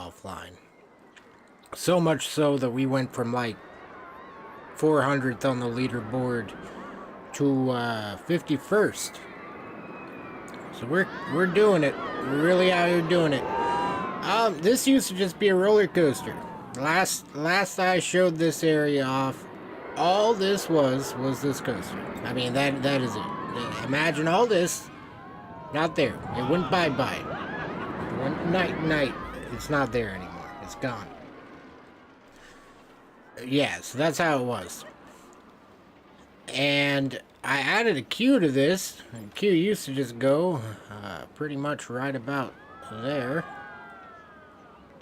offline. So much so that we went from like 400th on the leaderboard to 51st. So we're doing it. We're really out here doing it. This used to just be a roller coaster. Last I showed this area off, all this was this coaster. I mean, that is it. Imagine all this, not there. It went bye-bye. It went night. It's not there anymore. It's gone. Yeah, so that's how it was. And I added a queue to this. The queue used to just go pretty much right about there.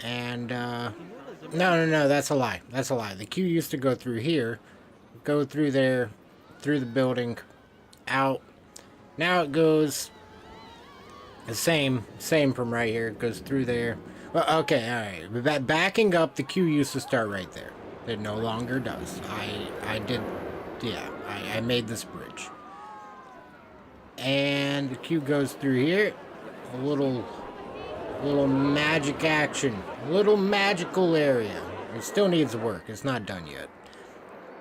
And, no, that's a lie. That's a lie. The queue used to go through here, go through there, through the building, out. Now it goes the same from right here. It goes through there. Well, okay, alright. But backing up, the queue used to start right there. It no longer does. I made this bridge. And the queue goes through here. A little magic action. A little magical area. It still needs work. It's not done yet.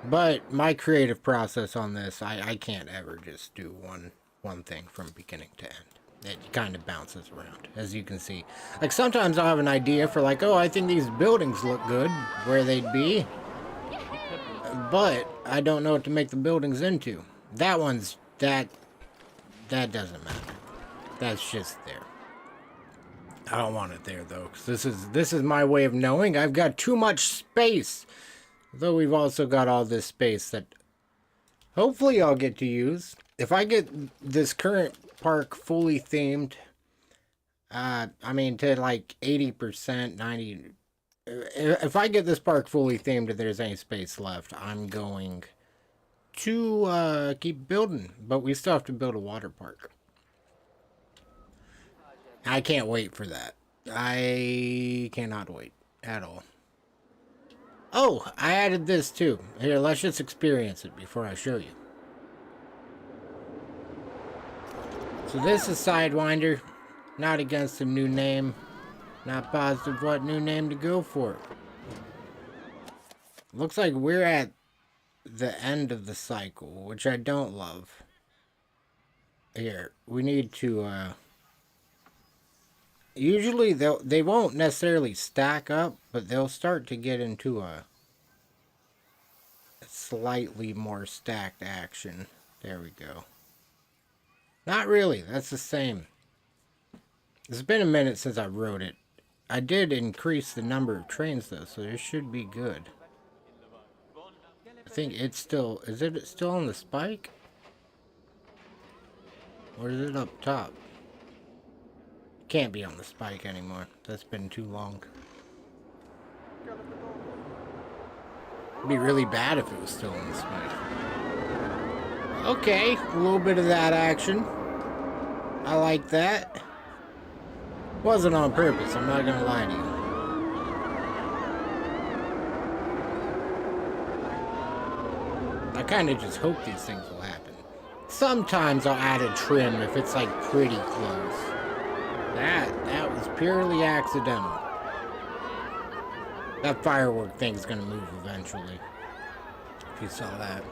But my creative process on this, I can't ever just do one thing from beginning to end. It kind of bounces around, as you can see. Like, sometimes I'll have an idea for, like, oh, I think these buildings look good where they'd be. But I don't know what to make the buildings into. That doesn't matter. That's just there. I don't want it there, though, because this is my way of knowing I've got too much space. Though we've also got all this space that hopefully I'll get to use. If I get this current park fully themed, I mean, to like 80%, 90%, if I get this park fully themed and there's any space left, I'm going to keep building. But we still have to build a water park. I can't wait for that. I cannot wait at all. Oh, I added this too. Here, let's just experience it before I show you. So this is Sidewinder. Not against a new name. Not positive what new name to go for. Looks like we're at the end of the cycle, which I don't love. Here, we need to, usually they won't necessarily stack up, but they'll start to get into a slightly more stacked action. There we go. Not really, that's the same. It's been a minute since I wrote it. I did increase the number of trains though, so this should be good. I think it's still, is it still on the spike? Or is it up top? Can't be on the spike anymore. That's been too long. It'd be really bad if it was still on the spike. Okay, a little bit of that action. I like that. Wasn't on purpose, I'm not gonna lie to you. I kind of just hope these things will happen. Sometimes I'll add a trim if it's like pretty close. That was purely accidental. That firework thing's gonna move eventually. If you saw that.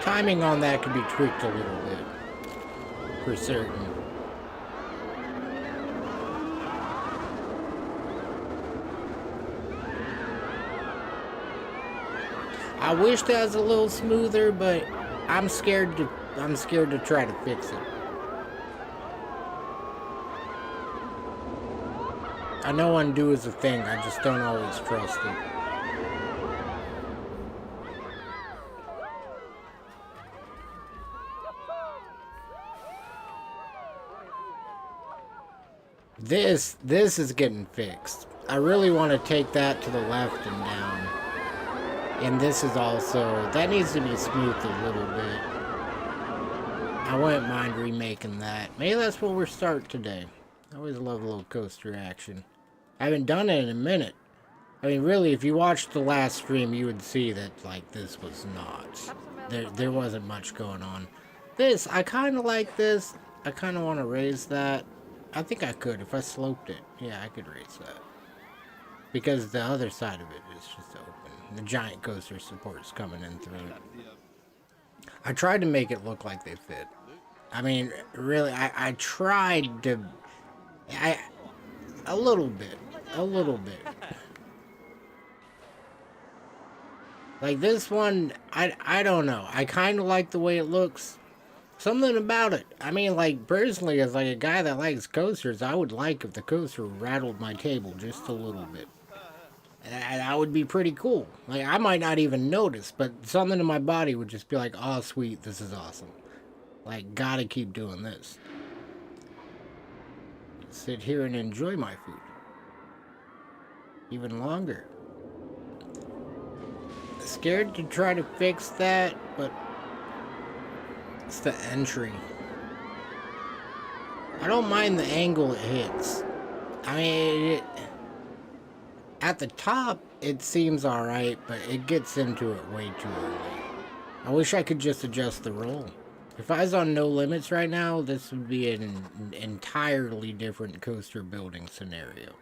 Timing on that could be tweaked a little bit, for certain. I wish that was a little smoother, but I'm scared to try to fix it. I know undo is a thing, I just don't always trust it. This is getting fixed. I really want to take that to the left and down. And this is also, that needs to be smoothed a little bit. I wouldn't mind remaking that. Maybe that's where we're starting today. I always love a little coaster action. I haven't done it in a minute. I mean, really, if you watched the last stream, you would see that, like, this was not. There wasn't much going on. This, I kind of like this. I kind of want to raise that. I think I could. If I sloped it, yeah, I could raise that. Because the other side of it is just open. The giant coaster support's coming in through it. I tried to make it look like they fit. I mean, really, I tried to... A little bit. A little bit. Like this one, I don't know. I kind of like the way it looks. Something about it. I mean, like, personally, as like a guy that likes coasters, I would like if the coaster rattled my table just a little bit. And that would be pretty cool. Like, I might not even notice, but something in my body would just be like, oh, sweet, this is awesome. Like, gotta keep doing this. Sit here and enjoy my food. Even longer. Scared to try to fix that, but it's the entry. I don't mind the angle it hits. I mean, at the top, it seems alright, but it gets into it way too early. I wish I could just adjust the roll. If I was on no limits right now, this would be an entirely different coaster building scenario.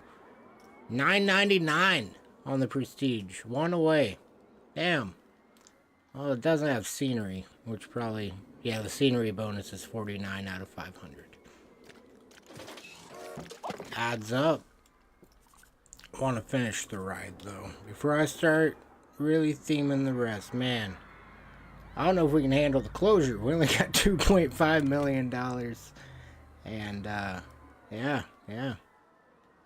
$9.99 on the Prestige. One away. Damn. Well, it doesn't have scenery, which probably... Yeah, the scenery bonus is 49 out of 500. Adds up. Want to finish the ride, though. Before I start really theming the rest. Man, I don't know if we can handle the closure. We only got $2.5 million. And, yeah.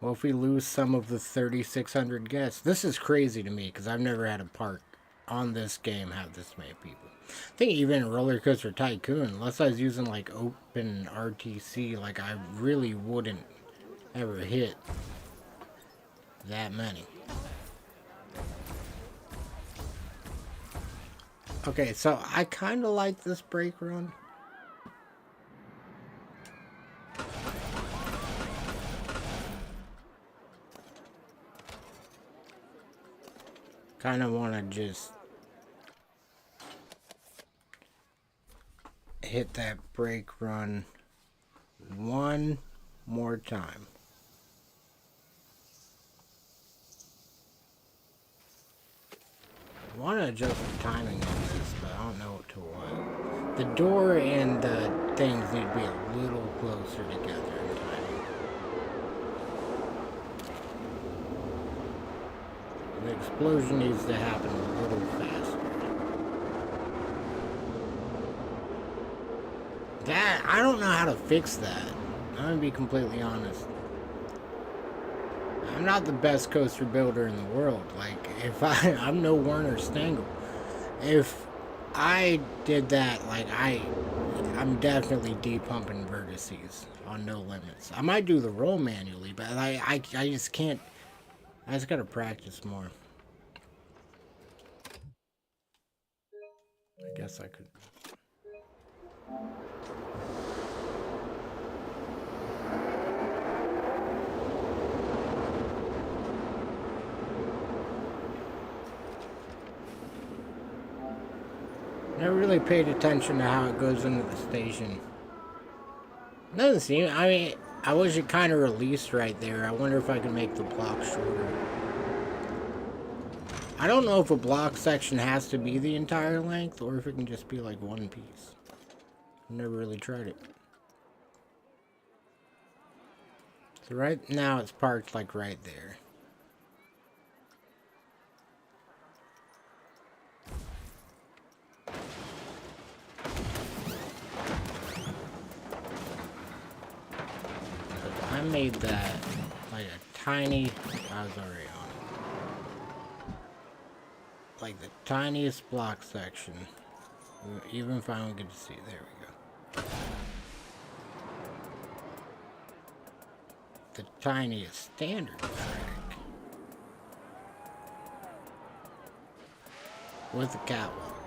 Well, if we lose some of the 3,600 guests. This is crazy to me, because I've never had a park on this game have this many people. I think even Roller Coaster Tycoon, unless I was using, like, open RTC, like, I really wouldn't ever hit that many. Okay, so I kind of like this brake run. Kind of want to just hit that brake run one more time. I want to adjust the timing of this, but I don't know to what. The door and the things need to be a little closer together in timing. The explosion needs to happen a little faster. That, I don't know how to fix that. I'm gonna be completely honest. I'm not the best coaster builder in the world. Like, if I'm no Werner Stengel. If I did that, like, I'm definitely depumping vertices on no limits. I might do the roll manually, but I just can't. I just gotta practice more. I guess I could. Never really paid attention to how it goes into the station. Doesn't seem, I mean, I wish it kind of released right there. I wonder if I can make the block shorter. I don't know if a block section has to be the entire length or if it can just be like one piece. I've never really tried it. So right now it's parked like right there. I made that like a tiny, I was already on it. Like the tiniest block section. Even if I don't get to see it, there we go. The tiniest standard track. With a catwalk.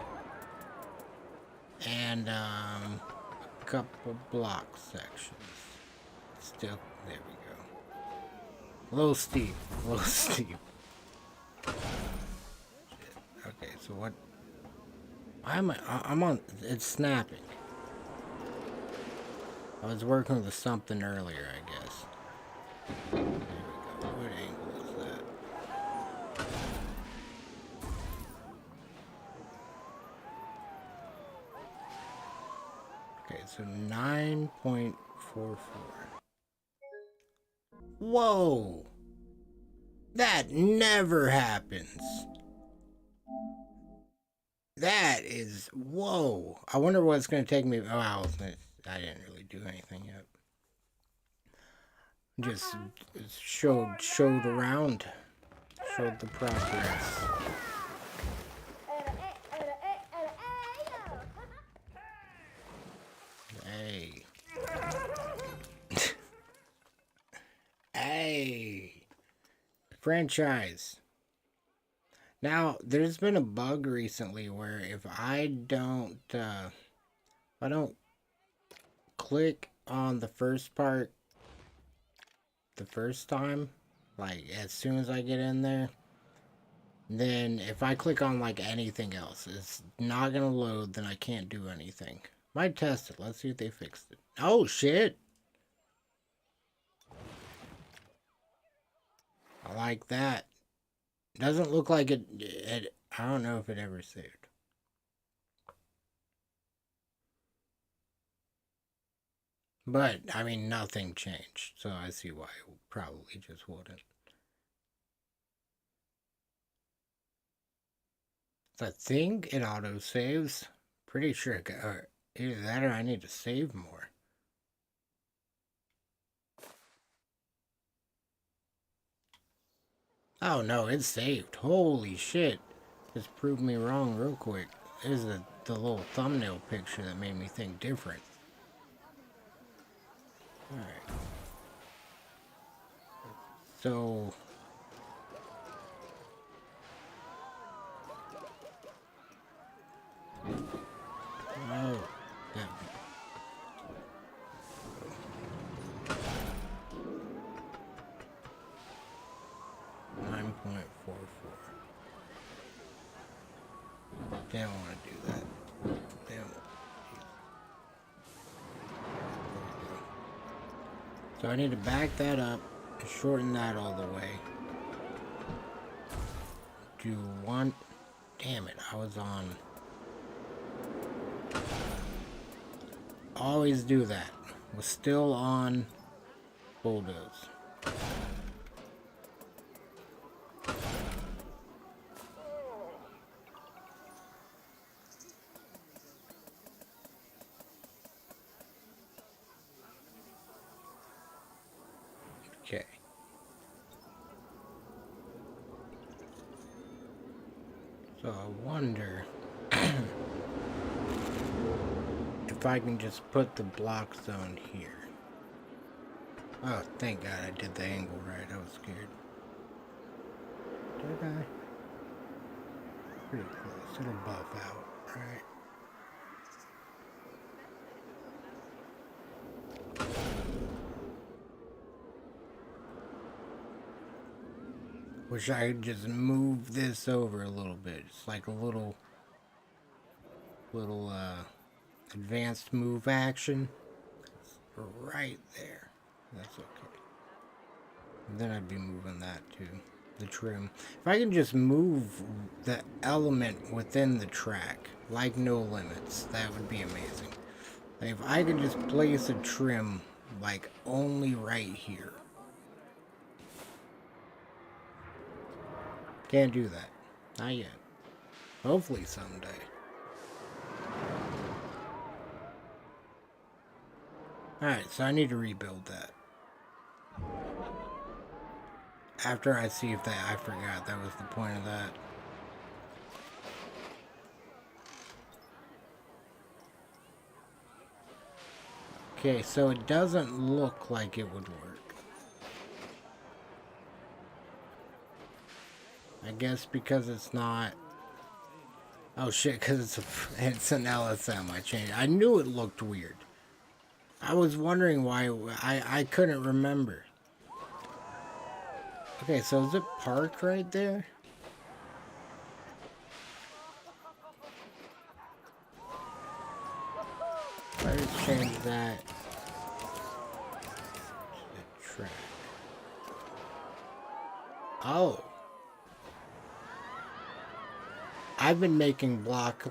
And a couple block sections. Still, there we go. A little steep. A little steep. Okay, so what? Why am I'm on. It's snapping. I was working with something earlier, I guess. There we go. What angle is that? Okay, so 9.44. Whoa! That never happens. That is, whoa. I wonder what it's going to take me. Oh, I didn't really do anything yet. Just showed around. Showed the progress. Hey. Hey. Franchise. Now, there's been a bug recently where if I don't click on the first part the first time, like as soon as I get in there, then if I click on like anything else, it's not gonna load, then I can't do anything. Might test it. Let's see if they fixed it. Oh shit! I like that. Doesn't look like it. I don't know if it ever saved. But, I mean, nothing changed. So I see why it probably just wouldn't. So I think it auto-saves. Pretty sure it got, either that or I need to save more. Oh no, it's saved. Holy shit. Just proved me wrong real quick. This is the little thumbnail picture that made me think different. Alright. So... Oh. Yeah. 9.44. Didn't want to do that. Damn. So I need to back that up and shorten that all the way. Do one. Damn it, I was on. Always do that. Was still on bulldoze. Okay. So I wonder if I can just put the block zone here. Oh, thank God I did the angle right. I was scared. Did I? Pretty close. It'll buff out, right? Wish I could just move this over a little bit. It's like a little advanced move action. It's right there. That's okay. And then I'd be moving that too. The trim. If I can just move the element within the track, like no limits, that would be amazing. Like if I could just place a trim, like only right here. Can't do that. Not yet. Hopefully someday. Alright, so I need to rebuild that. After I see if that, I forgot that was the point of that. Okay, so it doesn't look like it would work. I guess because it's not... Oh shit, because it's an LSM. I changed. I knew it looked weird. I was wondering why I couldn't remember. Okay, so is it park right there? Let's change that to track. Oh. I've been making block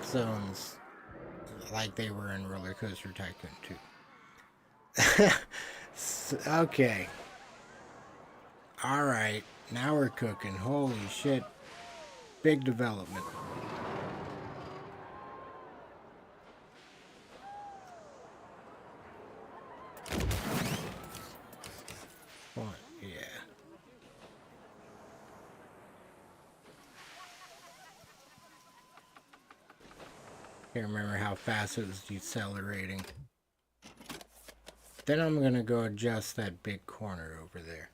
zones like they were in Roller Coaster Tycoon 2. Okay. Alright. Now we're cooking. Holy shit. Big development. What? Yeah. Can't remember how fast it was decelerating. Then I'm gonna go adjust that big corner over there.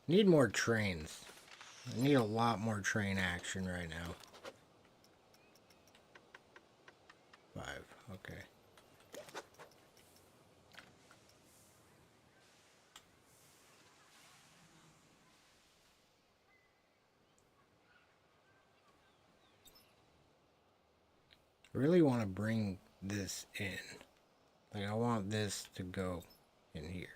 Need more trains. I need a lot more train action right now. 5, okay. I really want to bring this in. Like, I want this to go in here.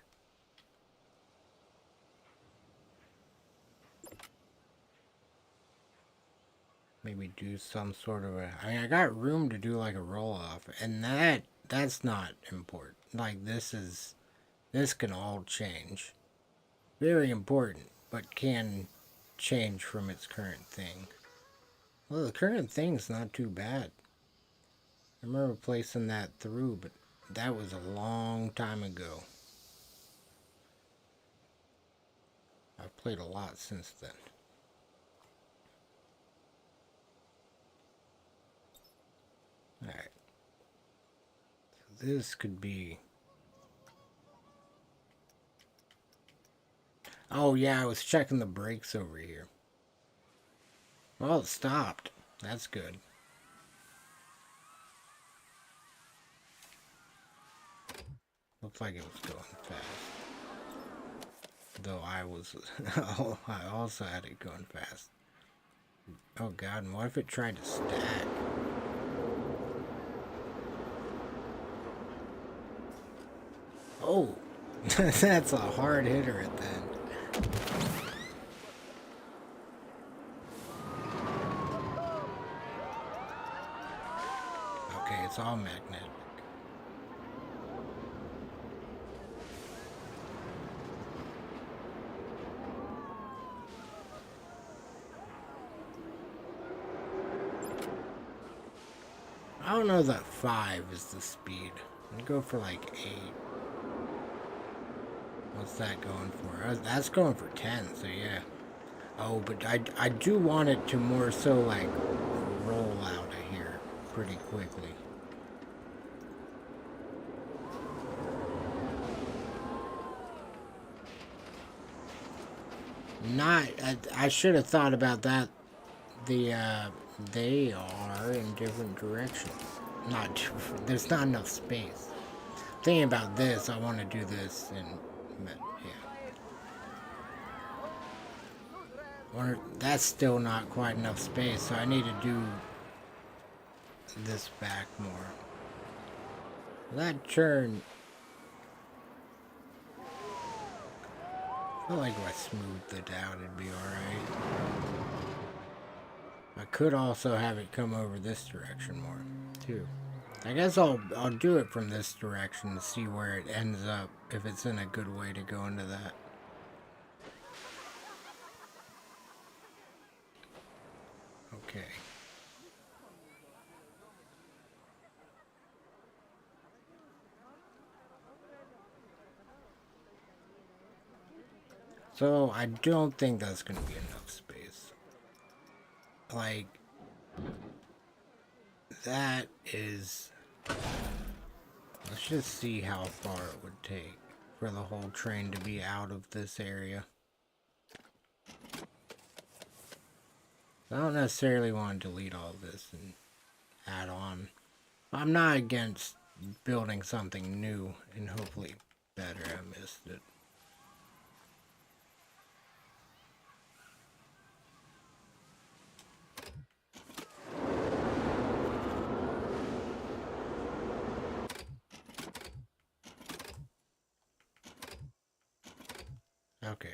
Maybe do some sort of a... I mean, I got room to do like a roll-off. And that's not important. Like, this can all change. Very important, but can change from its current thing. Well, the current thing's not too bad. I remember placing that through, but that was a long time ago. I've played a lot since then. Alright. So this could be... Oh yeah, I was checking the brakes over here. Well, it stopped. That's good. Looks like it was going fast. Though I also had it going fast. Oh god, and what if it tried to stack? Oh! That's a hard hitter at the end. Okay, it's all magnetic. I don't know that 5 is the speed. I'd go for like 8. What's that going for? That's going for 10, so yeah. Oh, but I do want it to more so like roll out of here pretty quickly. I should have thought about that. They are in different directions. There's not enough space. Thinking about this, I want to do this and yeah. That's still not quite enough space, so I need to do this back more. That turn... I feel like if I smoothed it out, it'd be alright. I could also have it come over this direction more, too. I guess I'll do it from this direction to see where it ends up, if it's in a good way to go into that. Okay. So, I don't think that's going to be enough space. Like, that is... Let's just see how far it would take for the whole train to be out of this area. I don't necessarily want to delete all this and add on. I'm not against building something new and hopefully better. I missed it. Okay.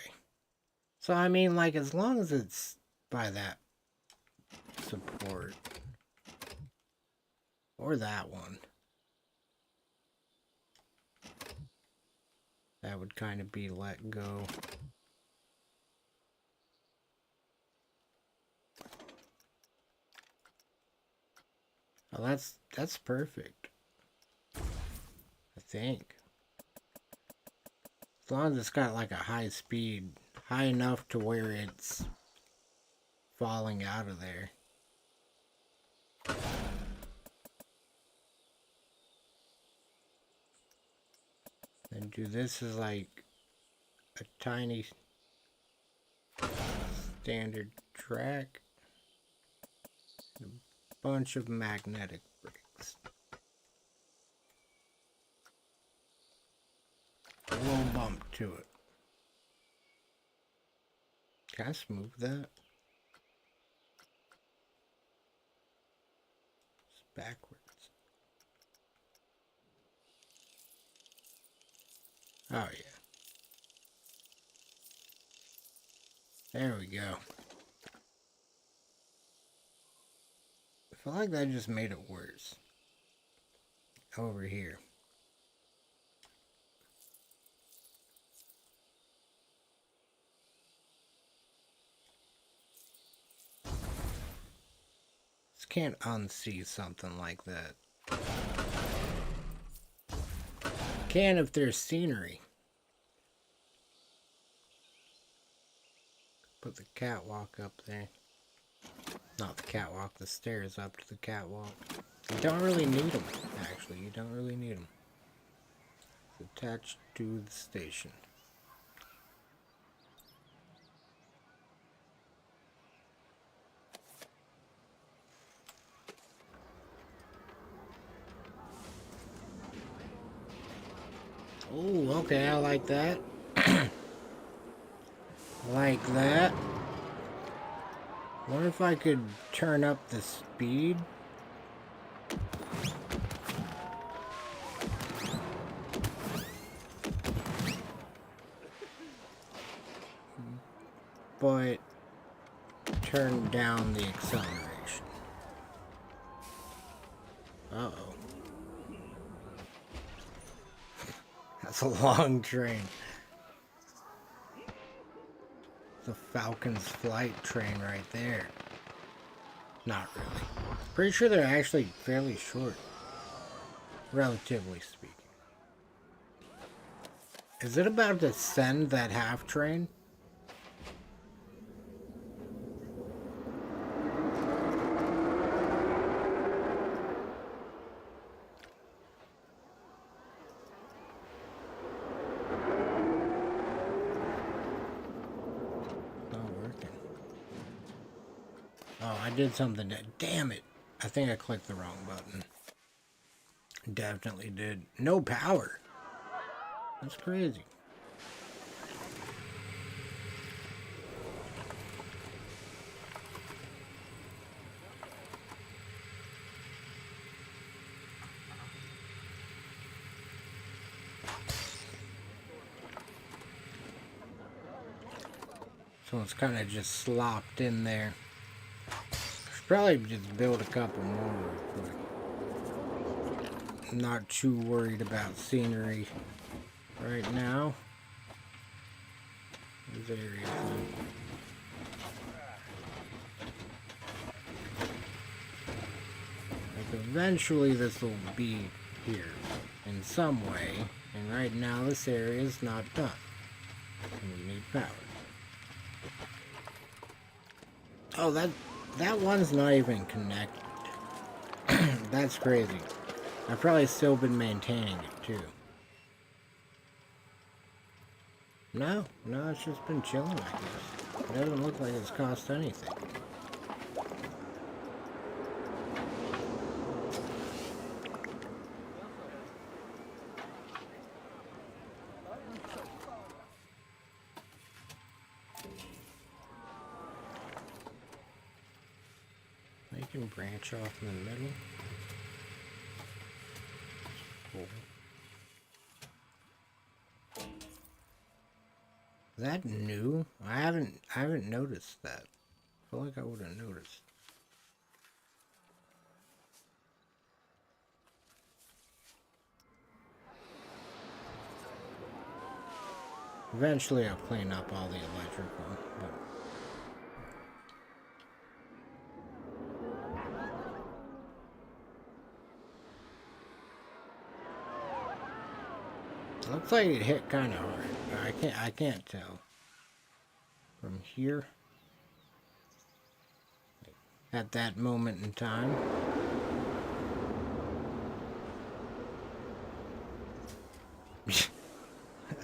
So, I mean, like, as long as it's by that support. Or that one. That would kind of be let go. Oh, that's perfect. I think. As long as it's got like a high speed, high enough to where it's falling out of there. Then do this as like a tiny standard track. A bunch of magnetic bricks. A little bump to it. Can I smooth that? It's backwards. Oh yeah. There we go. I feel like that just made it worse. Over here. Just can't unsee something like that. Can if there's scenery. Put the catwalk up there. Not the catwalk, the stairs up to the catwalk. You don't really need them, actually. You don't really need them. It's attached to the station. Oh, okay, I like that. Like that. Wonder if I could turn up the speed. But turn down the acceleration. Uh-oh. That's a long train. The Falcon's flight train right there. Not really. Pretty sure they're actually fairly short. Relatively speaking. Is it about to send that half train? I did something that, damn it. I think I clicked the wrong button. Definitely did. No power. That's crazy. So it's kind of just slopped in there. Should probably just build a couple more real quick. I'm not too worried about scenery right now. These areas. Like eventually this will be here in some way. And right now this area is not done. And we need power. Oh, that one's not even connected. That's crazy. I've probably still been maintaining it, too. No, it's just been chilling, I guess. It doesn't look like it's cost anything. can branch off in the middle. Cool. Is that new? I haven't noticed that. I feel like I would have noticed. Eventually I'll clean up all the electrical, but it looks like it hit kind of hard. I can't tell from here at that moment in time.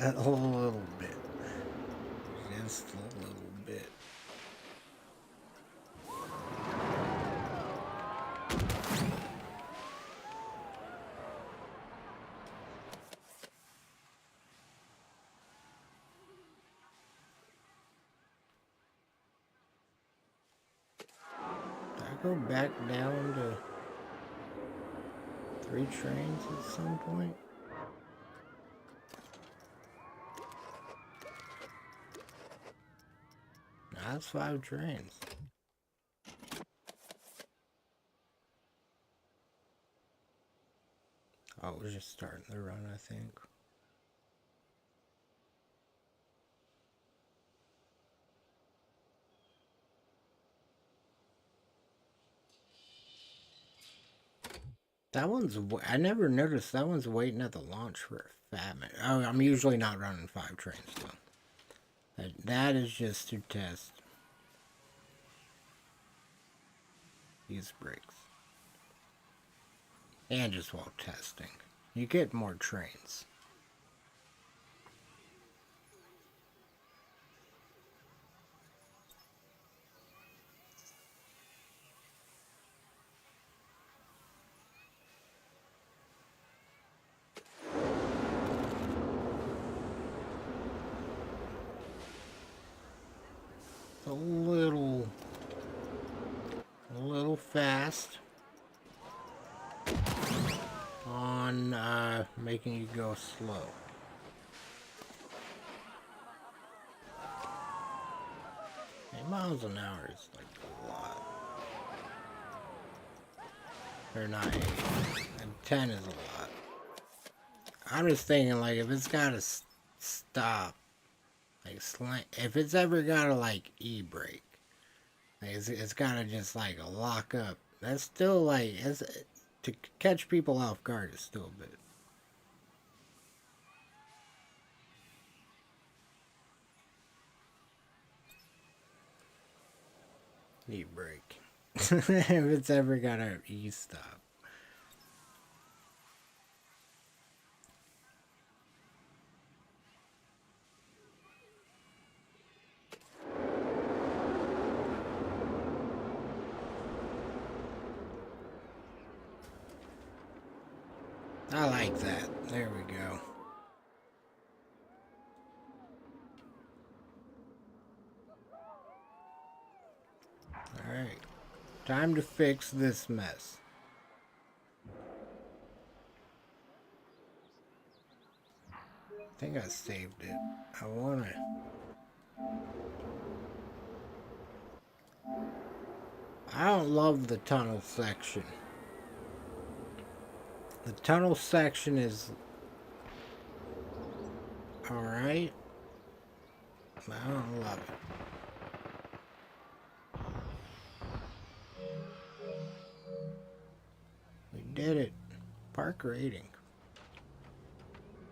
A little bit. Just a little bit. Did I go back down to 3 trains at some point? That's 5 trains. Oh, it was just starting the run, I think. That one's... I never noticed that one's waiting at the launch for a fat minute. Oh, I'm usually not running 5 trains, though. That is just to test these brakes. And just while testing. You get more trains. A little fast on making you go slow. 8 miles an hour is like a lot. Or not 8. And 10 is a lot. I'm just thinking, like, if it's gotta stop, like, if it's ever gotta, like, e-brake, like, it's gotta just, like, lock up. That's still, like, to catch people off guard is still a bit. E-brake. If it's ever gotta e-stop. I like that. There we go. Alright. Time to fix this mess. I think I saved it. I wanna... I don't love the tunnel section. The tunnel section is alright, but I don't love it. We did it. Park rating.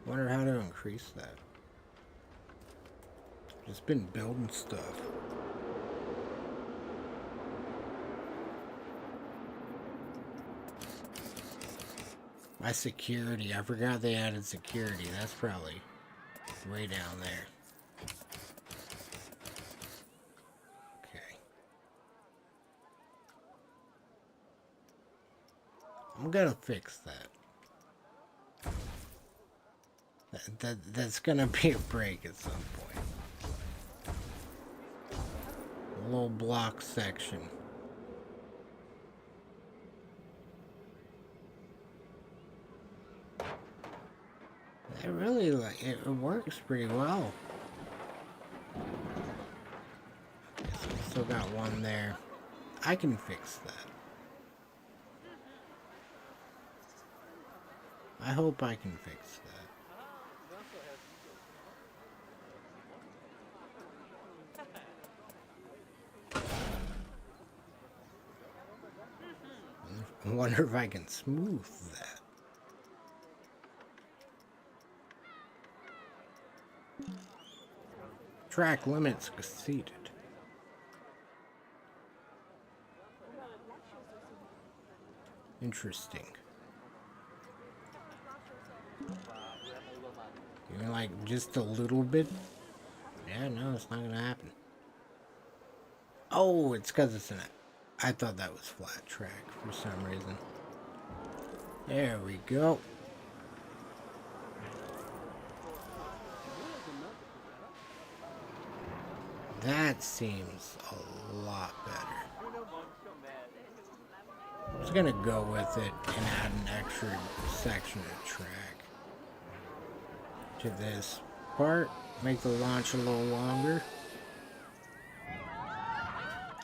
Wonder how to increase that. Just been building stuff. My security. I forgot they added security. That's probably way down there. Okay. I'm gonna fix that. That's gonna be a break at some point. A little block section. It really, like, it works pretty well. Still got one there. I can fix that. I hope I can fix that. I wonder if I can smooth that. Track limits exceeded. Interesting. Even like just a little bit? Yeah, no, it's not gonna happen. Oh, it's because it's an... I thought that was flat track for some reason. There we go. That seems a lot better. I'm just gonna go with it and add an extra section of track to this part. Make the launch a little longer.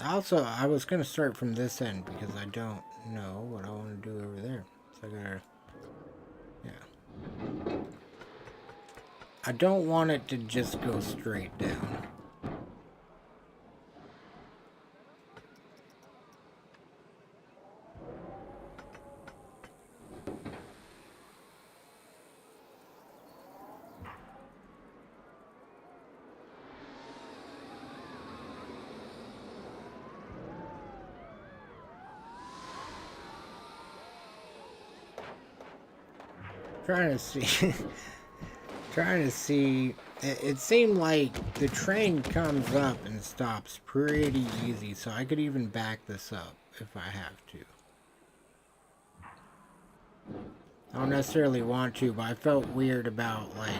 Also, I was gonna start from this end because I don't know what I want to do over there. So I gotta... Yeah. I don't want it to just go straight down. Trying to see... Trying to see... It seemed like the train comes up and stops pretty easy, so I could even back this up if I have to. I don't necessarily want to, but I felt weird about, like...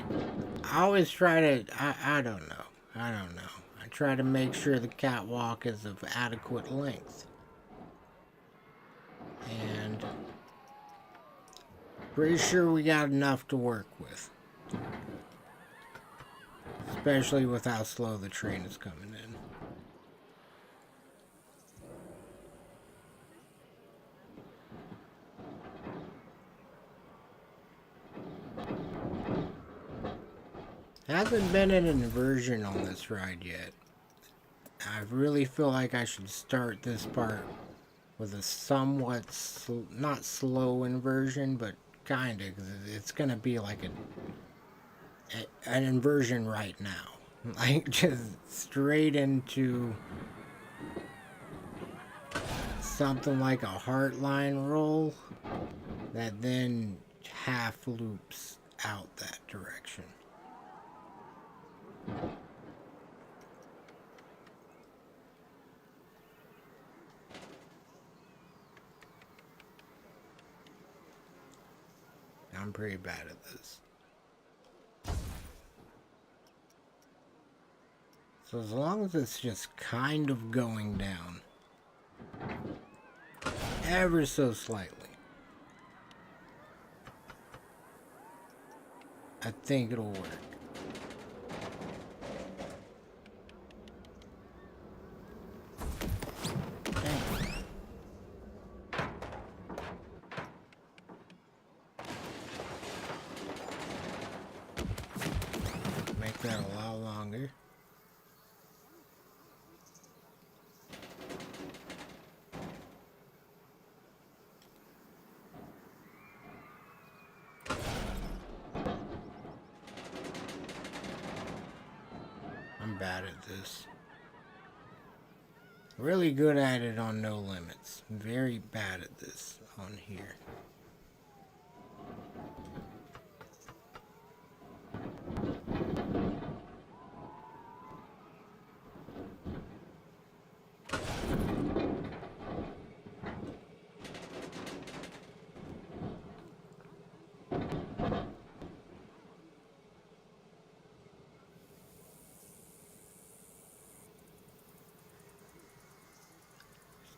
I always try to... I don't know. I don't know. I try to make sure the catwalk is of adequate length. And... pretty sure we got enough to work with. Especially with how slow the train is coming in. Hasn't been an inversion on this ride yet. I really feel like I should start this part with a somewhat, not slow inversion, but kinda, because it's gonna be like an inversion right now. Like, just straight into something like a heartline roll that then half loops out that direction. I'm pretty bad at this. So as long as it's just kind of going down, ever so slightly, I think it'll work. Make that a lot longer. I'm bad at this. Really good at it on no limits. Very bad at this on here.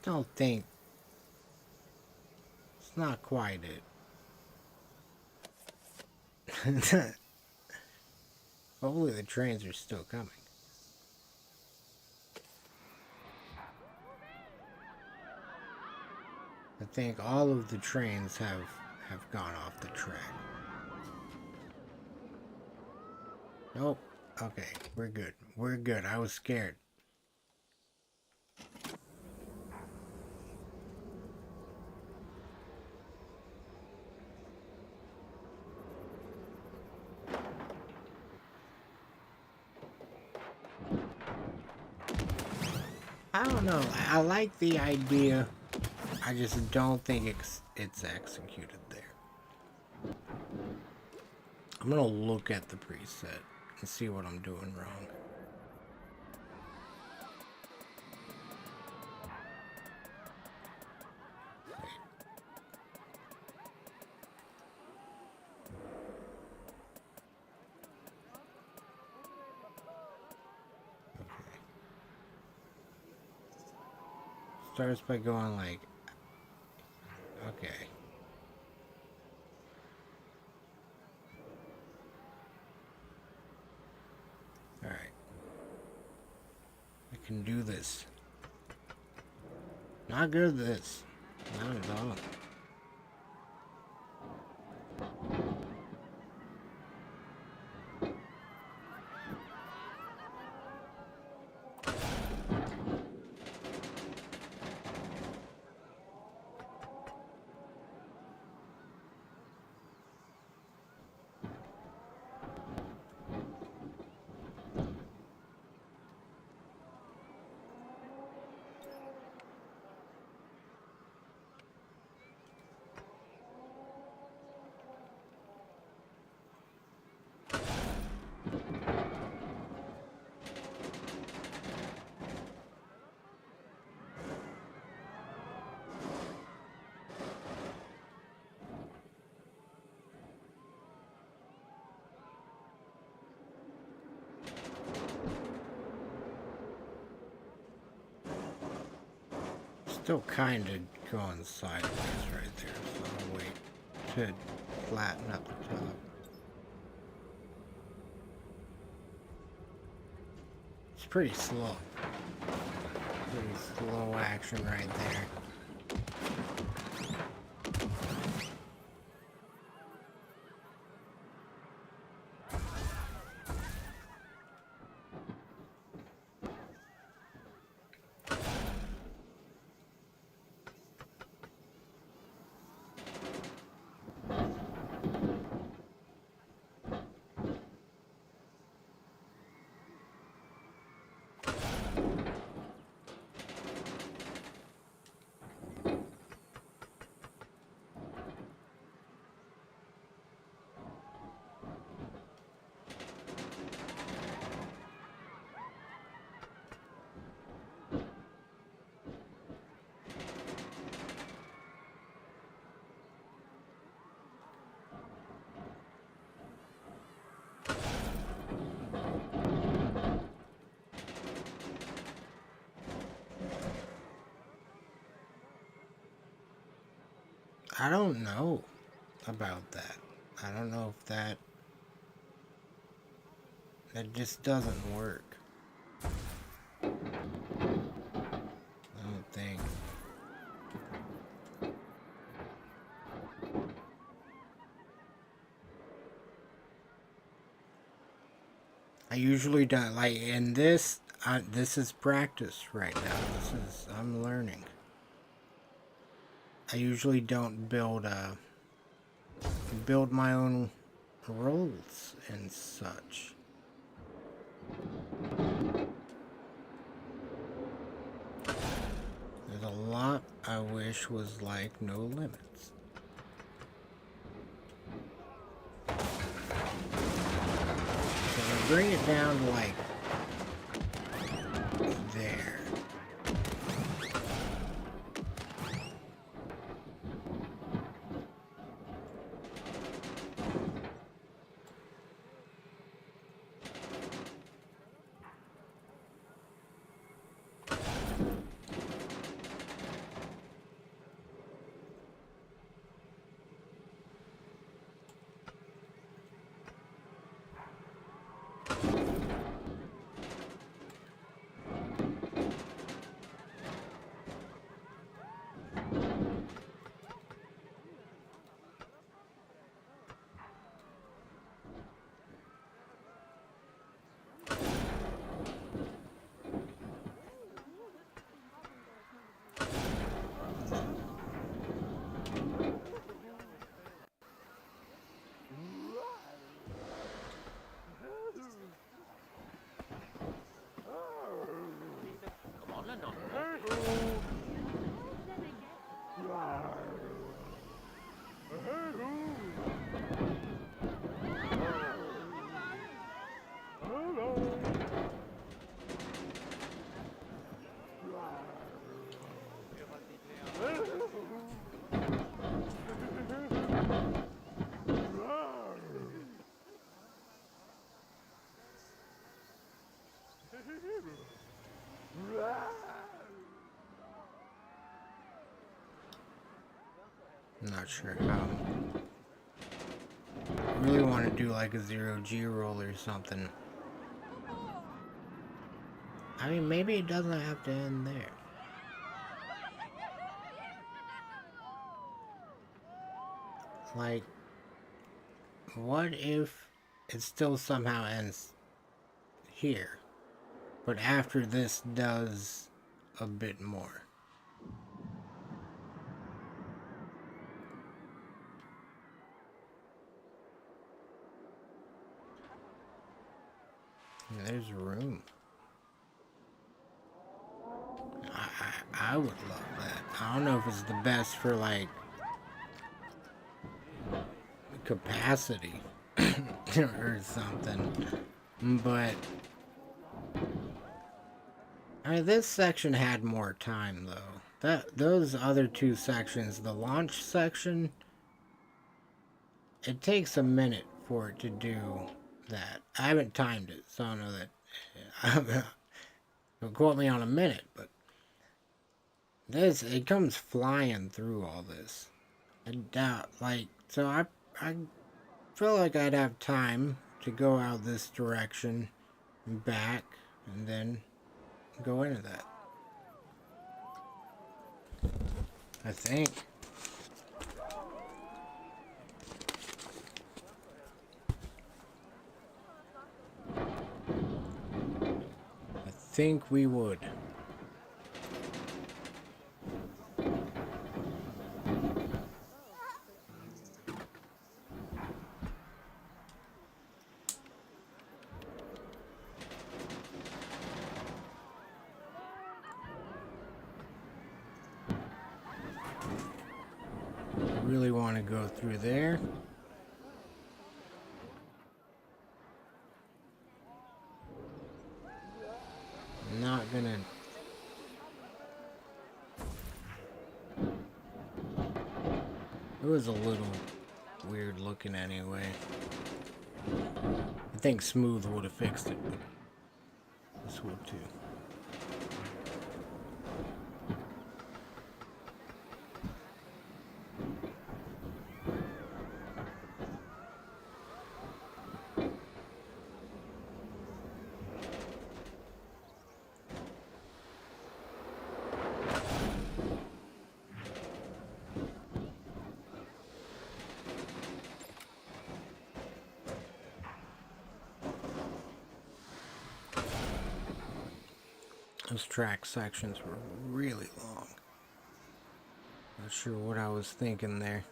Don't think it's not quite it. Hopefully the trains are still coming. I think all of the trains have gone off the track. Nope. Okay, we're good. We're good. I was scared. I don't know. I like the idea. I just don't think it's executed there. I'm gonna look at the preset and see what I'm doing wrong. Starts by going like, okay. Alright. I can do this. Not good at this. Not at all. Still kind of going sideways right there, so I'll wait to flatten up the top. It's pretty slow. Pretty slow action right there. I don't know about that. I don't know if that just doesn't work. I don't think. I usually don't like in this. This is practice right now. I'm learning. I usually don't build my own roles and such. There's a lot I wish was like No Limits. So I bring it down to like there. I'm not sure how. I really want to do like a 0G roll or something. I mean, maybe it doesn't have to end there. Like, what if it still somehow ends here, but after this does a bit more? And there's room. I would love that. I don't know if it's the best for like capacity or something, but I mean, this section had more time though. Those other two sections, the launch section, it takes a minute for it to do that. I haven't timed it, so I don't know that. Don't quote me on a minute, but this, it comes flying through all this. I doubt, like, so I feel like I'd have time to go out this direction and back, and then go into that. I think. I think we would. Really want to go through there. I'm not gonna. It was a little weird looking anyway. I think smooth would have fixed it, but this would too. Those track sections were really long. Not sure what I was thinking there.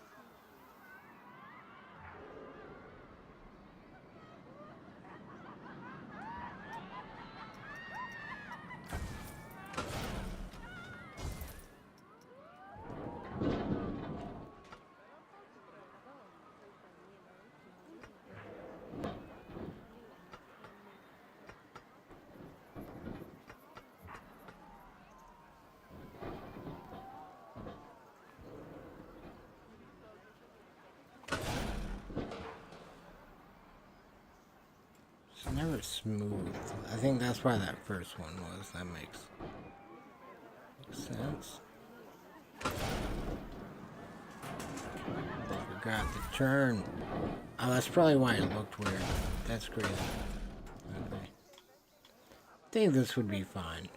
It's never smooth. I think that's why that first one was. That makes sense. Forgot the turn. Oh, that's probably why it looked weird. That's crazy. Okay. I think this would be fine.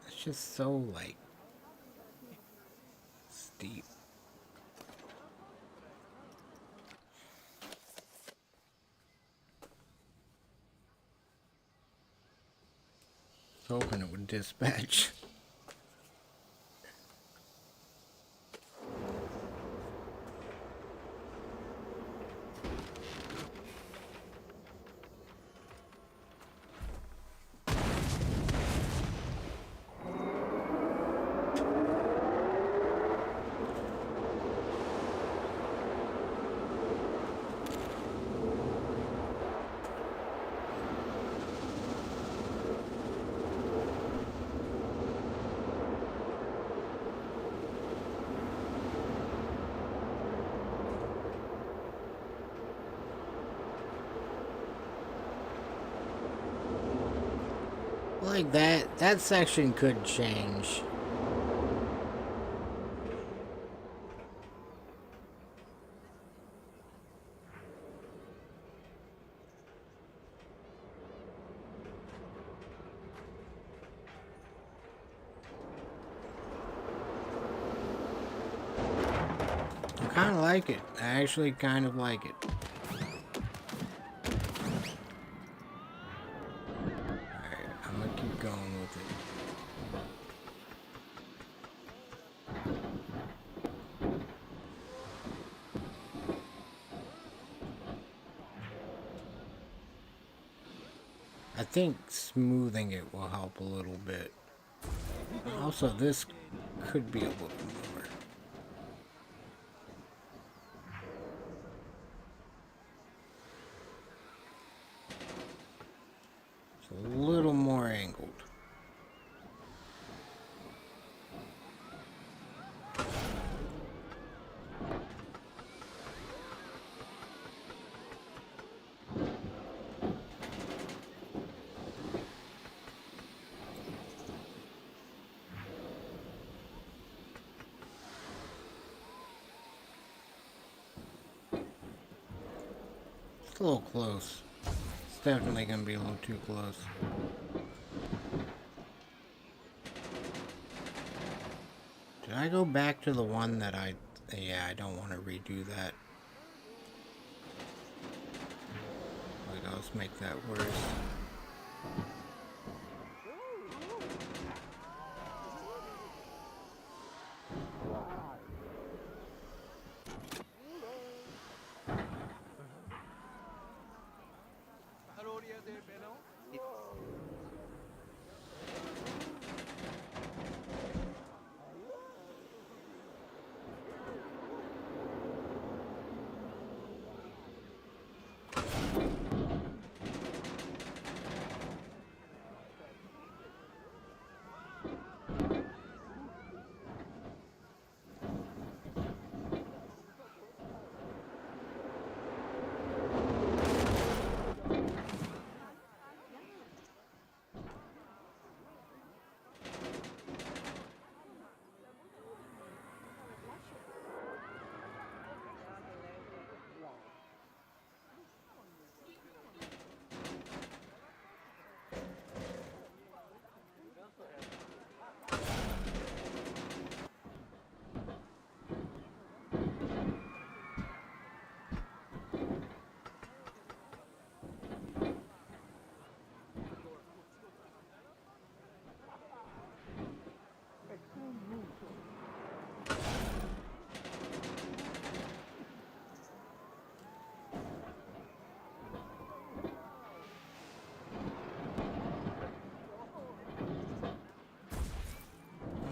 It's just so, like, steep. I was hoping it would dispatch. Like that section could change. kind of like it. I actually kind of like it. Alright, I'm gonna keep going with it. I think smoothing it will help a little bit. Also, this could be a little more. It's a little more angled. It's a little close. It's definitely going to be a little too close. Did I go back to the one that yeah, I don't want to redo that. Like, let's make that worse.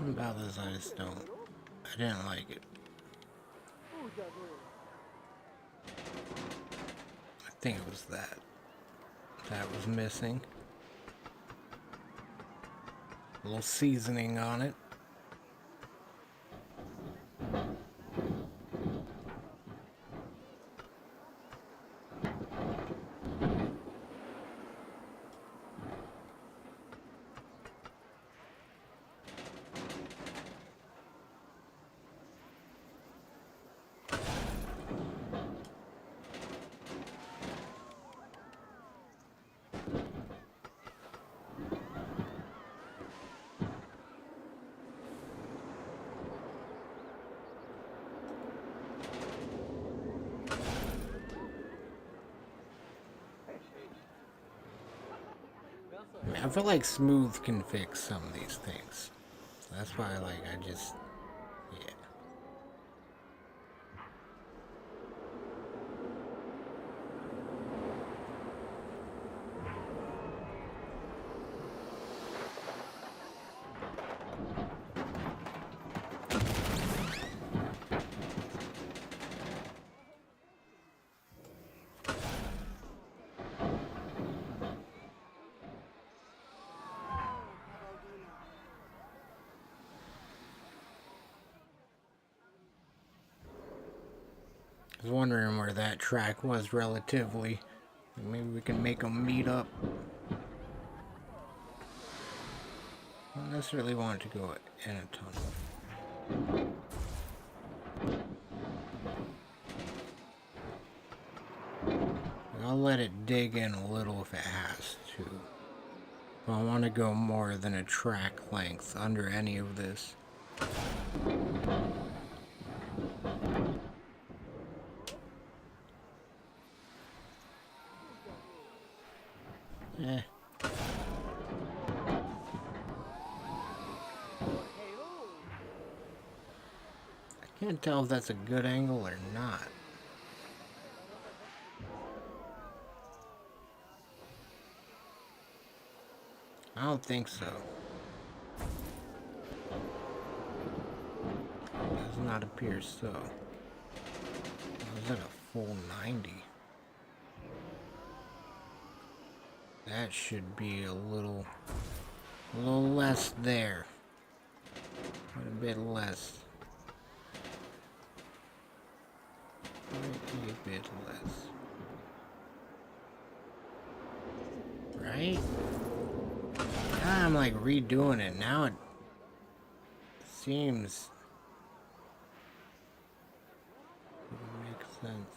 About this, I just don't. I didn't like it. I think it was that. That was missing. A little seasoning on it. I feel like smooth can fix some of these things. That's why, I just, yeah. I was wondering where that track was relatively. Maybe we can make them meet up. I don't necessarily want it to go in a tunnel. I'll let it dig in a little if it has to. I want to go more than a track length under any of this. Eh. I can't tell if that's a good angle or not. I don't think so. Does not appear so. Was that a full 90? That should be a little less there. Quite a bit less. Quite a bit less. Right? Now I'm like redoing it. Now it seems it makes sense.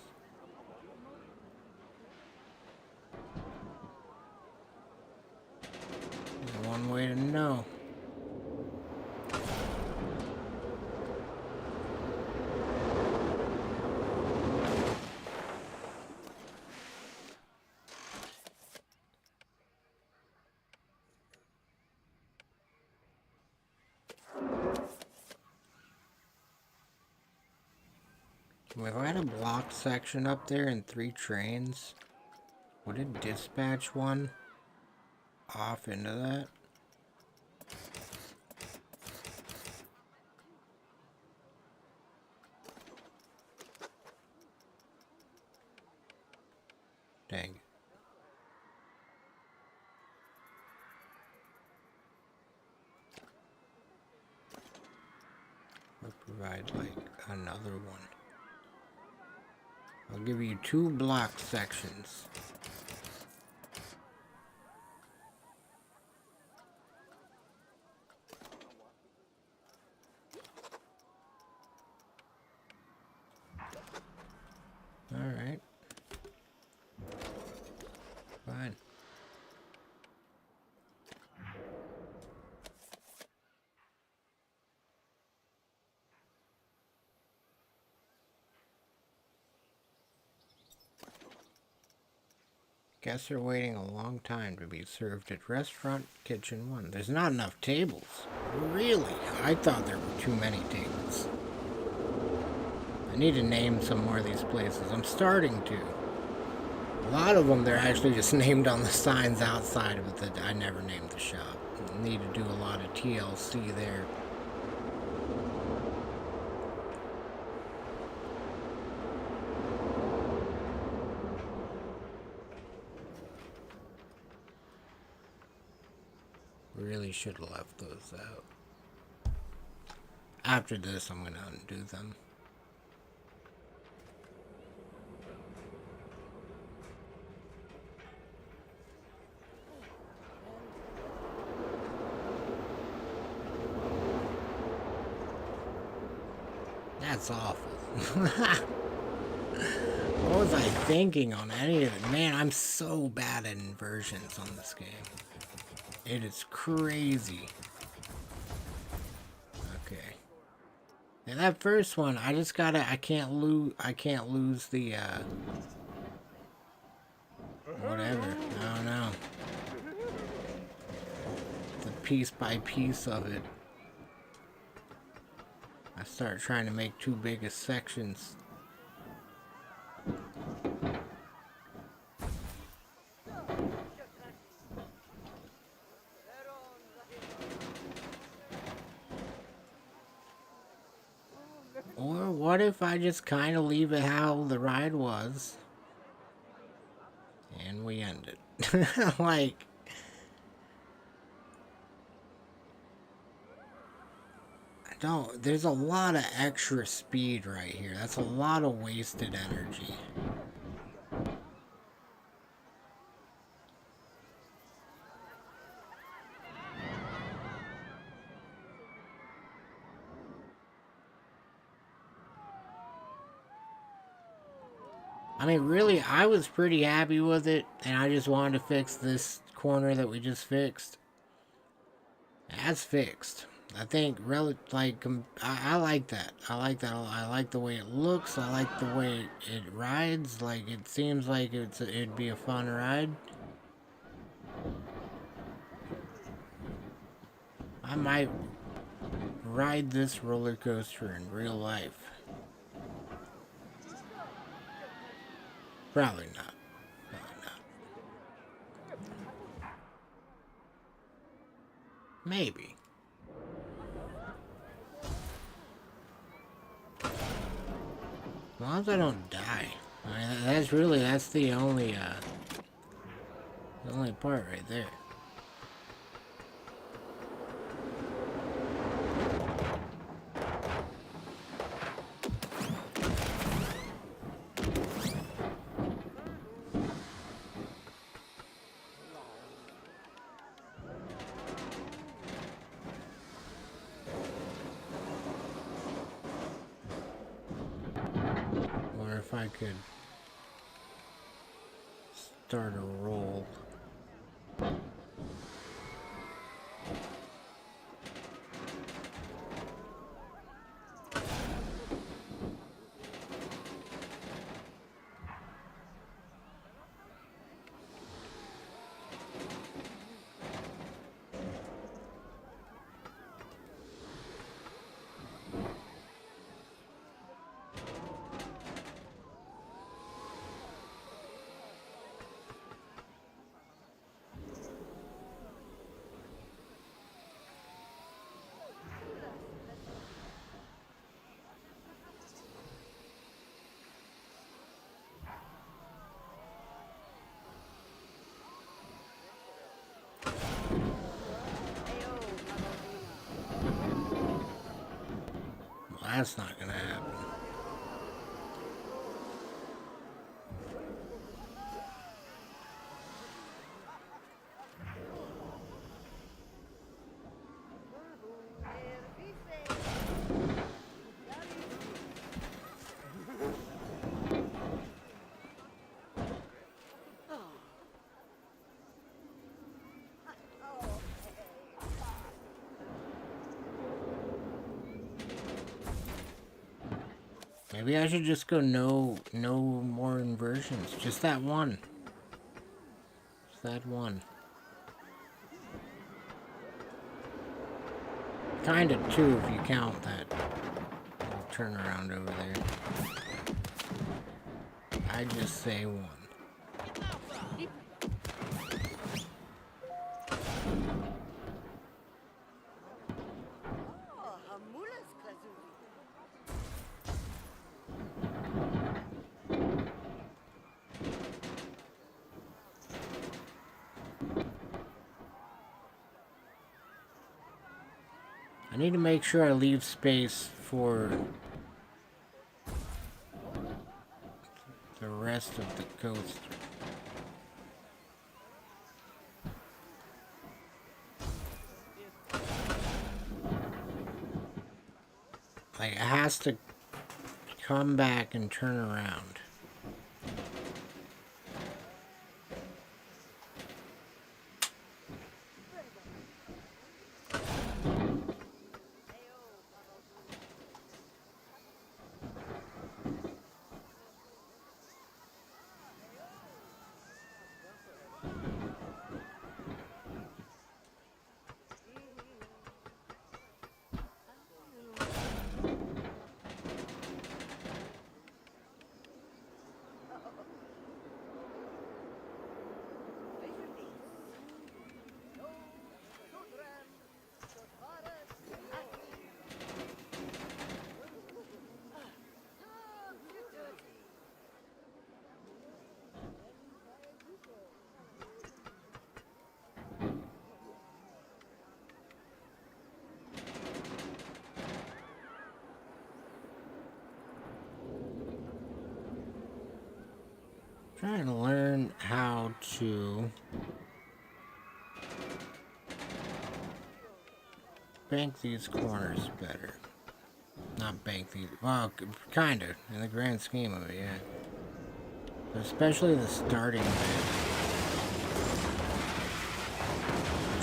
There's one way to know. If I had a block section up there and 3 trains, would it dispatch one off into that? Dang it. Or provide like another one. I'll give you 2 block sections. Alright. Fine. Guests are waiting a long time to be served at Restaurant Kitchen 1. There's not enough tables. Really? I thought there were too many tables. I need to name some more of these places. I'm starting to. A lot of them, they're actually just named on the signs outside of it that I never named the shop. I need to do a lot of TLC there. Really should have left those out. After this, I'm going to undo them. That's awful. What was I thinking on any of it? Man, I'm so bad at inversions on this game. It is crazy. Okay. And that first one, I just gotta, I can't lose the, whatever. I don't know. The piece by piece of it. I start trying to make too big of sections. Or what if I just kind of leave it how the ride was? And we end it. Like... Don't, there's a lot of extra speed right here. That's a lot of wasted energy. I mean, really, I was pretty happy with it, and I just wanted to fix this corner that we just fixed. That's fixed. I think, I like that. I like that. I like the way it looks. I like the way it rides. Like, it seems like it'd be a fun ride. I might ride this roller coaster in real life. Probably not. Probably not. Maybe. As long as I don't die. I mean, that's the only part right there. Wonder if I could start a roll. Well, that's not gonna happen. Maybe I should just go no more inversions. Just that one. Just that one. Kinda two if you count that little turnaround over there. I just say one. I need to make sure I leave space for the rest of the coaster. Like, it has to come back and turn around. Trying to learn how to bank these corners better. Not bank these, well, kinda, in the grand scheme of it, yeah. But especially the starting bit.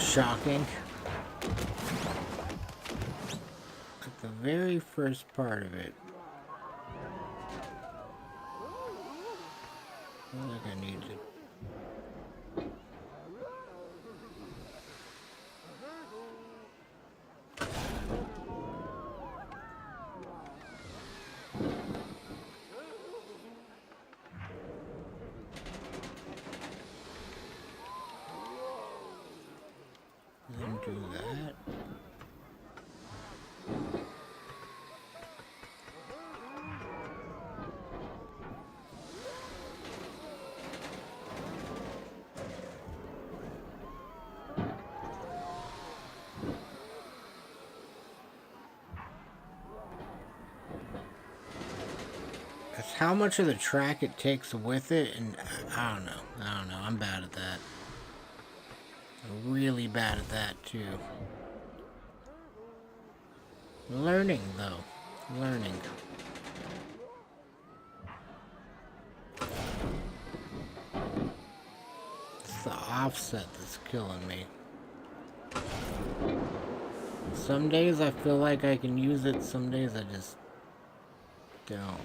Shocking. Like the very first part of it. I feel like I need to. do that. It's how much of the track it takes with it, and I don't know. I'm bad at that. I'm really bad at that too. Learning though. Learning. It's the offset that's killing me. Some days I feel like I can use it, some days I just don't.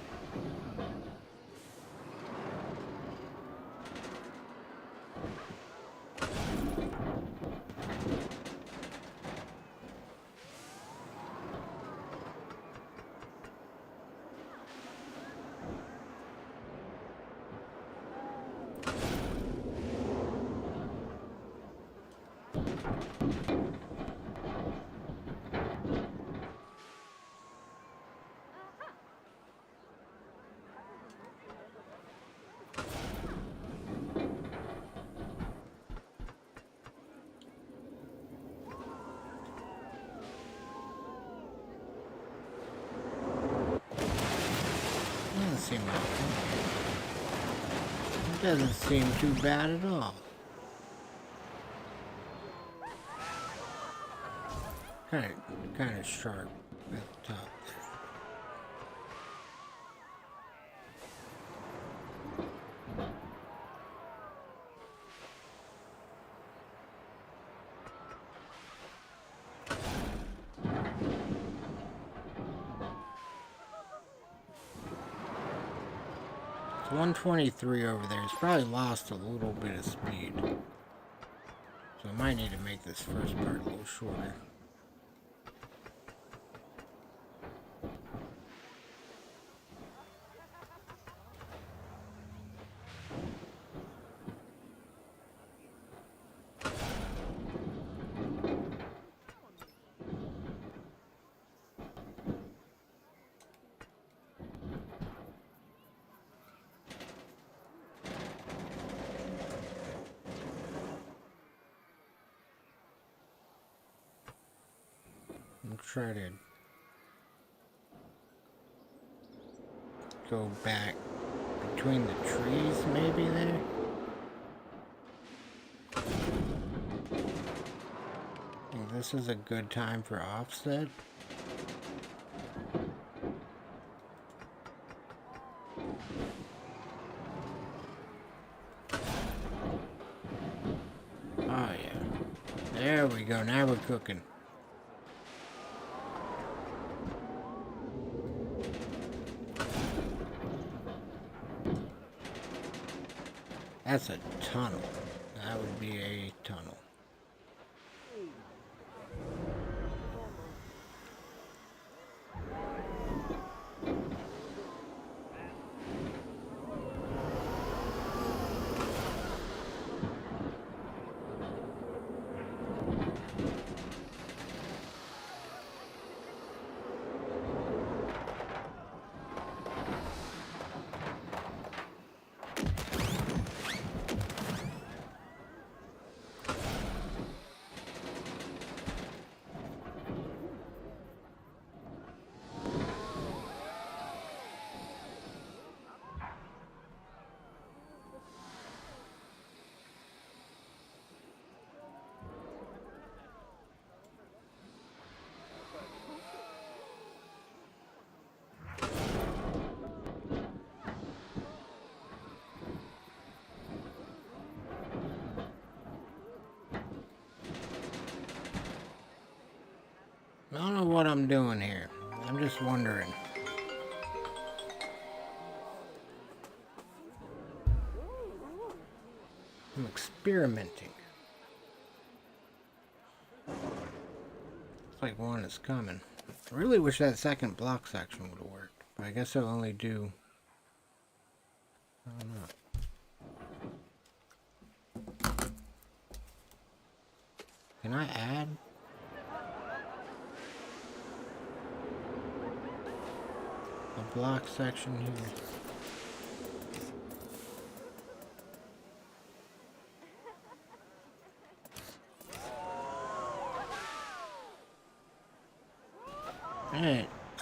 It doesn't seem too bad at all. Kind of sharp at the top there. It's 123 over there. It's probably lost a little bit of speed. So I might need to make this first part a little shorter. I'll try to go back between the trees, maybe there. I think this is a good time for offset. Oh yeah. There we go, now we're cooking. That's a tunnel. That would be a tunnel. I don't know what I'm doing here. I'm just wondering. I'm experimenting. It's like one is coming. I really wish that second block section would have worked. But I guess I'll only do... I don't know. Can I add block section here.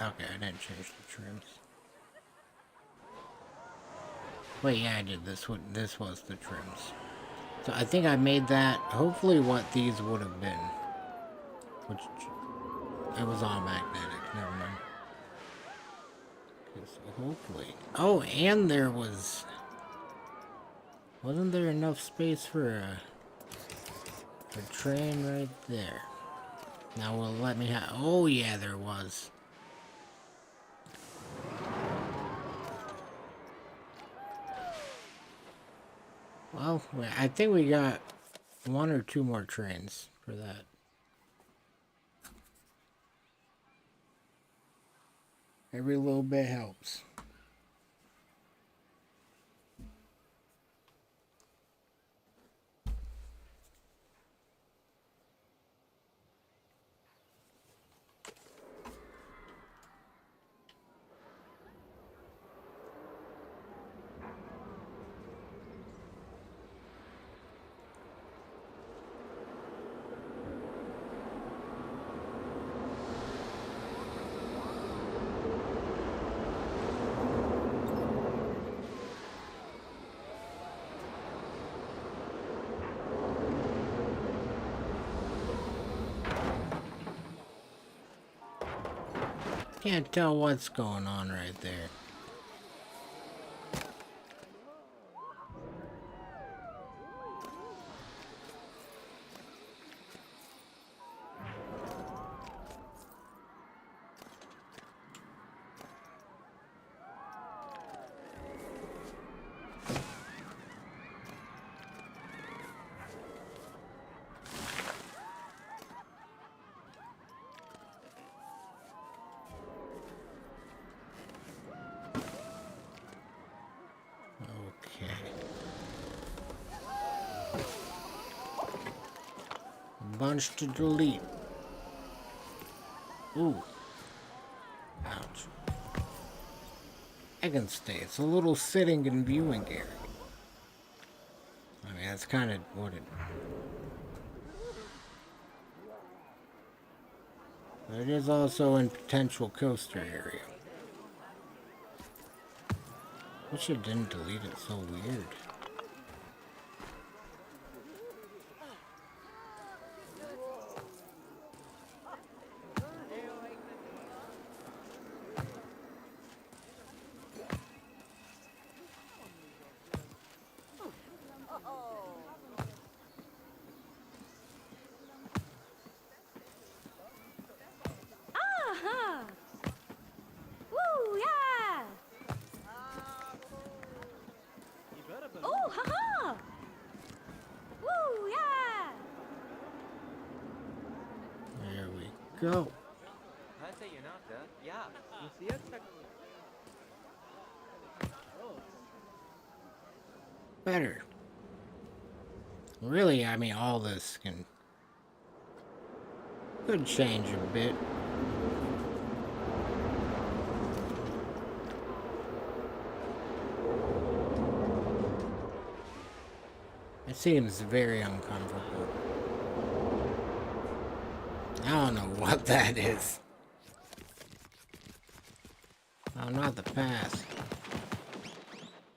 Okay, I didn't change the trims. Wait, yeah, I did. This was the trims. So I think I made that, hopefully what these would have been. Which, it was all magnetic, never mind. So hopefully. Oh, and there was... Wasn't there enough space for a train right there? Now will it let me have... Oh yeah, there was. Well, I think we got 1 or 2 more trains for that. Every little bit helps. Can't tell what's going on right there. Bunch to delete. Ooh. Ouch. I can stay. It's a little sitting and viewing area. I mean, that's kind of what it... But it is also in potential coaster area. Wish it didn't delete it, so weird. Go. Better. Really, I mean, all this could change a bit. It seems very uncomfortable. I don't know what that is. Oh, not the path.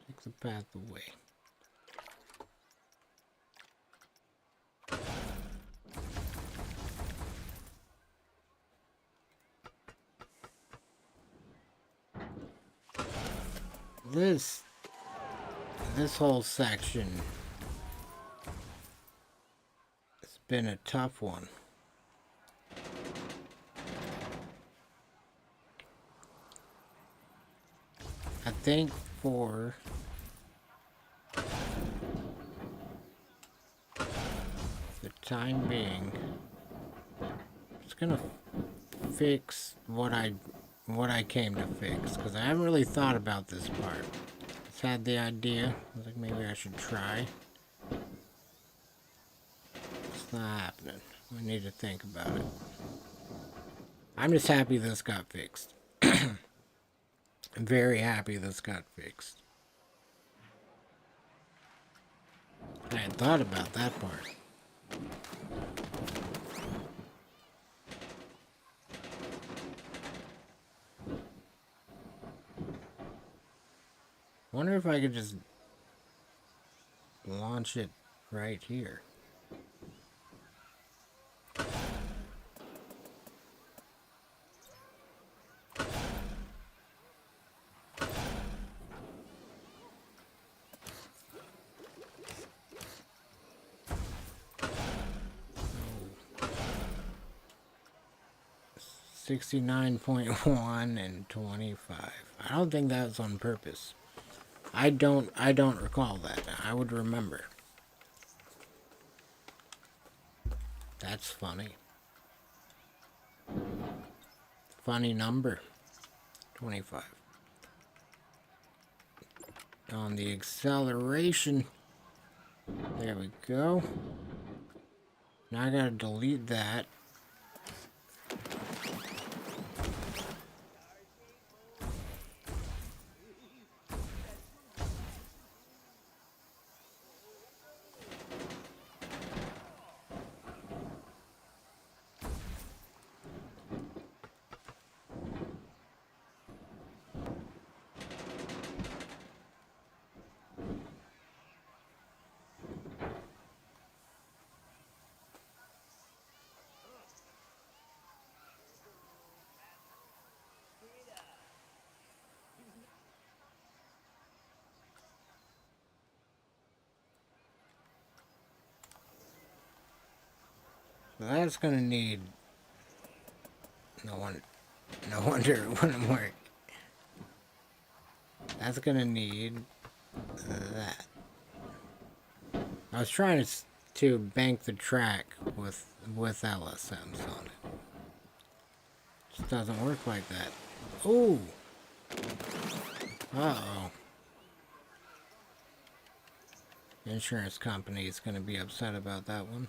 Take the path away. This whole section has been a tough one. I think for the time being, it's gonna fix what I came to fix, because I haven't really thought about this part. Just had the idea. I was like, maybe I should try. It's not happening. We need to think about it. I'm just happy this got fixed. I'm very happy this got fixed. I had thought about that part. Wonder if I could just launch it right here. Oh. 69.1 and 25. I don't think that was on purpose. I don't recall that. I would remember. That's funny. Funny number. 25. On the acceleration. There we go. Now I gotta delete that. That's gonna need no wonder it wouldn't work. That's gonna need that. I was trying to bank the track with LSMs on it. Just doesn't work like that. Ooh. Uh-oh. Insurance company is gonna be upset about that one.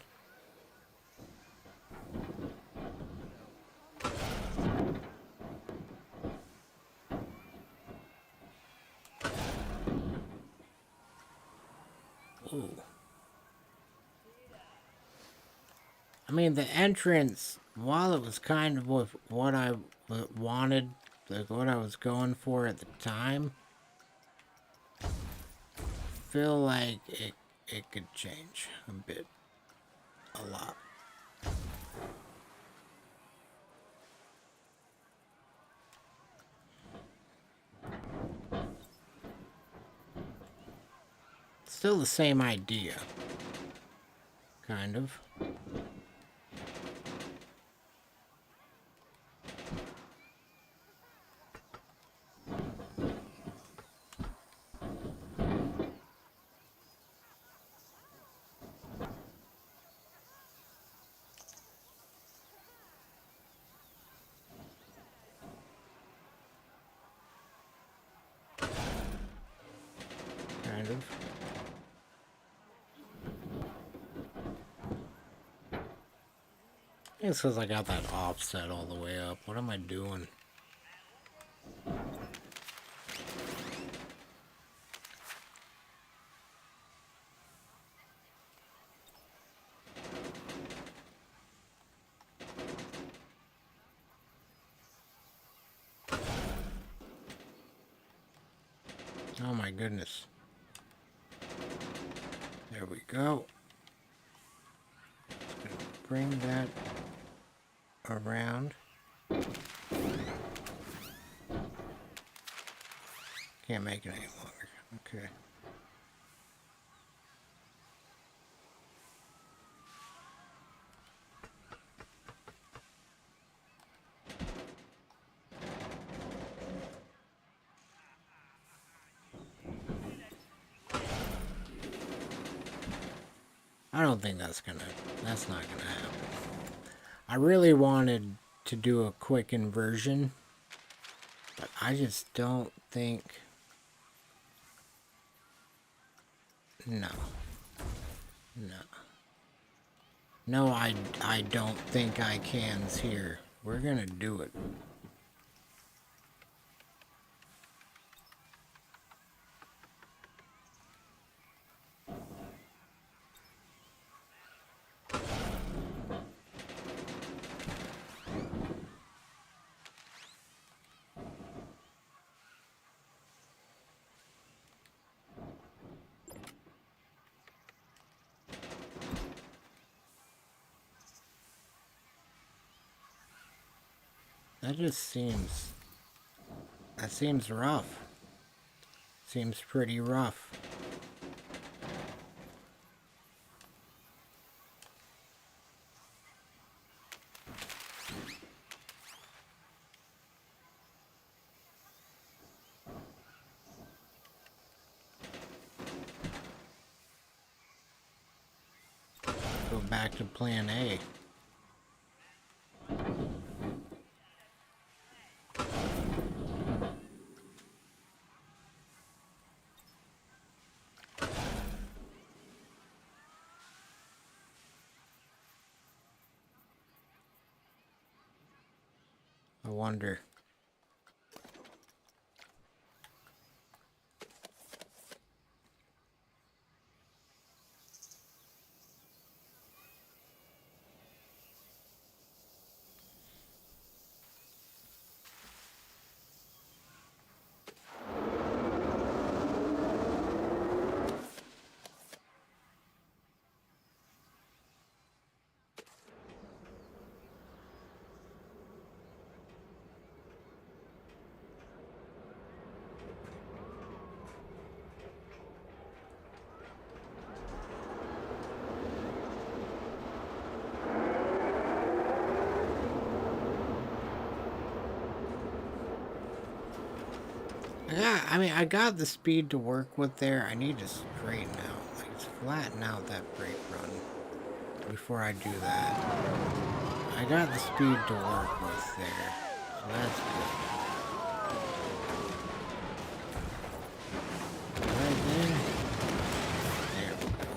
Ooh. I mean, the entrance, while it was kind of what I wanted, like what I was going for at the time, I feel like it could change a bit. A lot. Still the same idea. Kind of. Kind of. It's because I got that offset all the way up. What am I doing? Oh my goodness. There we go. Just gonna bring that around. Can't make it any longer. Okay. I don't think that's not gonna happen. I really wanted to do a quick inversion, but I just don't think. No. No, I don't think I can's here. We're gonna do it. That just seems... That seems rough. Seems pretty rough. Go back to plan A. I wonder. Yeah, I mean, I got the speed to work with there. I need to straighten out, like, flatten out that brake run before I do that. I got the speed to work with there, so that's good. Right there. There we go.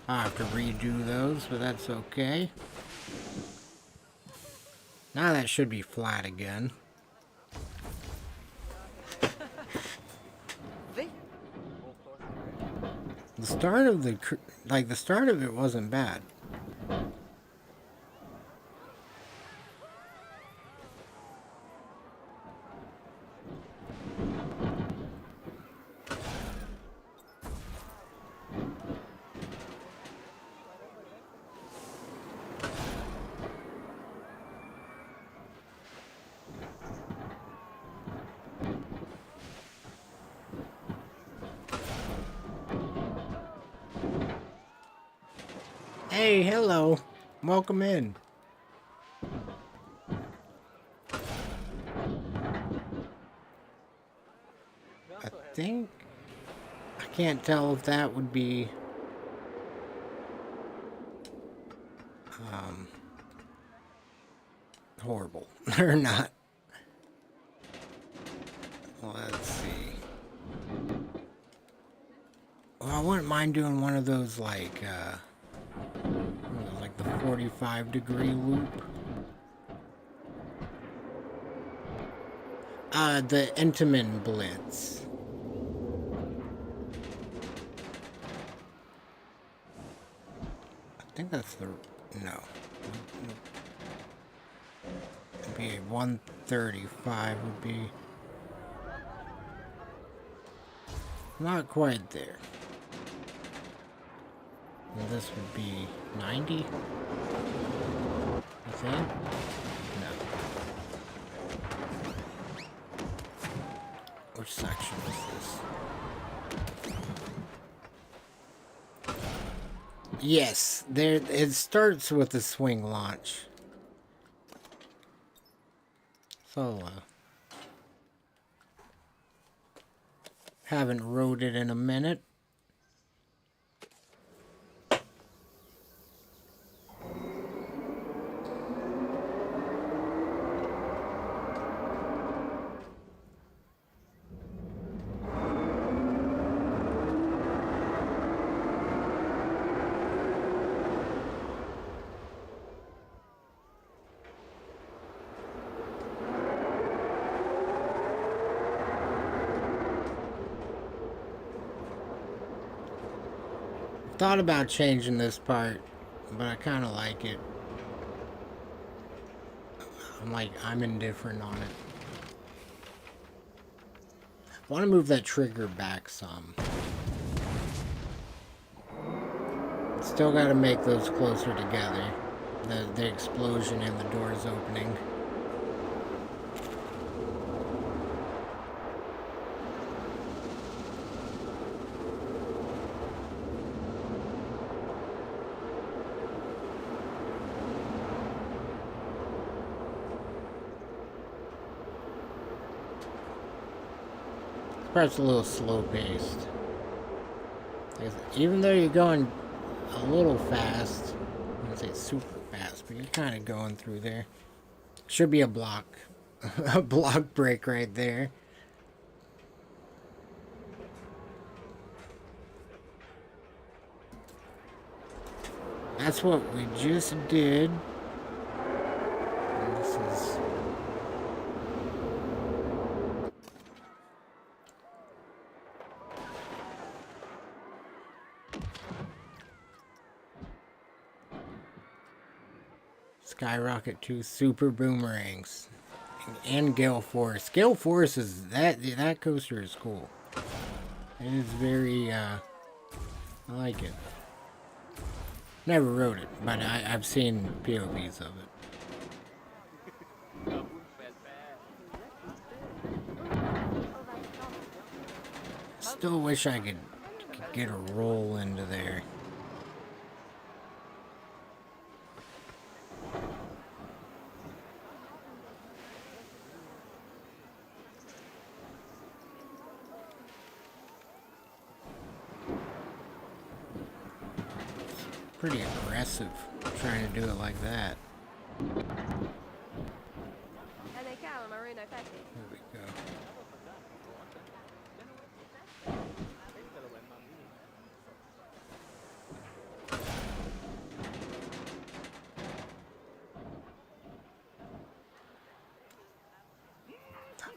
I have to redo those, but that's okay. Now that should be flat again. The start of the start of it wasn't bad. Hey, hello. Welcome in. I think... I can't tell if that would be... horrible or not. Let's see. Well, I wouldn't mind doing one of those like the 45-degree loop. The Intamin Blitz. I think that's the... no. It'd be 135 would be... not quite there. And this would be 90? I think? No. Which section is this? Yes, there it starts with a swing launch. So, haven't rode it in a minute. Thought about changing this part, but I kind of like it. I'm indifferent on it. I want to move that trigger back some. Still got to make those closer together. The explosion and the doors opening. Perhaps a little slow paced. Even though you're going a little fast, I wouldn't say super fast, but you're kind of going through there. Should be a block. A block break right there. That's what we just did. And this is... Skyrocket 2 Super Boomerangs. And Gale Force. Gale Force is... That coaster is cool. It is very, I like it. Never rode it, but I've seen POVs of it. Still wish I could get a roll into there. Pretty aggressive trying to do it like that. There we go.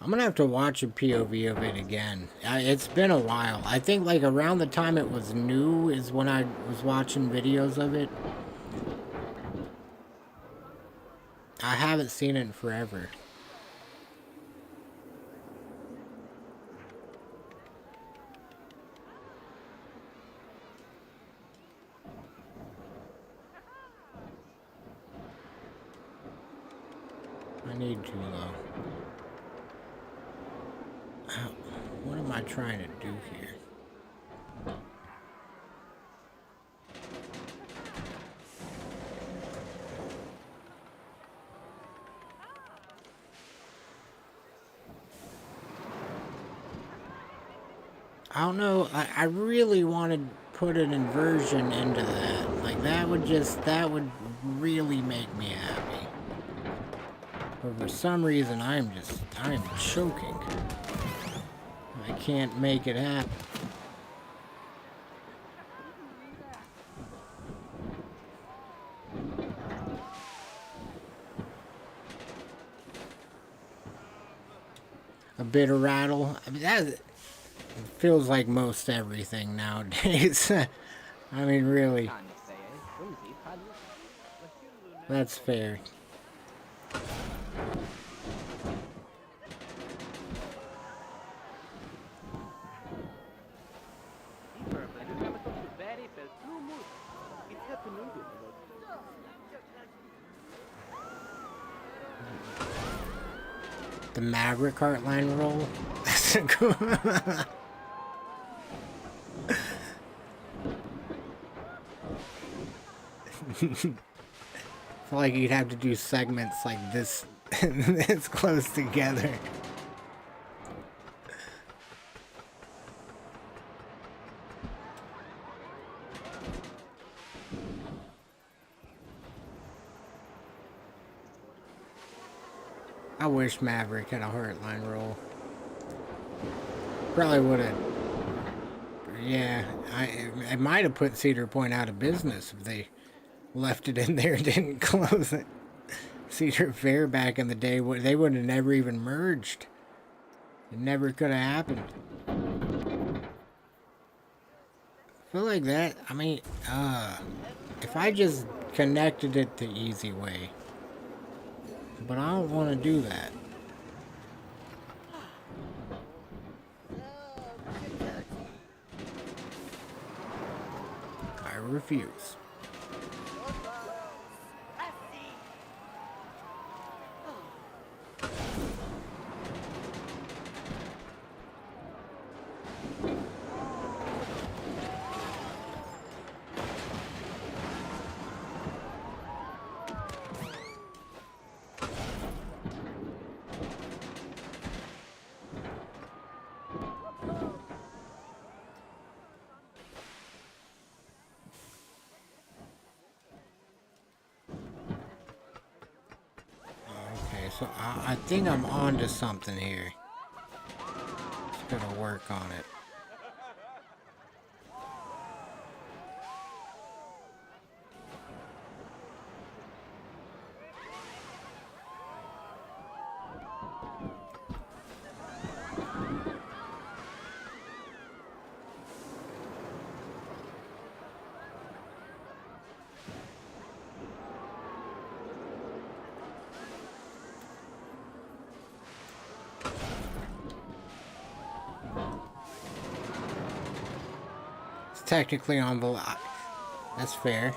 I'm gonna have to watch a POV of it again. It's been a while. I think like around the time it was new is when I was watching videos of it. I haven't seen it in forever. I need to though. What am I trying to do here? I don't know. I really want to put an inversion into that. Like that would really make me happy. But for some reason I am choking. I can't make it happen. A bit of rattle. I mean, that feels like most everything nowadays. I mean, really. That's fair. The Maverick Heartline roll. That's a cool. I feel like you'd have to do segments like this. It's close together. I wish Maverick had a Heartline roll. Probably would have. Yeah, I might have put Cedar Point out of business if they left it in there and didn't close it. Cedar Fair back in the day, they would have never even merged. It never could have happened. I feel like that, I mean, if I just connected it the easy way, But I don't want to do that. I refuse. Okay, so I think I'm onto something here. Just gotta work on it. It's technically on the... That's fair.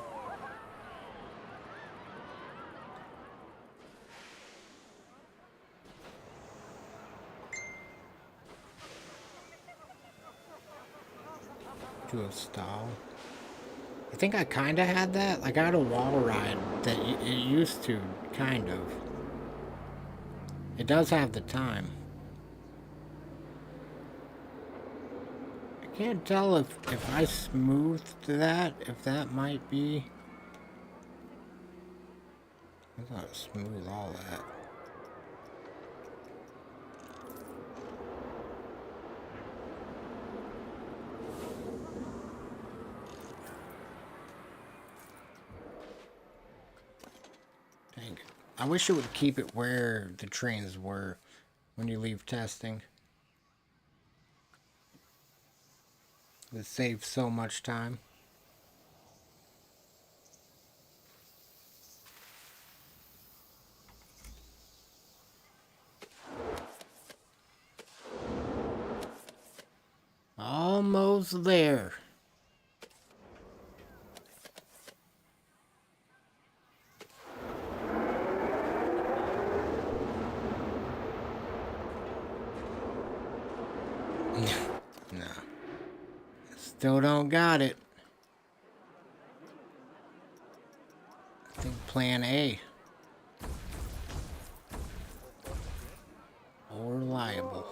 To a stall. I think I kind of had that. Like, I had a wall ride that it used to, kind of. It does have the time. I can't tell if I smoothed that, if that might be... I thought it smoothed all that. Dang. I wish it would keep it where the trains were when you leave testing. It would save so much time. Almost there. No. Still don't got it. I think plan A. Or reliable.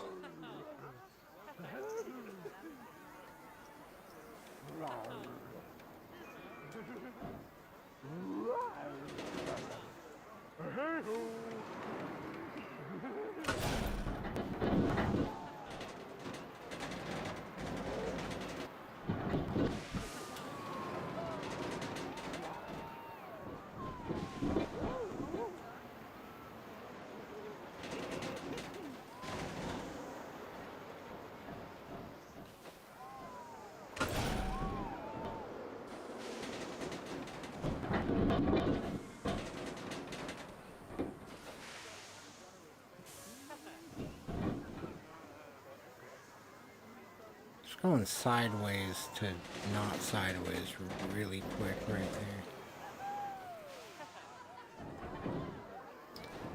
It's going sideways to not sideways really quick right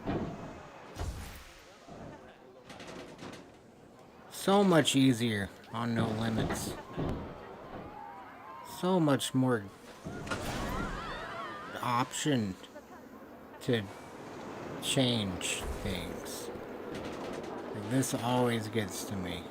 there. So much easier on No Limits. So much more option to change things. Like, this always gets to me.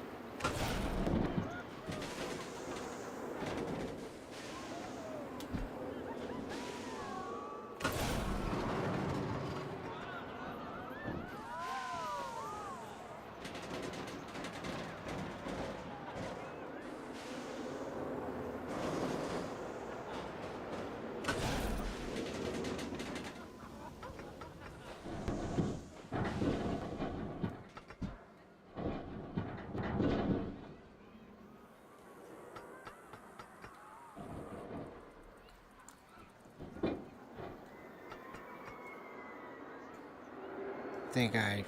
think I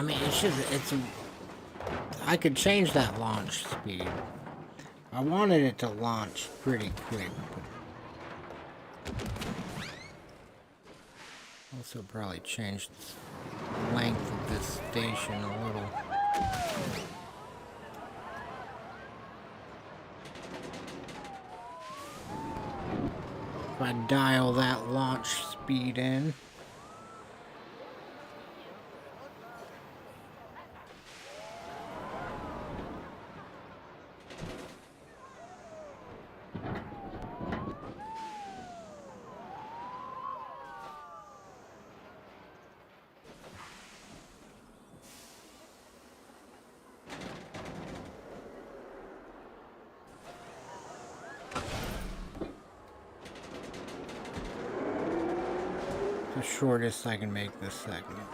mean, I could change that launch speed. I wanted it to launch pretty quick, but also probably change the length of this station a little. If I dial that launch speed in. The shortest I can make this segment.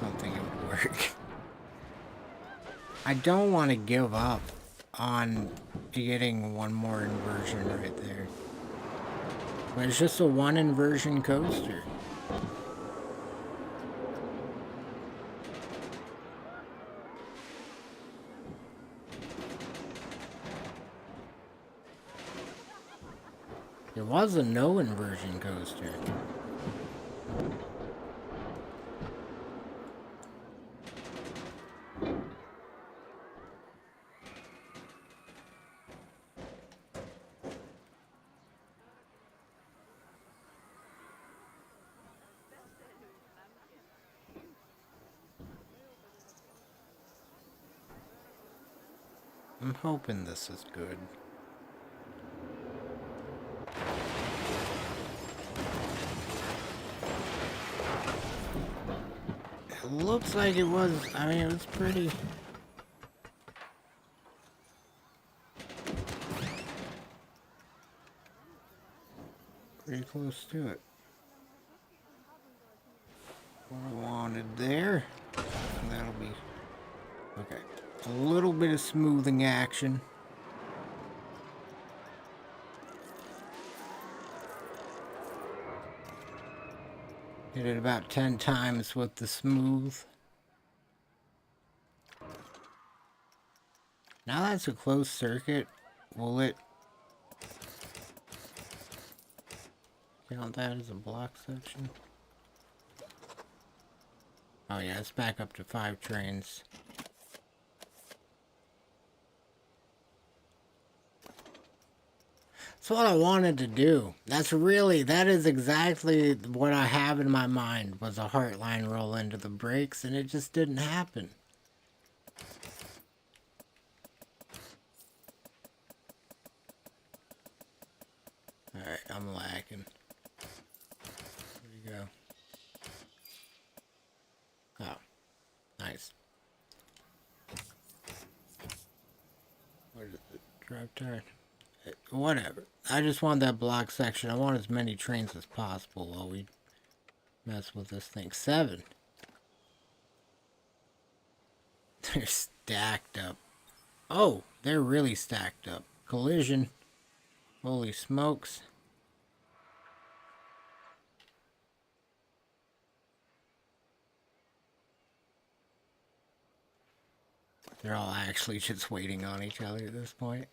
Don't think it would work. I don't want to give up on getting one more inversion right there. But it's just a one inversion coaster. It was a no inversion coaster. I'm hoping this is good. It looks like it was, I mean, it was pretty close to it. What I wanted there. And that'll be okay. A little bit of smoothing action. Hit it about 10 times with the smooth. Now that's a closed circuit. Will it count that as a block section? Oh yeah, it's back up to 5 trains. That's what I wanted to do. That is exactly what I have in my mind, was a heartline roll into the brakes, and it just didn't happen. Alright, I'm lacking. There you go. Oh, nice. What is it? Drive tire? Whatever. I just want that block section. I want as many trains as possible while we mess with this thing. 7. They're stacked up. Oh, they're really stacked up. Collision. Holy smokes. They're all actually just waiting on each other at this point.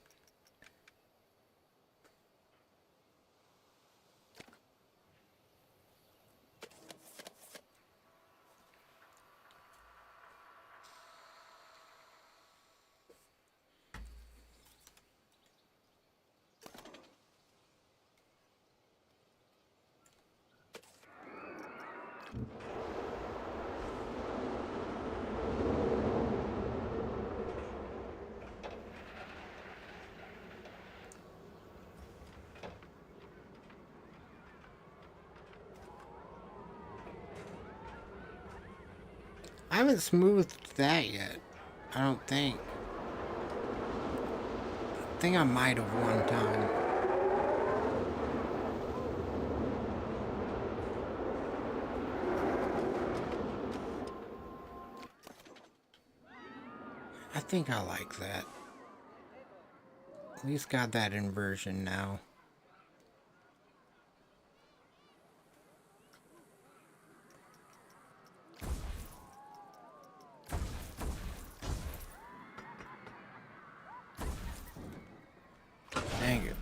I haven't smoothed that yet. I don't think. I think I might have one time. think I like that. At least got that inversion now. Dang it.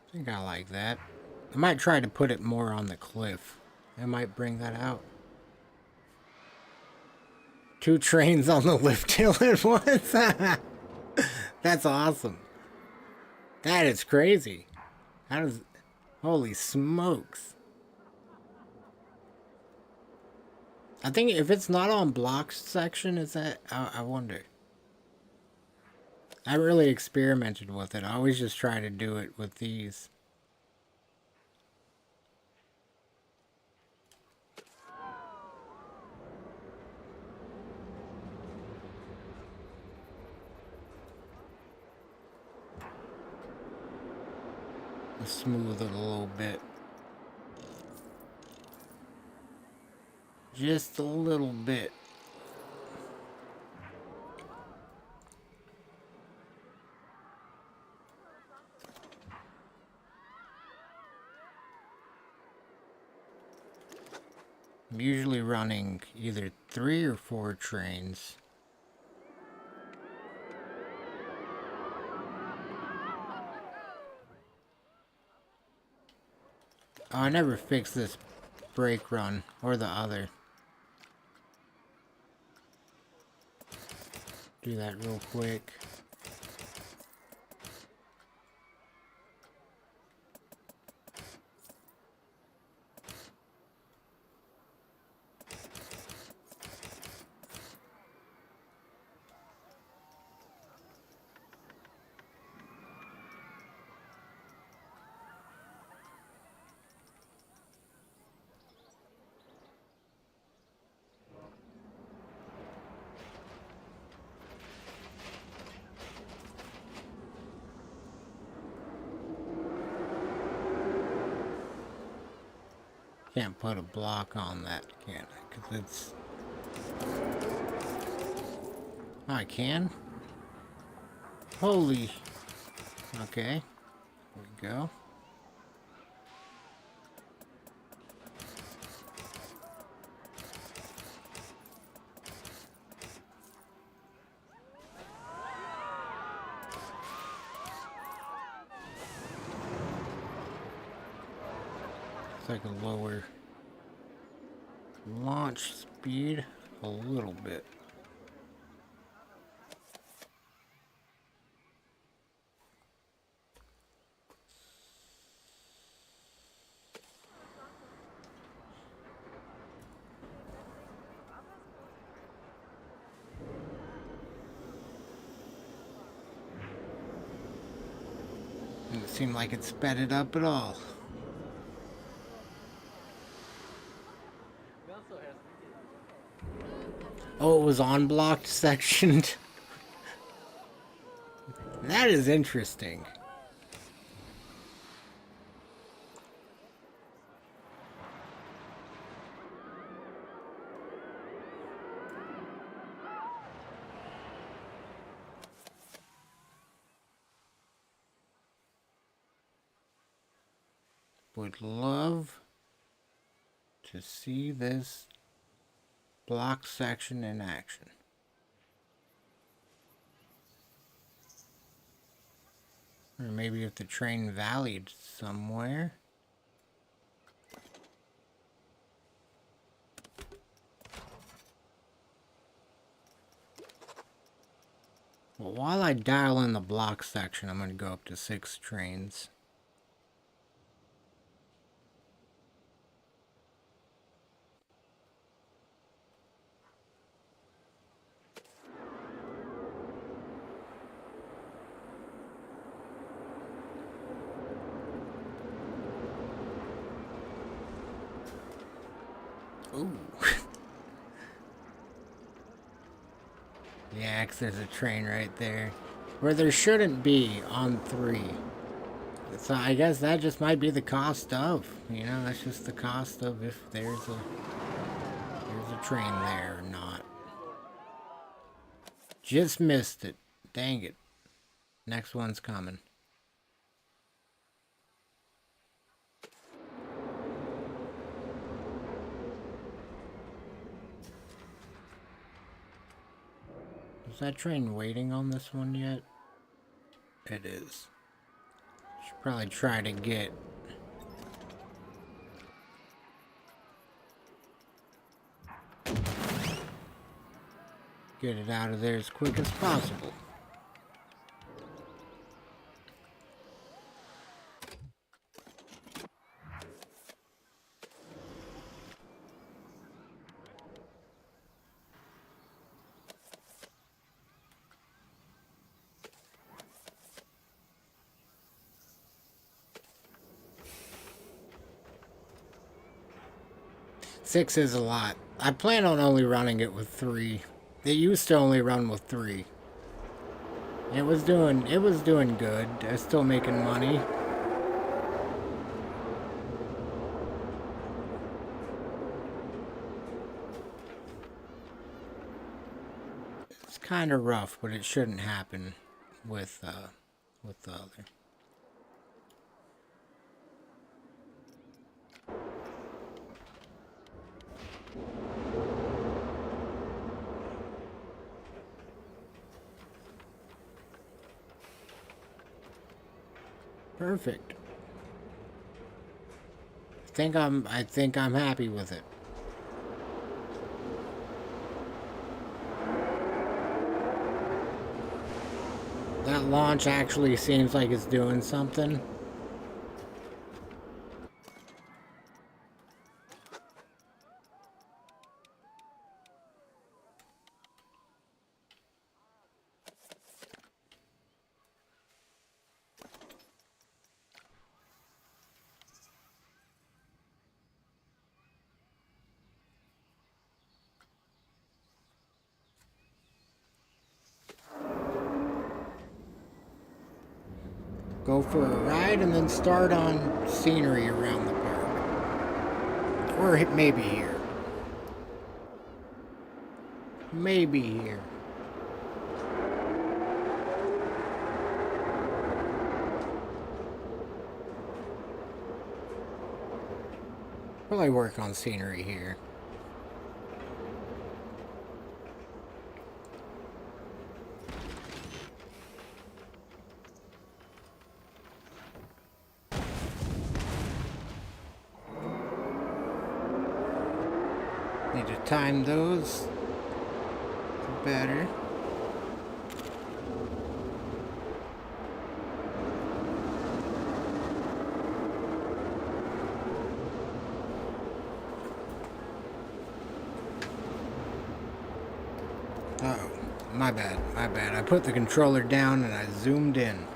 I think I like that. I might try to put it more on the cliff. I might bring that out. 2 trains on the lift hill at once. That's awesome. That is crazy. How does... Holy smokes. I think if it's not on blocks section, is that... I wonder. I really experimented with it. I always just try to do it with these. Smooth it a little bit. Just a little bit. I'm usually running either 3 or 4 trains. Oh, I never fixed this brake run, or the other. Do that real quick. Can't put a block on that, can I? Because it's... Oh, I can? Holy... Okay. There we go. It's like a lower launch speed a little bit. Doesn't seem like it sped it up at all. Oh, it was unblocked sectioned. That is interesting. Would love to see this block section in action. Or maybe if the train valleyed somewhere. Well, while I dial in the block section, I'm going to go up to 6 trains. Ooh. Yeah, 'cause there's a train right there. Where there shouldn't be on 3. So I guess that just might be the cost of, you know, that's just the cost of if there's a train there or not. Just missed it. Dang it. Next one's coming. Is that train waiting on this one yet? It is. Should probably try to get it out of there as quick as possible. Six is a lot. I plan on only running it with 3. It used to only run with 3. It was doing good. I was still making money. It's kind of rough, but it shouldn't happen with the other. Perfect. I think I'm happy with it. That launch actually seems like it's doing something. Go for a ride and then start on scenery around the park. Or maybe here. Maybe here. Probably work on scenery here. Need to time those better. Uh-oh. My bad. I put the controller down and I zoomed in.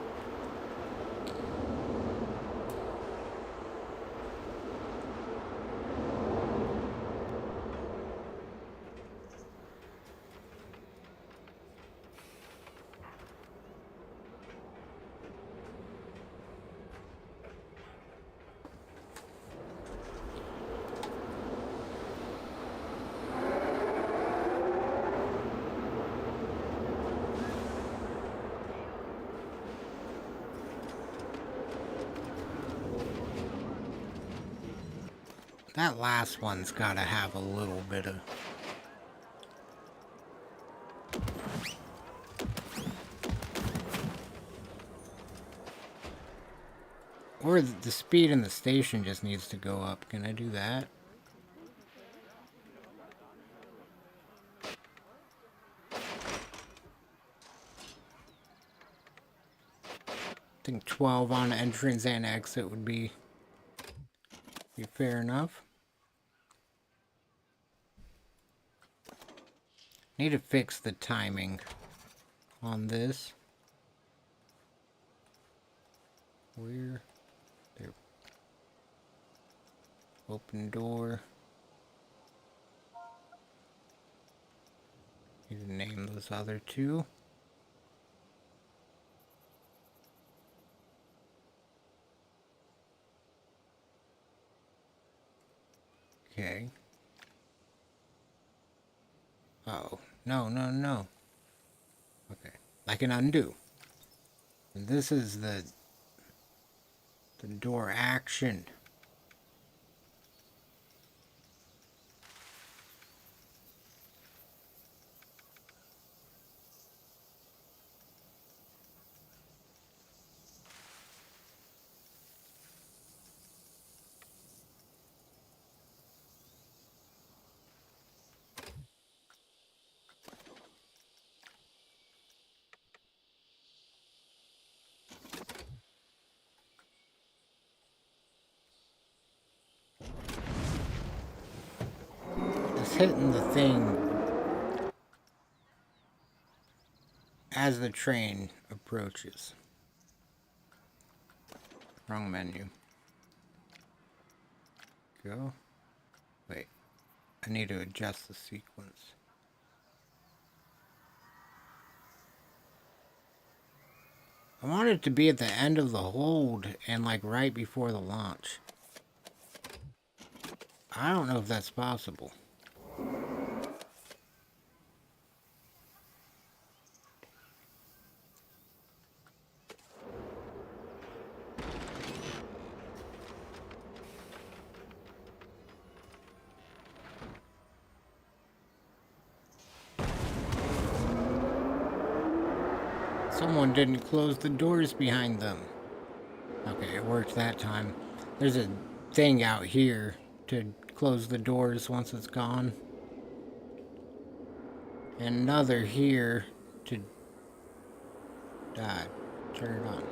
That last one's gotta have a little bit of... Or the speed in the station just needs to go up. Can I do that? think 12 on entrance and exit would be fair enough. Need to fix the timing on this. Where? There. Open door. Need to name those other two. Okay. Oh, no. Okay, I can undo. And this is the door action. It's hitting the thing as the train approaches. Wrong menu. Go. Wait. I need to adjust the sequence. I want it to be at the end of the hold and like right before the launch. I don't know if that's possible. Someone didn't close the doors behind them. Okay, it worked that time. There's a thing out here to close the doors once it's gone. And another here to turn it on.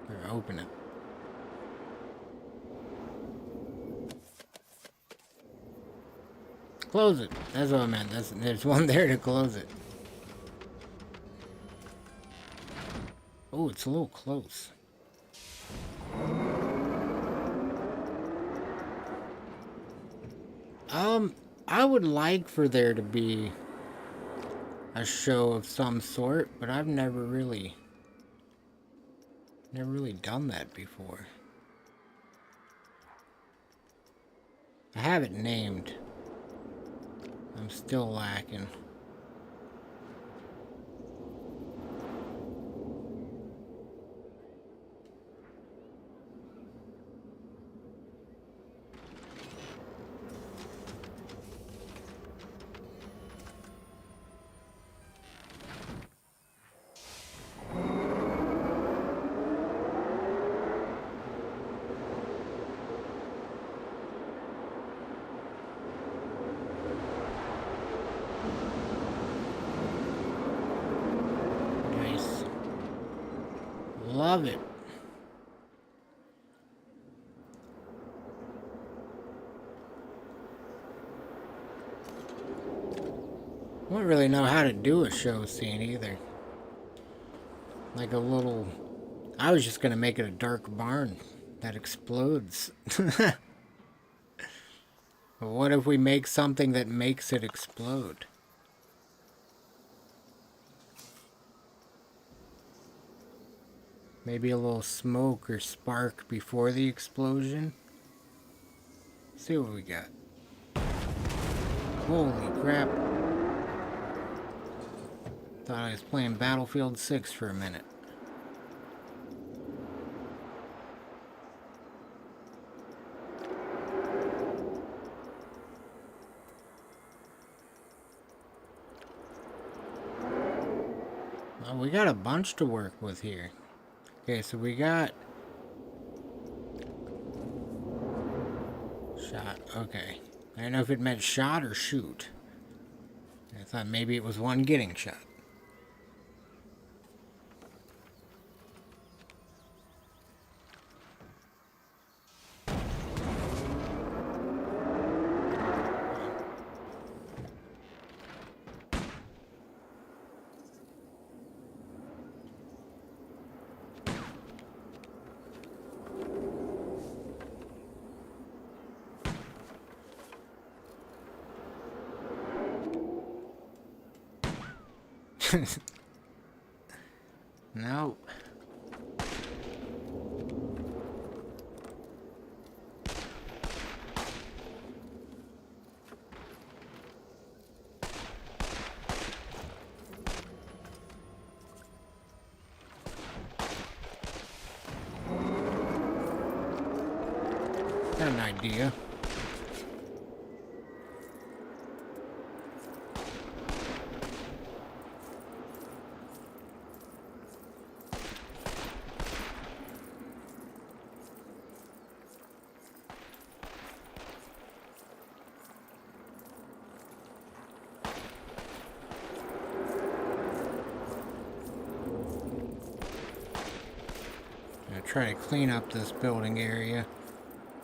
Or open it. Close it. That's what I meant. There's one there to close it. Oh, it's a little close. I would like for there to be a show of some sort, but I've never really done that before. I have it named. I'm still lacking. Love it. I don't really know how to do a show scene either. Like a little... I was just gonna make it a dark barn that explodes. But what if we make something that makes it explode? Maybe a little smoke or spark before the explosion? Let's see what we got. Holy crap. Thought I was playing Battlefield 6 for a minute. Well, we got a bunch to work with here. Okay, so we got... Shot, okay. I don't know if it meant shot or shoot. I thought maybe it was one getting shot. No. Got an idea. Try to clean up this building area.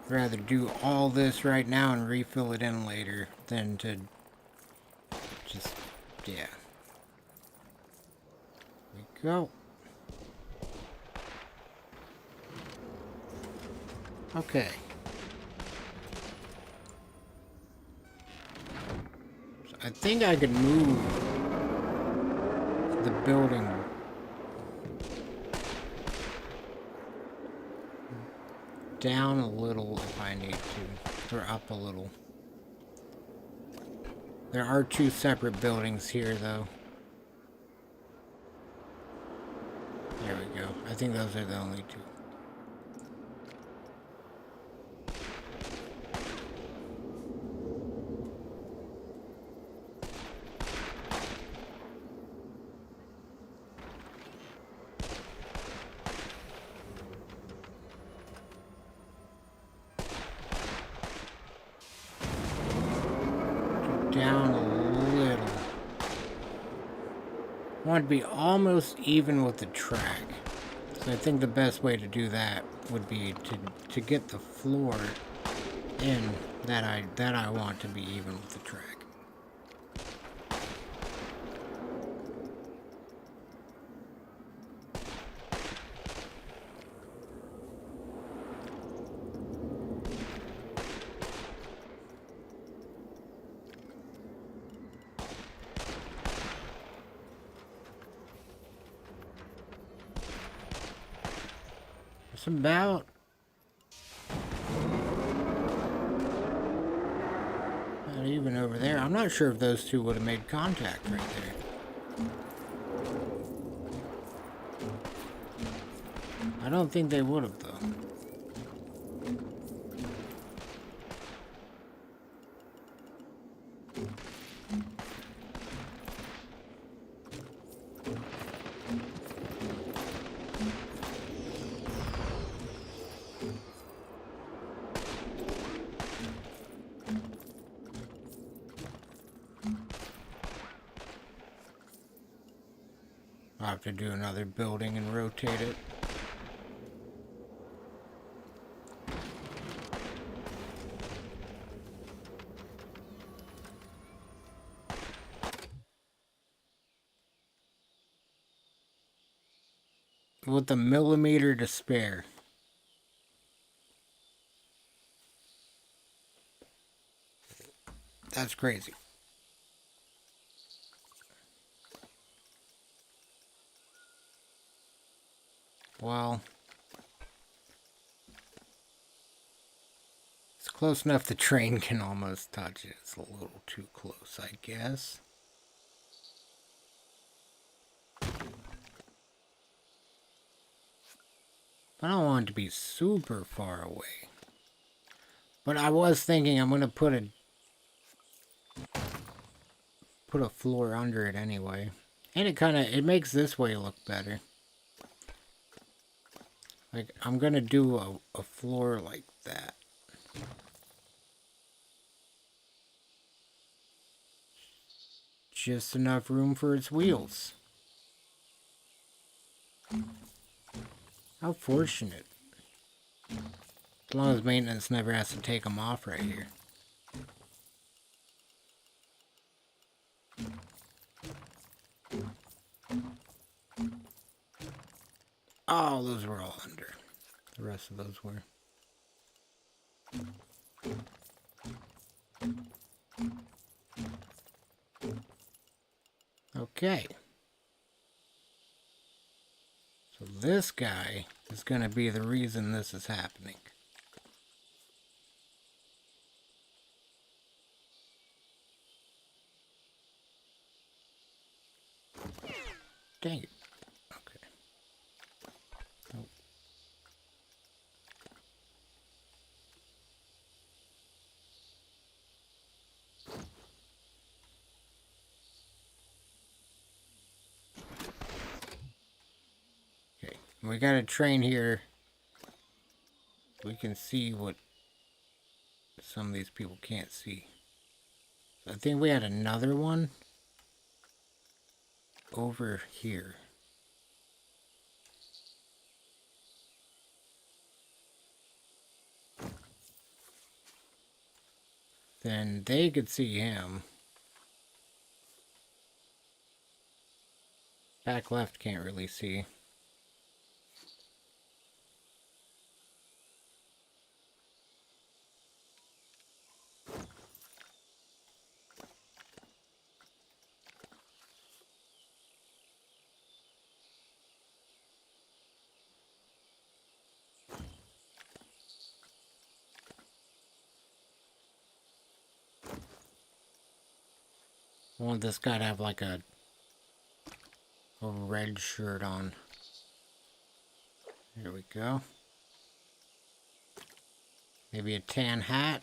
I'd rather do all this right now and refill it in later than to just, yeah. There we go. Okay. So I think I could move the building down a little if I need to, or up a little. There are two separate buildings here, though. There we go. I think those are the only two. Down a little. I want to be almost even with the track. So I think the best way to do that would be to get the floor in that I want to be even with the track. It's about not even over there. I'm not sure if those two would have made contact right there. I don't think they would have, though. I'll have to do another building and rotate it. With a millimeter to spare. That's crazy. Well, it's close enough the train can almost touch it. It's a little too close, I guess. I don't want it to be super far away. But I was thinking I'm going to put a floor under it anyway. And it makes this way look better. Like, I'm going to do a floor like that. Just enough room for its wheels. How fortunate. As long as maintenance never has to take them off right here. Oh, those were all under. The rest of those were. Okay. this guy is going to be the reason this is happening. Dang it. Okay. Oh. Okay, we got a train here. We can see what some of these people can't see. I think we had another one over here. Then they could see him. Back left can't really see. I want this guy to have like a red shirt on. There we go. Maybe a tan hat.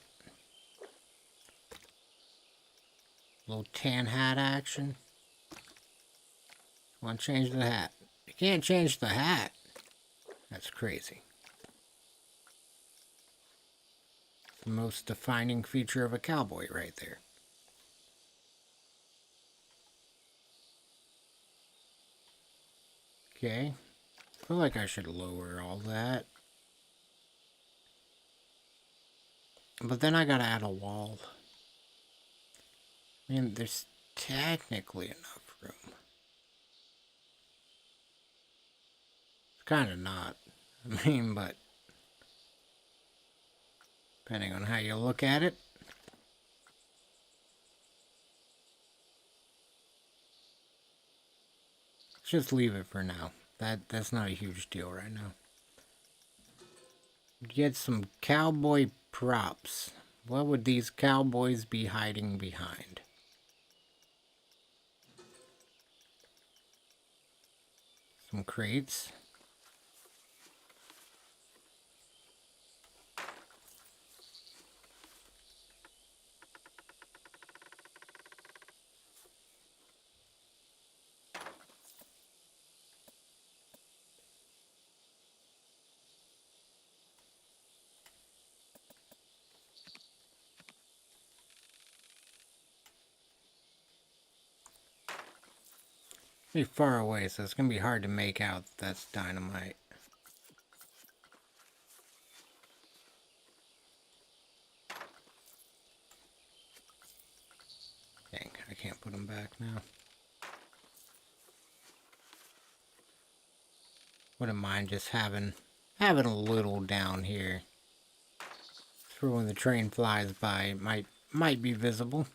A little tan hat action. Want to change the hat? You can't change the hat. That's crazy. The most defining feature of a cowboy right there. Okay. I feel like I should lower all that. But then I gotta add a wall. I mean, there's technically enough room. It's kind of not. I mean, but depending on how you look at it. Let's just leave it for now. That's not a huge deal right now. Get some cowboy props. What would these cowboys be hiding behind? Some crates. Pretty far away, so it's gonna be hard to make out that's dynamite. Dang, I can't put them back now. Wouldn't mind just having a little down here. So when the train flies by, it might be visible.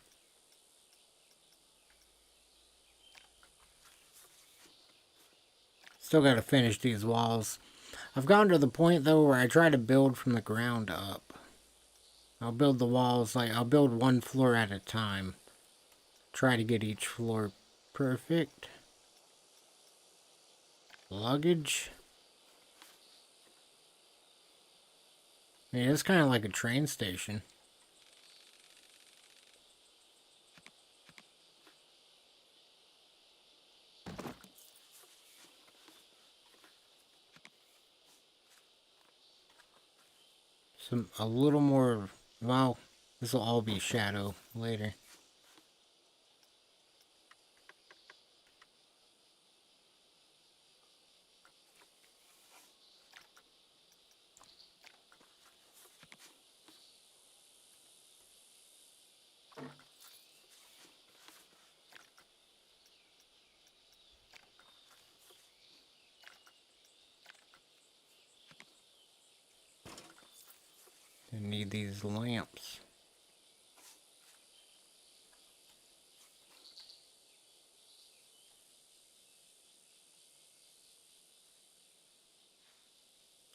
Still gotta finish these walls. I've gotten to the point though where I try to build from the ground up. I'll build the walls, like I'll build one floor at a time. Try to get each floor perfect. Luggage. I mean, it's kind of like a train station. A little more, well, this will all be shadow later. I need these lamps.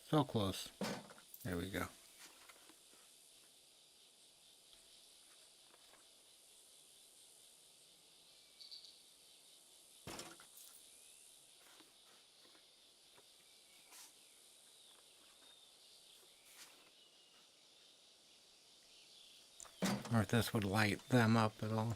So close. There we go. Or if this would light them up at all.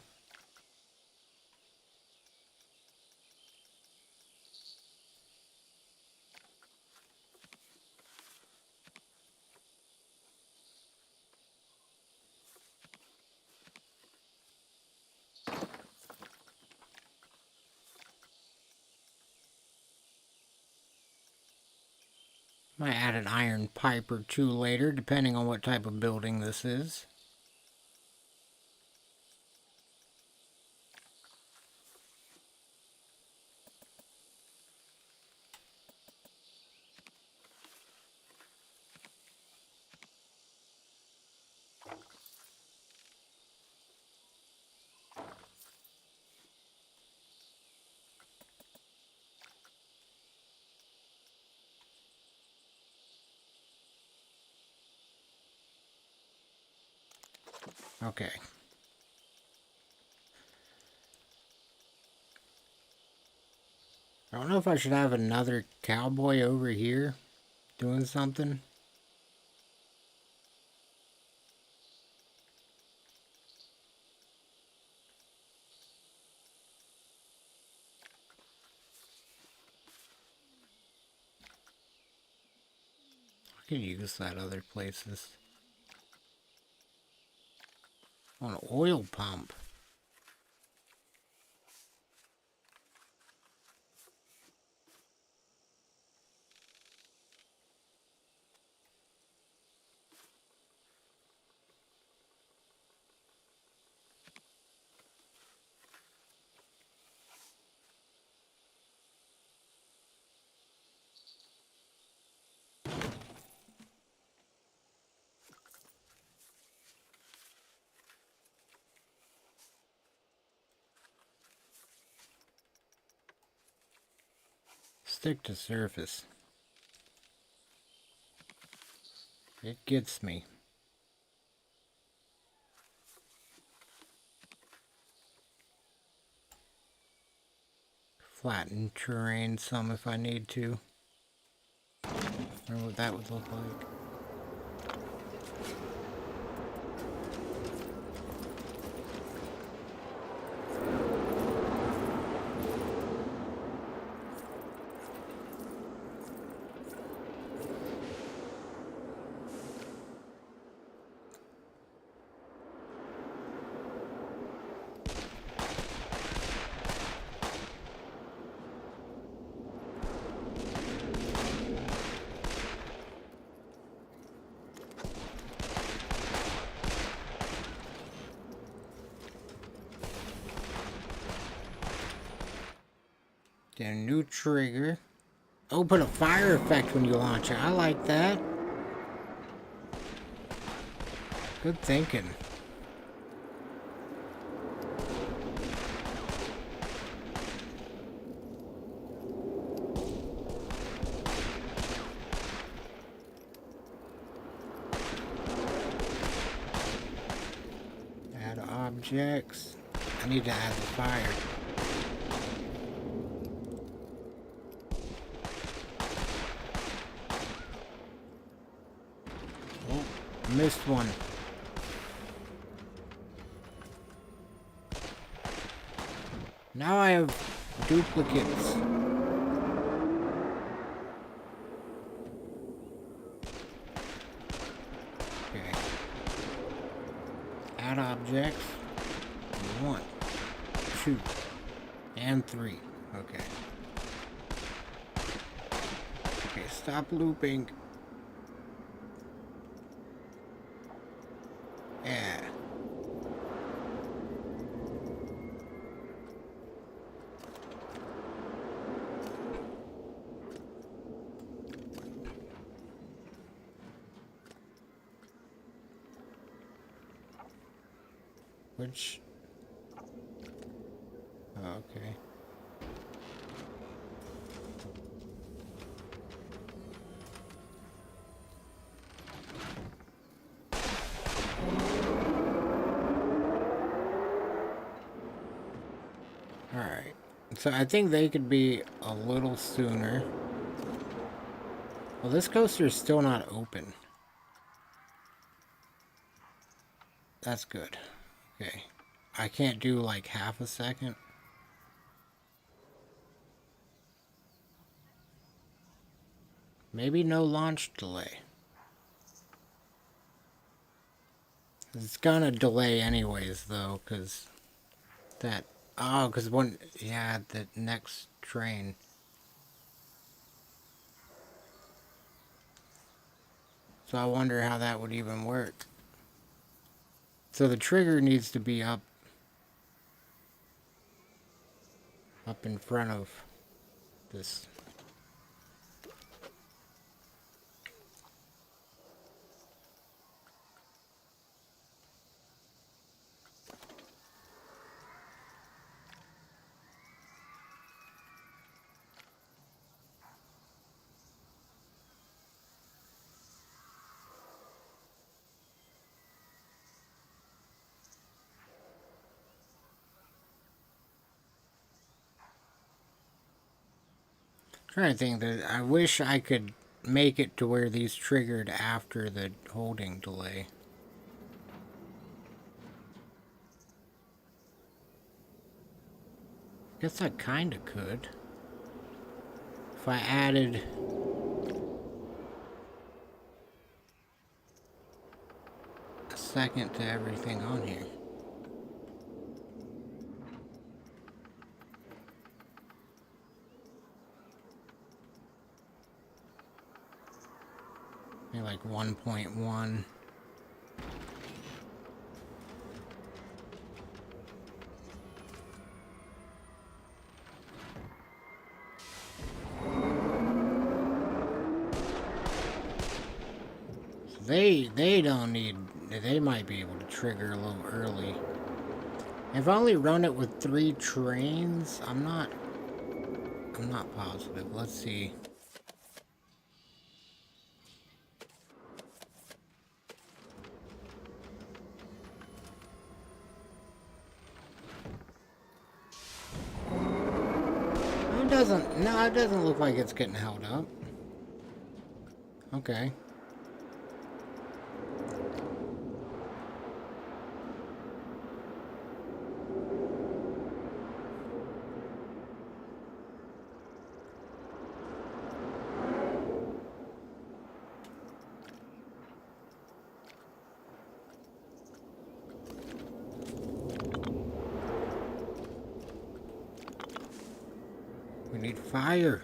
Might add an iron pipe or two later, depending on what type of building this is. Okay. I don't know if I should have another cowboy over here doing something. I could use that other places. On an oil pump. Stick to surface. It gets me. Flatten terrain some if I need to. I don't know what that would look like. Get a new trigger. Oh, put a fire effect when you launch it. I like that. Good thinking. Add objects. I need to add the fire. Missed one. Now I have duplicates. Okay. Add objects. 1, 2, and 3. Okay. Okay, stop looping. Yeah. Which... Oh, okay. So I think they could be a little sooner. Well, this coaster is still not open. That's good. Okay. I can't do like half a second. Maybe no launch delay. It's gonna delay anyways, though, because that... Oh, because one... Yeah, the next train. So I wonder how that would even work. So the trigger needs to be up in front of this. Trying to think that I wish I could make it to where these triggered after the holding delay. Guess I kinda could. If I added a second to everything on here. Maybe like 1.1. They don't need... They might be able to trigger a little early. I've only run it with 3 trains. I'm not positive. Let's see. It doesn't look like it's getting held up. Okay. We need fire.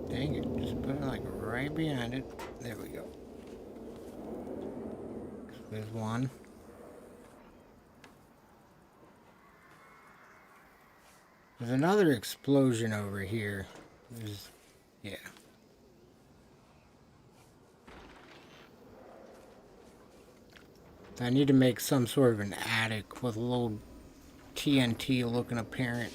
Dang it, just put it like right behind it. There we go. There's one. There's another explosion over here. Yeah. I need to make some sort of an attic with a little TNT looking apparent.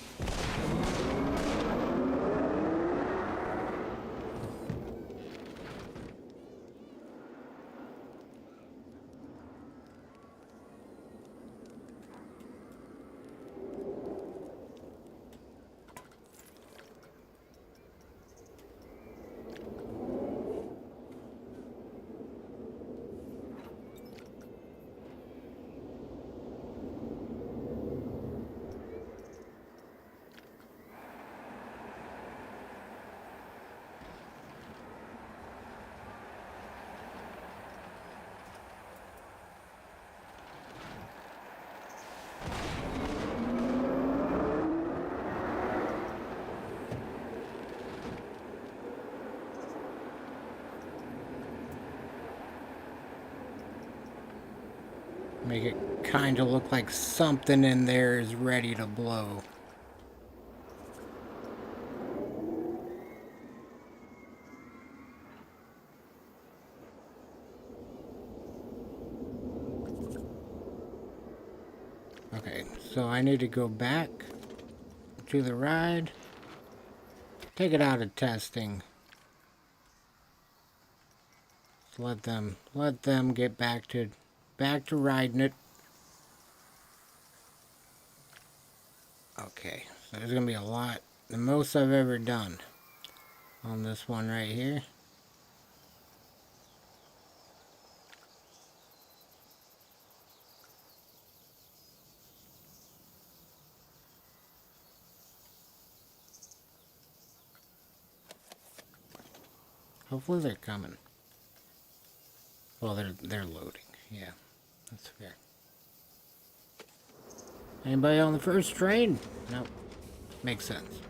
Make it kind of look like something in there is ready to blow. Okay, so I need to go back to the ride, take it out of testing. So let them get back to riding it. Okay, so there's gonna be a lot, the most I've ever done on this one right here. Hopefully they're coming. Well, they're loading. Yeah, that's fair. Anybody on the first train? Nope. Makes sense.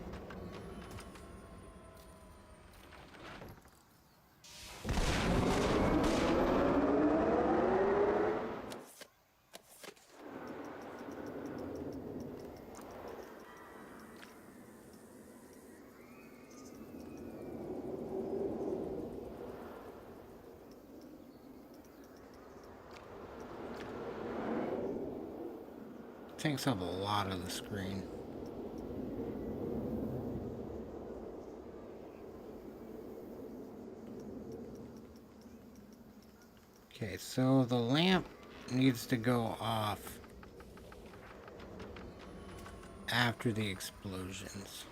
Takes up a lot of the screen. Okay, so the lamp needs to go off after the explosions.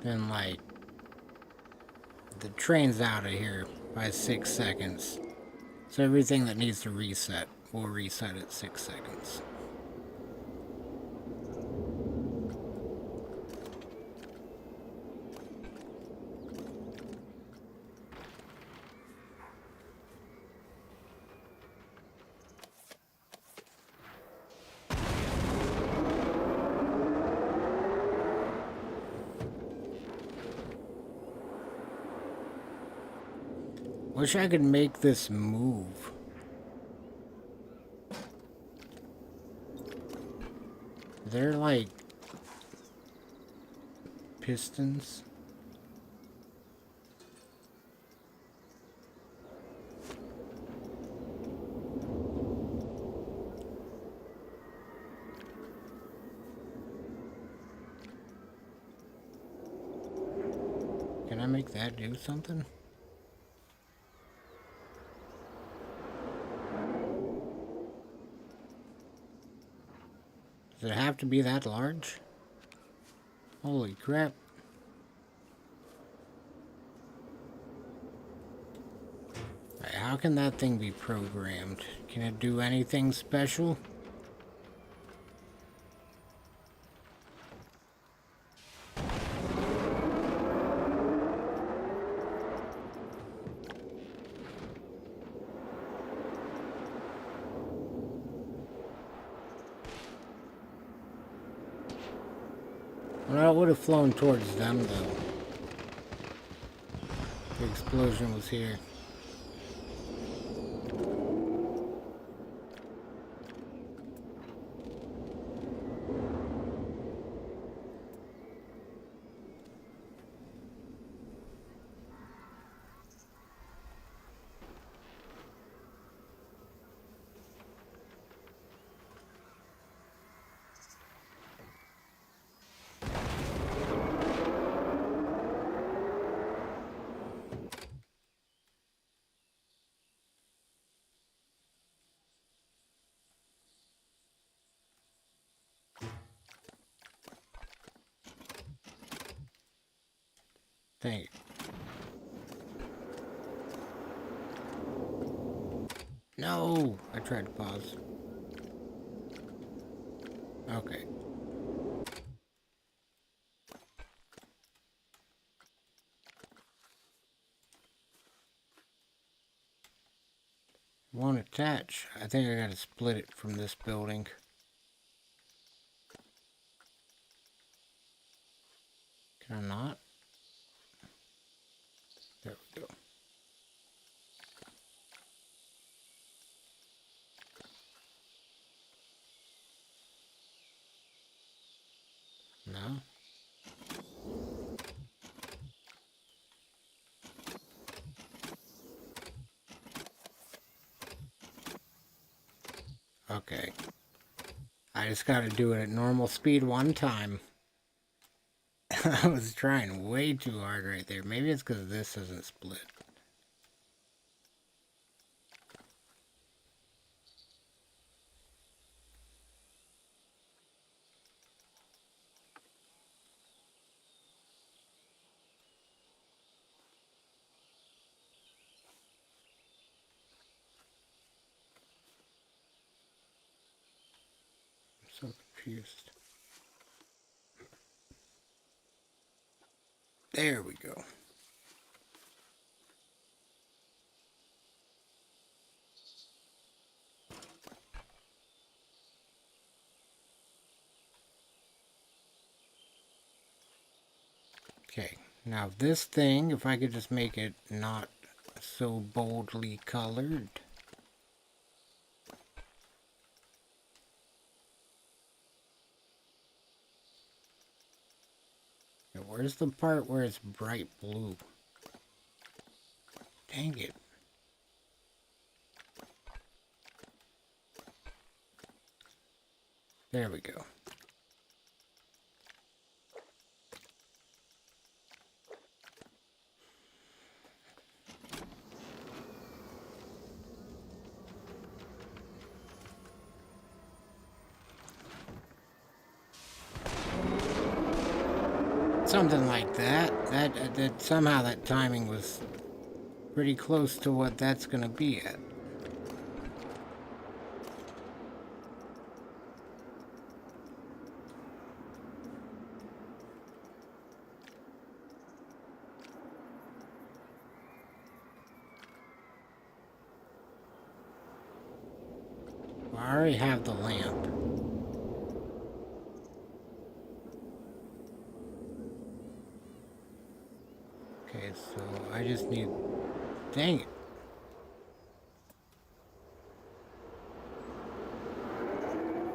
Then, like, the train's out of here by 6 seconds. So everything that needs to reset will reset at 6 seconds. Wish I could make this move. They're like pistons. Can I make that do something? Does it have to be that large? Holy crap. Right, how can that thing be programmed? Can it do anything special? Well, it would have flown towards them, though. The explosion was here. Thank you. No! I tried to pause. Okay. Won't attach. I think I gotta split it from this building. Can I not? There we go. No? Okay. I just gotta do it at normal speed one time. I was trying way too hard right there. Maybe it's because this isn't split. I'm so confused. There we go. Okay, now this thing, if I could just make it not so boldly colored. Okay, where's the part where it's bright blue? Dang it. There we go. Something like that. That somehow that timing was pretty close to what that's gonna be at. Well, I already have the lamp. Okay, so I just need... Dang it.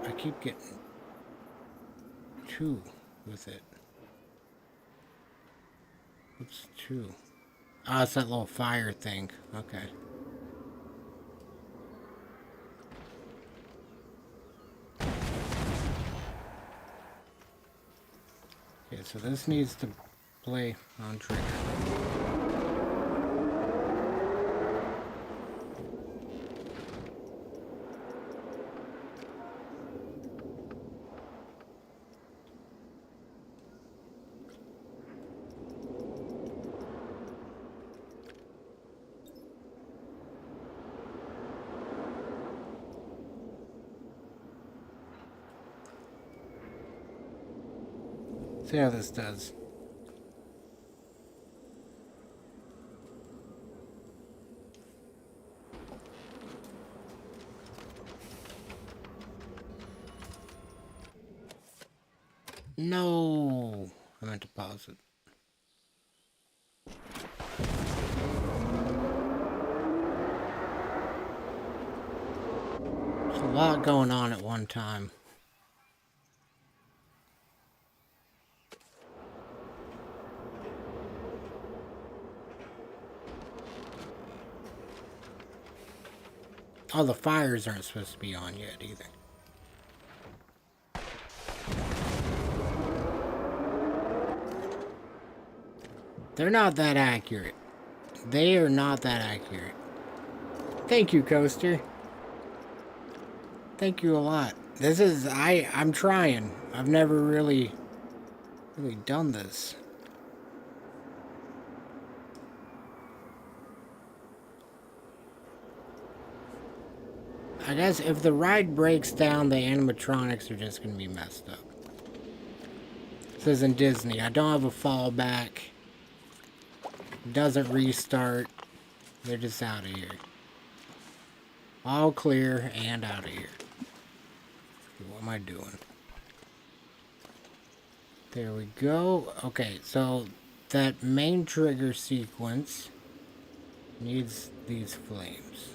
I keep getting 2 with it. What's 2? Oh, it's that little fire thing. Okay. Okay, so this needs to play on trigger. See how this does. No! I meant to pause it. There's a lot going on at one time. Oh, the fires aren't supposed to be on yet either. They're not that accurate. They are not that accurate. Thank you, Coaster. Thank you a lot. This is... I'm trying. I've never really done this. I guess if the ride breaks down, the animatronics are just going to be messed up. This isn't Disney. I don't have a fallback. It doesn't restart. They're just out of here. All clear and out of here. What am I doing? There we go. Okay, so that main trigger sequence needs these flames.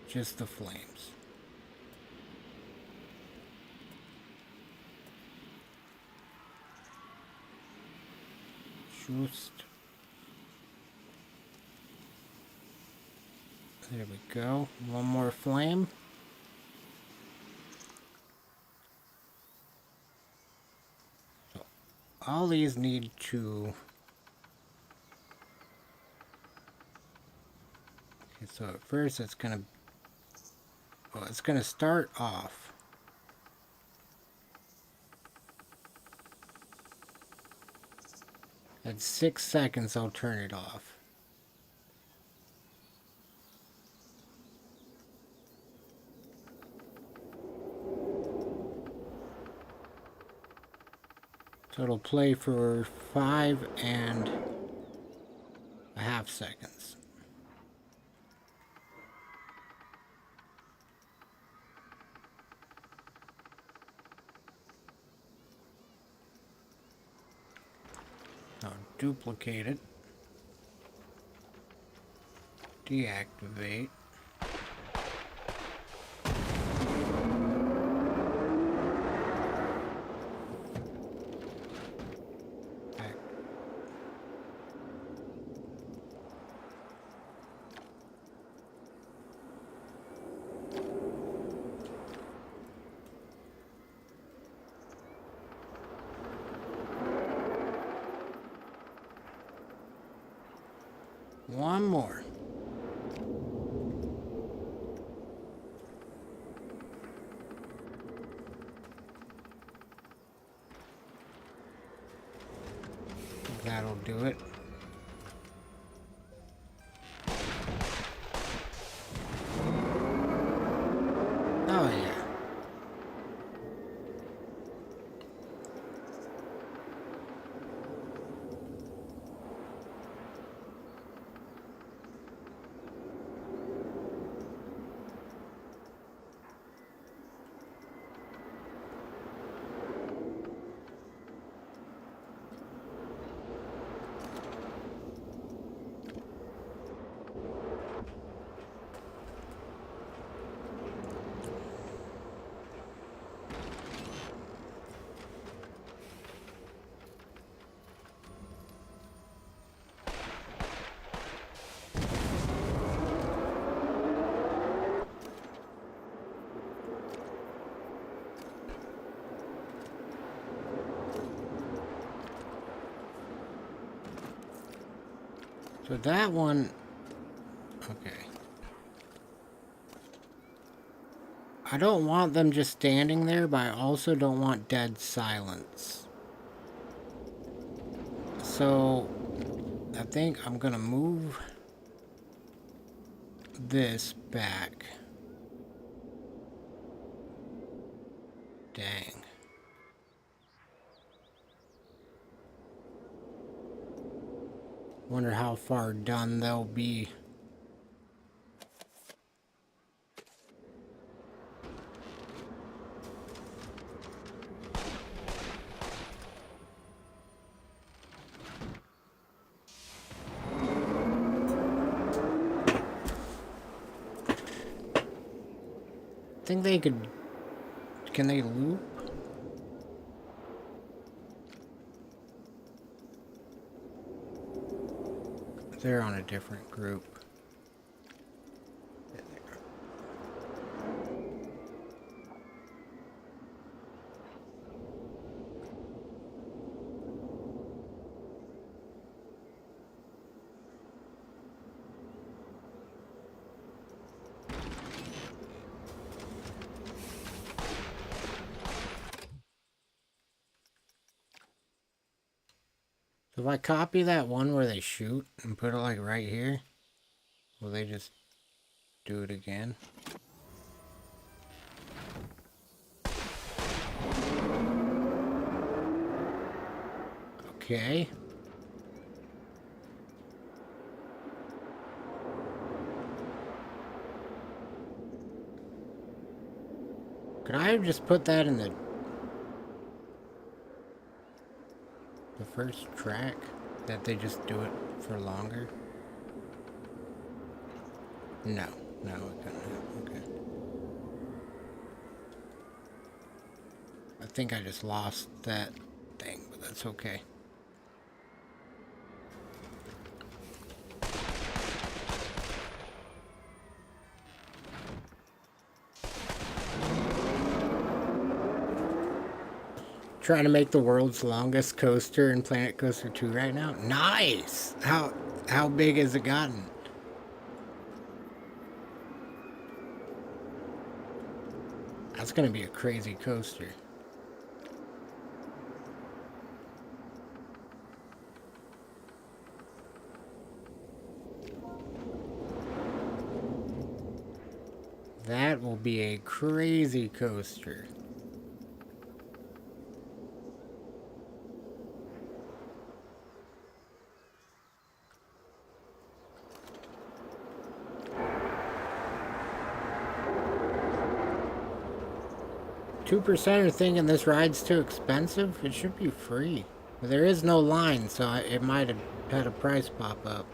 Just the flames. Just. There we go. One more flame. So all these need to... Okay, so at first it's gonna... Well, it's gonna start off. At 6 seconds, I'll turn it off. So it'll play for 5.5 seconds. Now duplicate it. Deactivate. One more. That'll do it. Oh yeah. So that one, okay. I don't want them just standing there, but I also don't want dead silence. So I think I'm gonna move this back. Dang. Wonder how far done they'll be. Think they could... Can they loop? They're on a different group. So if I copy that one where they shoot and put it like right here, will they just do it again? Okay. Could I have just put that in the first track? That they just do it for longer? No. No, it couldn't have. Okay. I think I just lost that thing, but that's okay. Trying to make the world's longest coaster in Planet Coaster 2 right now. Nice! How big has it gotten? That's gonna be a crazy coaster. That will be a crazy coaster. $2% are thinking this ride's too expensive. It should be free. But there is no line, so it might have had a price pop up.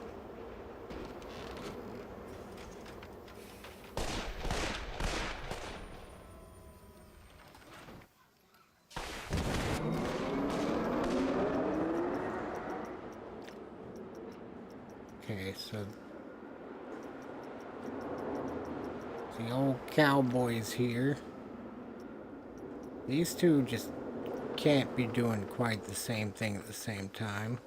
Okay, so the old cowboys here. These two just can't be doing quite the same thing at the same time.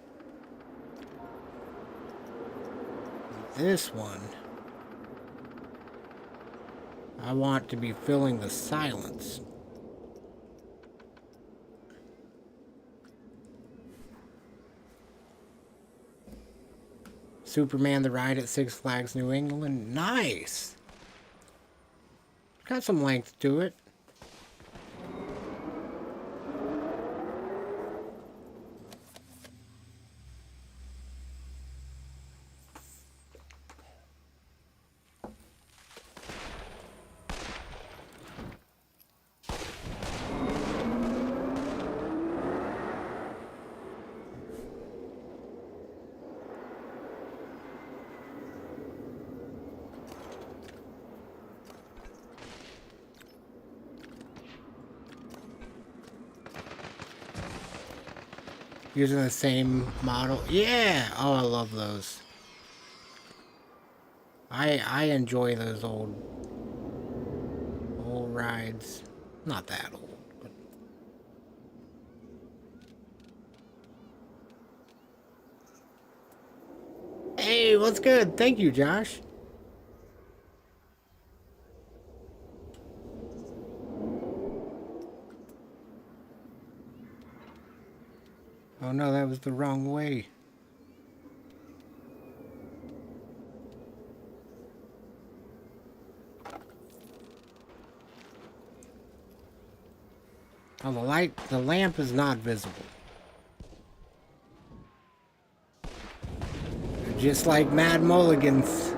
This one, I want to be filling the silence. Superman the Ride at Six Flags New England. Nice! Got some length to it. Using the same model. Yeah! Oh, I love those. I enjoy those old rides. Not that old, but... Hey, what's good? Thank you, Josh. Oh no, that was the wrong way. Oh, the lamp is not visible. Just like Mad Mulligans.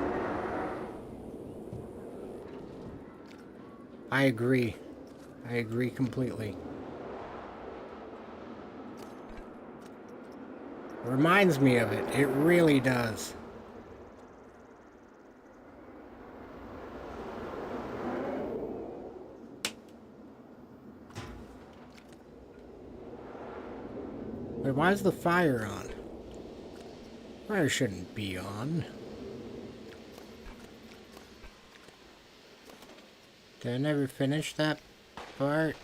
I agree. I agree completely. Reminds me of it. It really does. Wait, why is the fire on? Fire shouldn't be on. Did I never finish that part?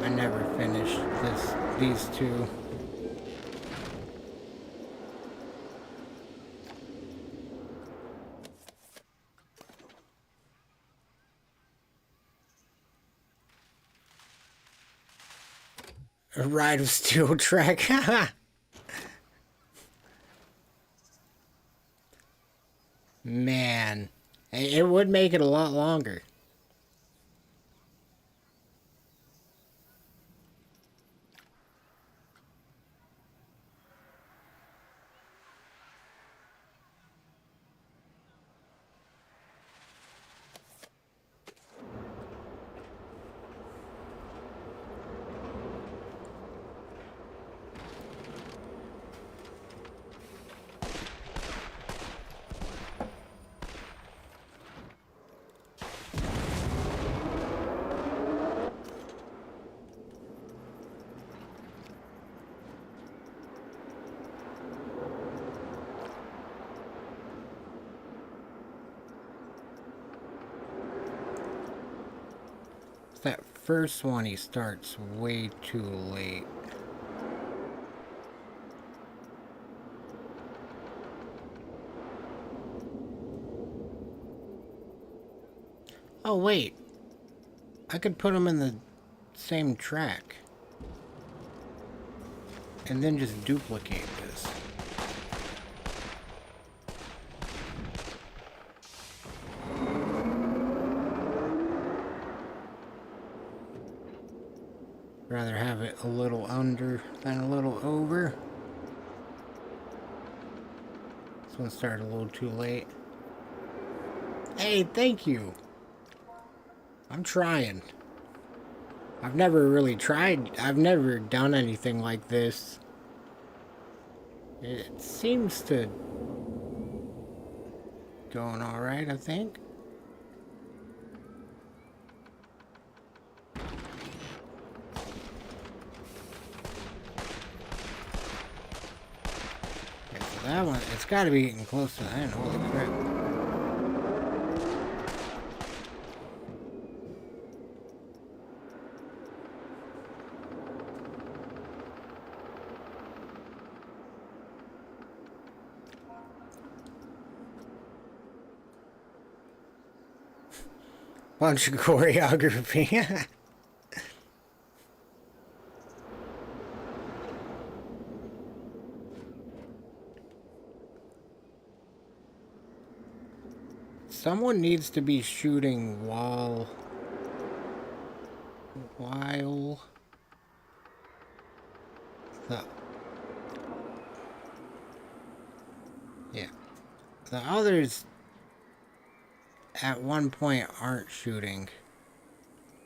I never finished these two. A ride of steel track. Man, it would make it a lot longer. That first one he starts way too late. Oh wait, I could put them in the same track and then just duplicate this. Rather have it a little under than a little over. This one started a little too late. Hey, thank you. I'm trying. I've never really tried. I've never done anything like this. It seems to going all right, I think. Okay, so that one, it's got to be getting close to the end. Holy crap. Bunch of choreography. Someone needs to be shooting while the the others at one point aren't shooting.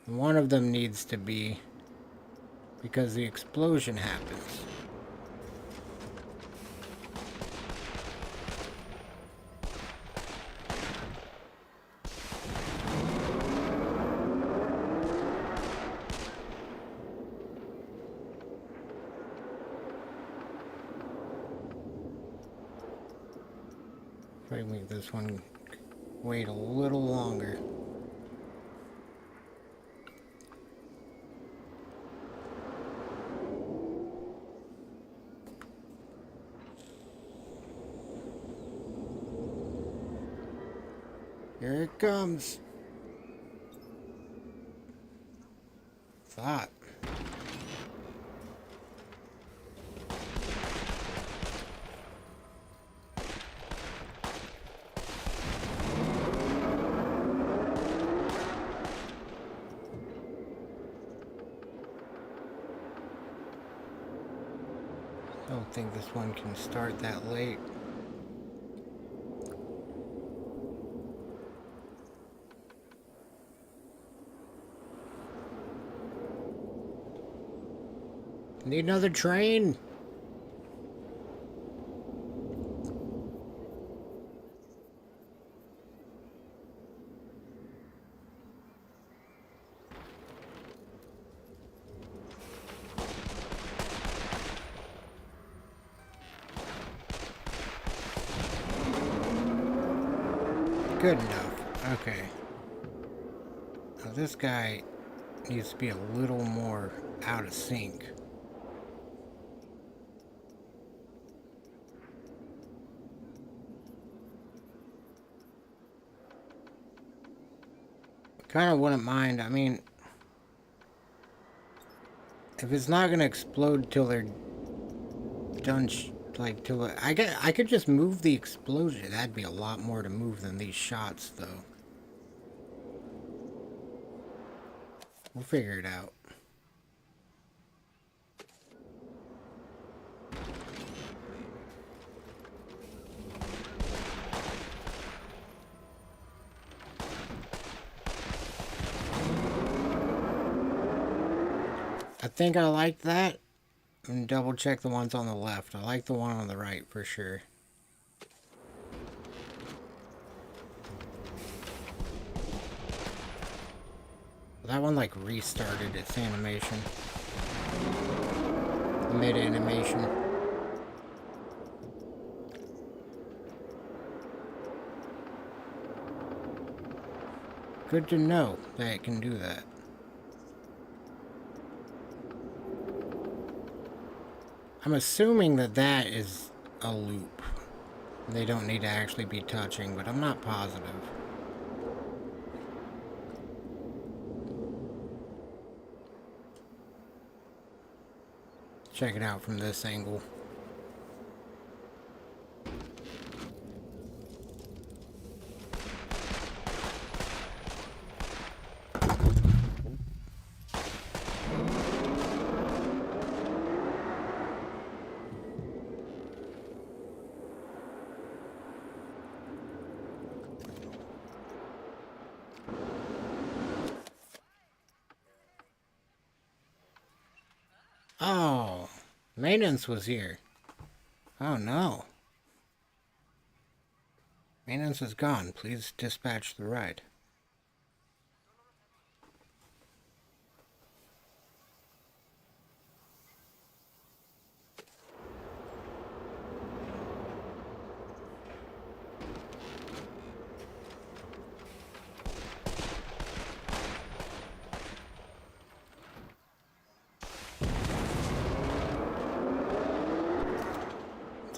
One of them needs to be, because the explosion happens. Try to make this one wait a little longer. Here it comes. Thought. I don't think this one can start that late. Need another train? Good enough. Okay. Now this guy needs to be a little more out of sync. Kind of wouldn't mind. I mean, if it's not gonna explode till they're done, like till I could just move the explosion. That'd be a lot more to move than these shots, though. We'll figure it out. I think I like that. And double check the ones on the left. I like the one on the right for sure. That one like restarted its animation. Mid-animation. Good to know that it can do that. I'm assuming that that is a loop. They don't need to actually be touching, but I'm not positive. Check it out from this angle. Oh, maintenance was here. Oh no. Maintenance is gone. Please dispatch the ride.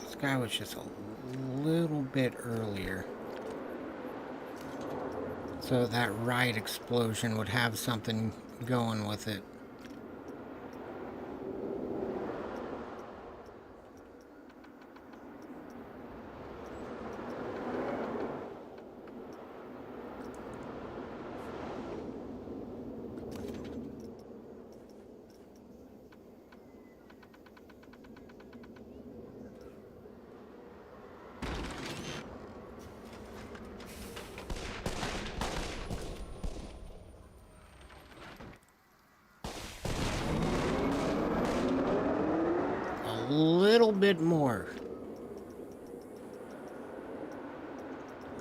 This guy was just a little bit earlier. So that ride explosion would have something going with it. A little bit more.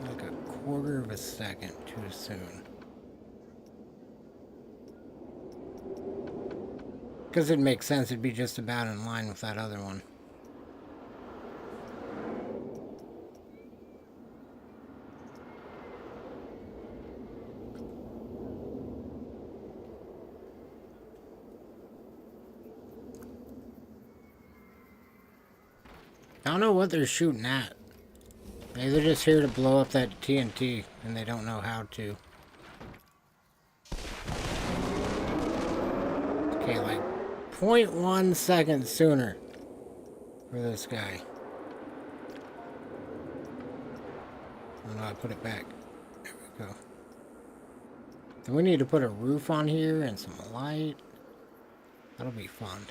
Like a quarter of a second too soon. Because it makes sense, it'd be just about in line with that other one. I don't know what they're shooting at. Maybe they're just here to blow up that TNT, and they don't know how to. Okay, like 0.1 second sooner for this guy. Oh no, I put it back. There we go. Then we need to put a roof on here and some light. That'll be fun.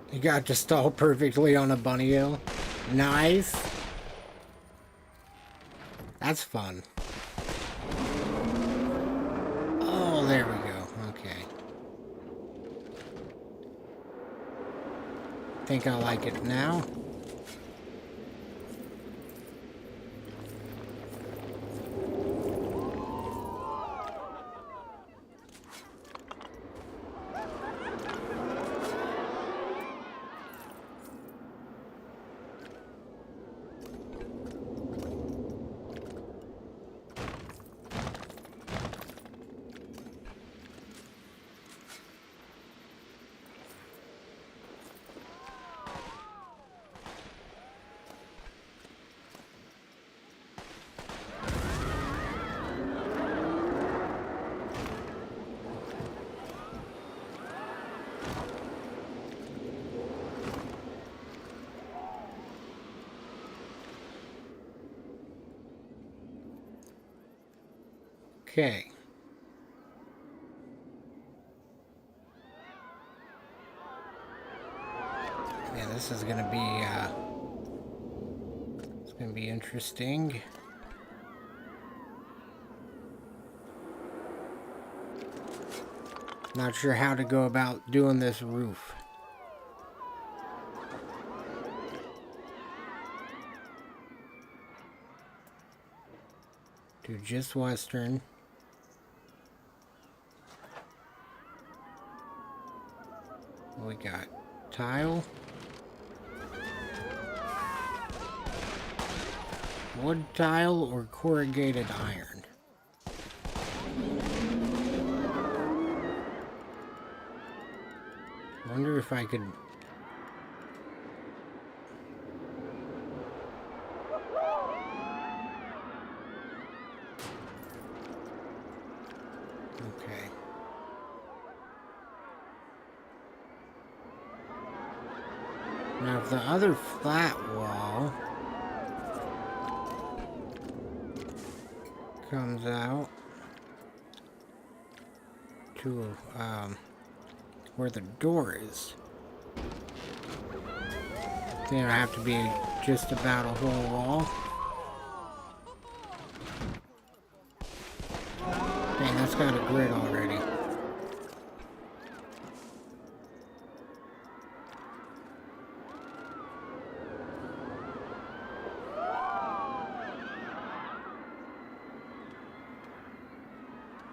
You got to stall perfectly on a bunny hill. Nice. That's fun. Oh, there we go. Okay. Think I like it now. Okay. Yeah, this is gonna be, it's gonna be interesting. Not sure how to go about doing this roof. Do just western. We got tile. Wood tile or corrugated iron. Wonder if I could... Okay. Now if the other flat wall comes out to where the door is, then it'll have to be just about a whole wall. Dang, that's got a grid already.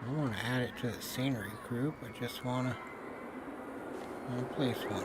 I don't want to add it to the scenery group, I just want to place one.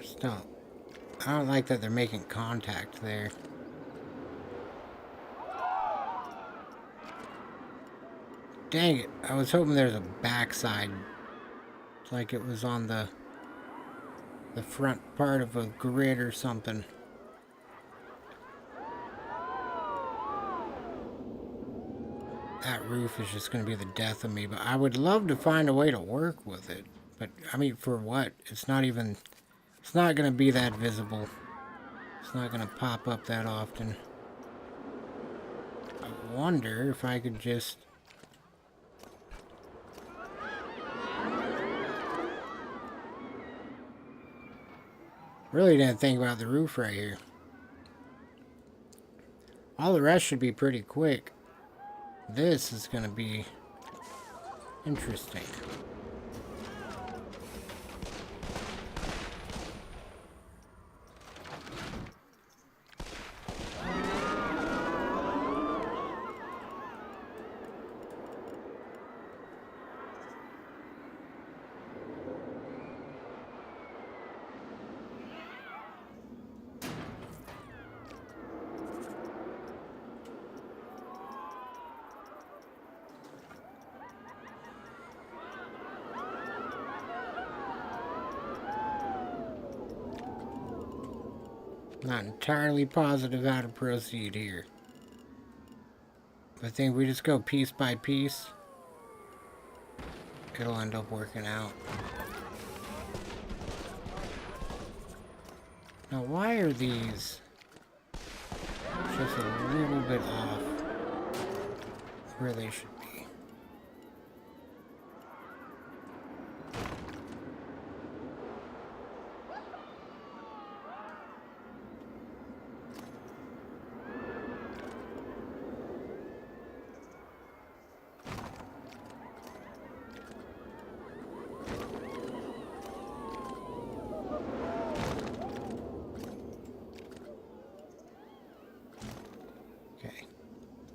Stop. I don't like that they're making contact there. Dang it. I was hoping there's a backside. Like it was on the front part of a grid or something. That roof is just going to be the death of me. But I would love to find a way to work with it. But, I mean, for what? It's not even... It's not going to be that visible. It's not going to pop up that often. I wonder if I could just... Really didn't think about the roof right here. All the rest should be pretty quick. This is going to be interesting. Not entirely positive how to proceed here. I think we just go piece by piece. It'll end up working out. Now, why are these just a little bit off where they should be?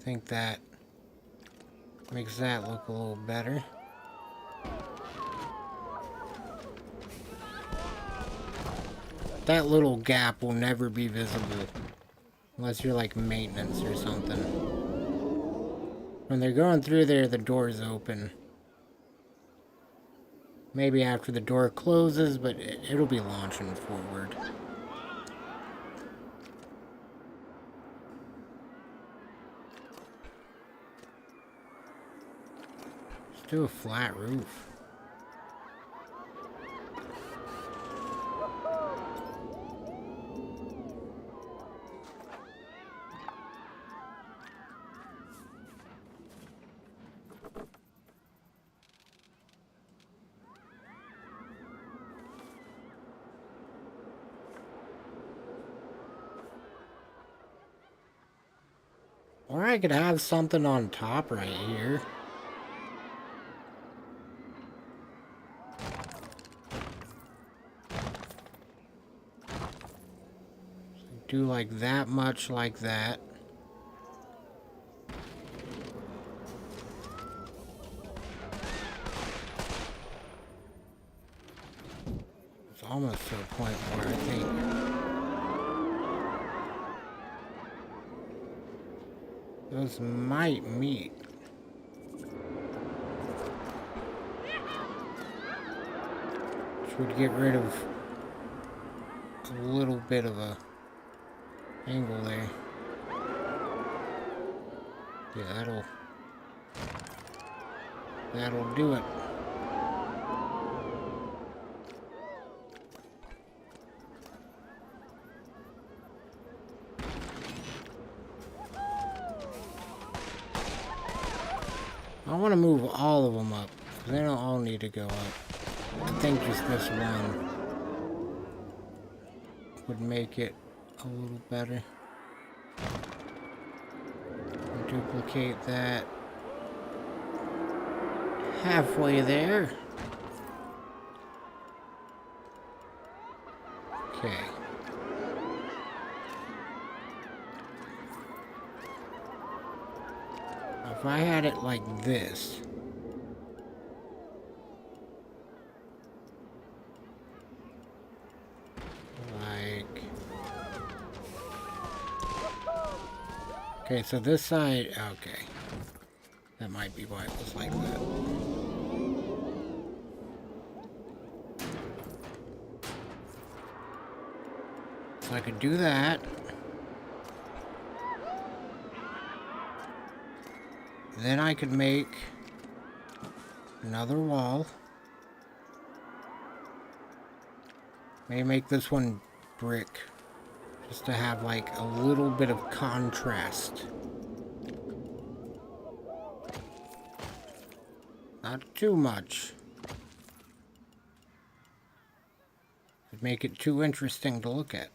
I think that makes that look a little better. That little gap will never be visible unless you're like maintenance or something. When they're going through there, the door's open. Maybe after the door closes, but it'll be launching forward. Let's do a flat roof. Or I could have something on top right here. Do like that much like that. It's almost to a point where I think those might meet. Which would get rid of a little bit of a angle there. Yeah, that'll do it. I want to move all of them up. They don't all need to go up. I think just this one would make it a little better. Duplicate that halfway there. Okay. If I had it like this, okay, so this side, okay. That might be why it was like that. So I could do that. Then I could make another wall. Maybe make this one brick. Just to have like a little bit of contrast. Not too much. It'd make it too interesting to look at.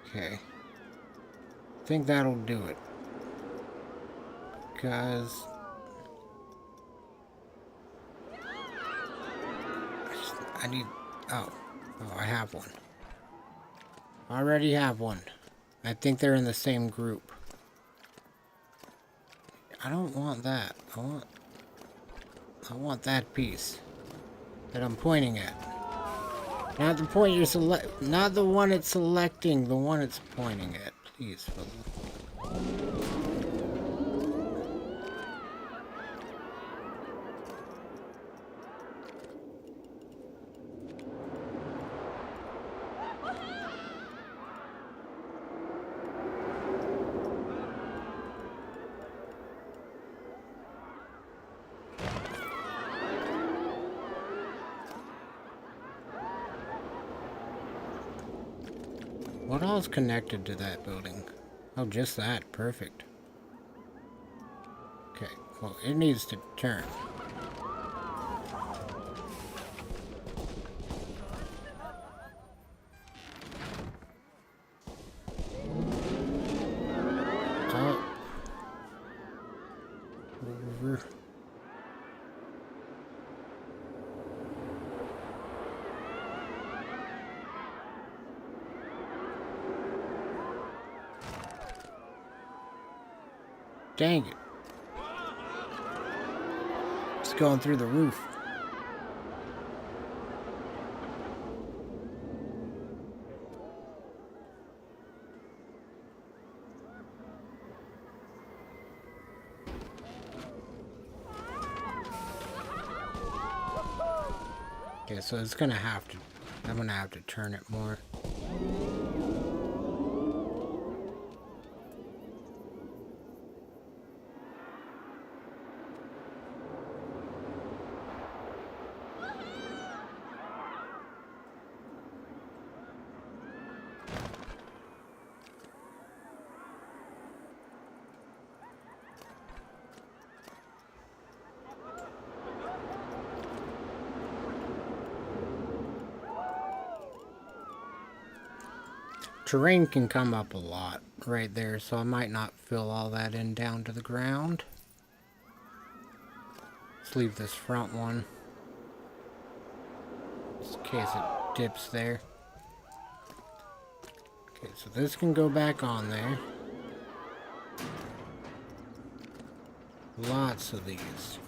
Okay. I think that'll do it. Because I need... Oh, I have one. I already have one. I think they're in the same group. I don't want that. I want that piece that I'm pointing at. Not the point you're not the one it's selecting, the one it's pointing at. Please, what all is connected to that building? Oh, just that. Perfect. Okay, well, it needs to turn. Up. Over. Dang it. It's going through the roof. Okay, so it's gonna have to... I'm gonna have to turn it more. Terrain can come up a lot right there, so I might not fill all that in down to the ground. Let's leave this front one, just in case it dips there. Okay, so this can go back on there. Lots of these.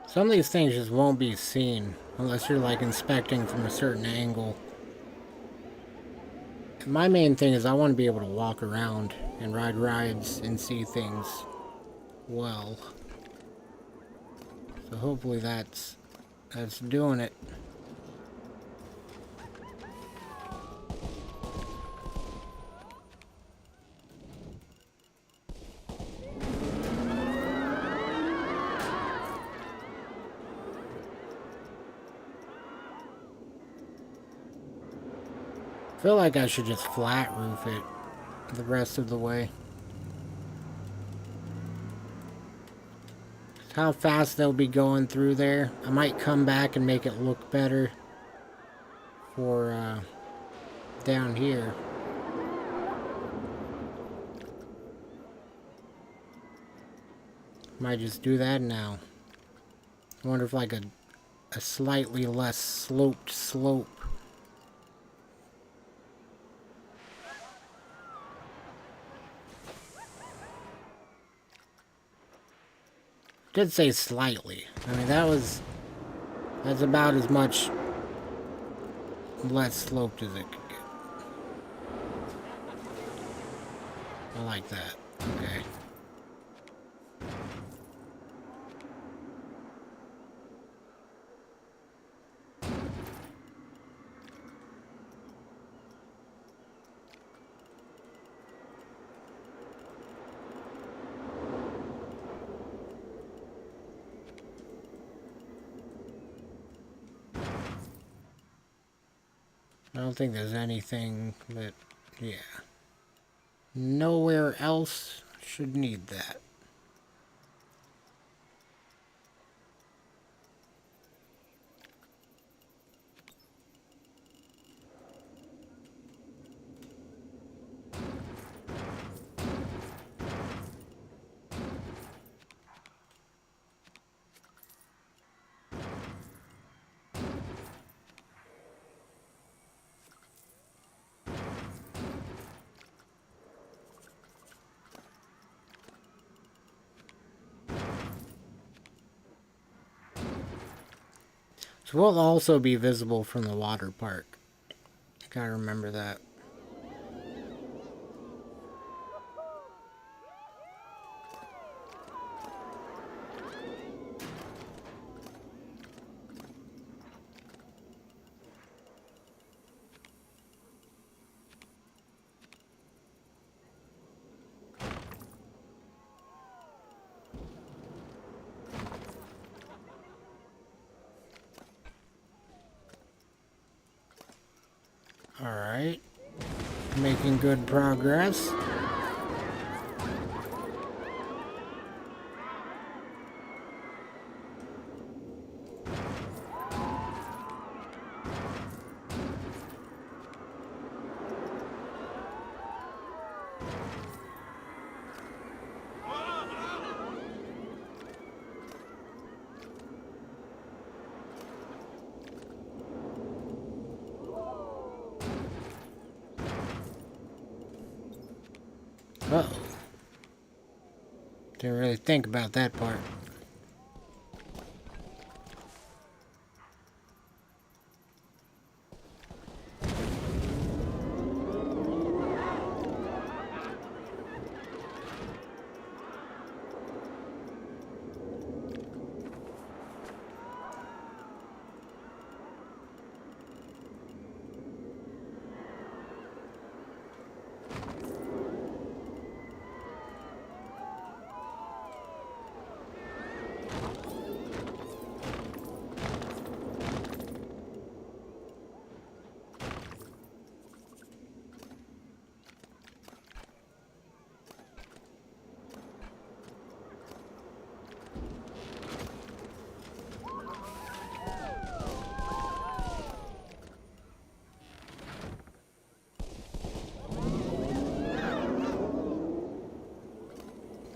Some of these things just won't be seen unless you're like inspecting from a certain angle. My main thing is I want to be able to walk around and ride rides and see things well. So hopefully that's doing it. I feel like I should just flat roof it the rest of the way. How fast they'll be going through there. I might come back and make it look better for down here. Might just do that now. I wonder if like a slightly less sloped slope. Did say slightly. I mean, that's about as much less sloped as it could get. I like that. Okay. I don't think there's anything that, yeah. Nowhere else should need that. So we'll also be visible from the water park. Gotta remember that. Alright. Making good progress. Uh-oh. Didn't really think about that part.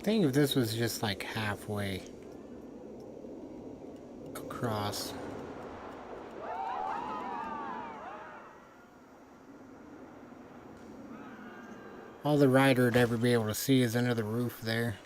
Think if this was just like halfway across. All the rider would ever be able to see is under the roof there.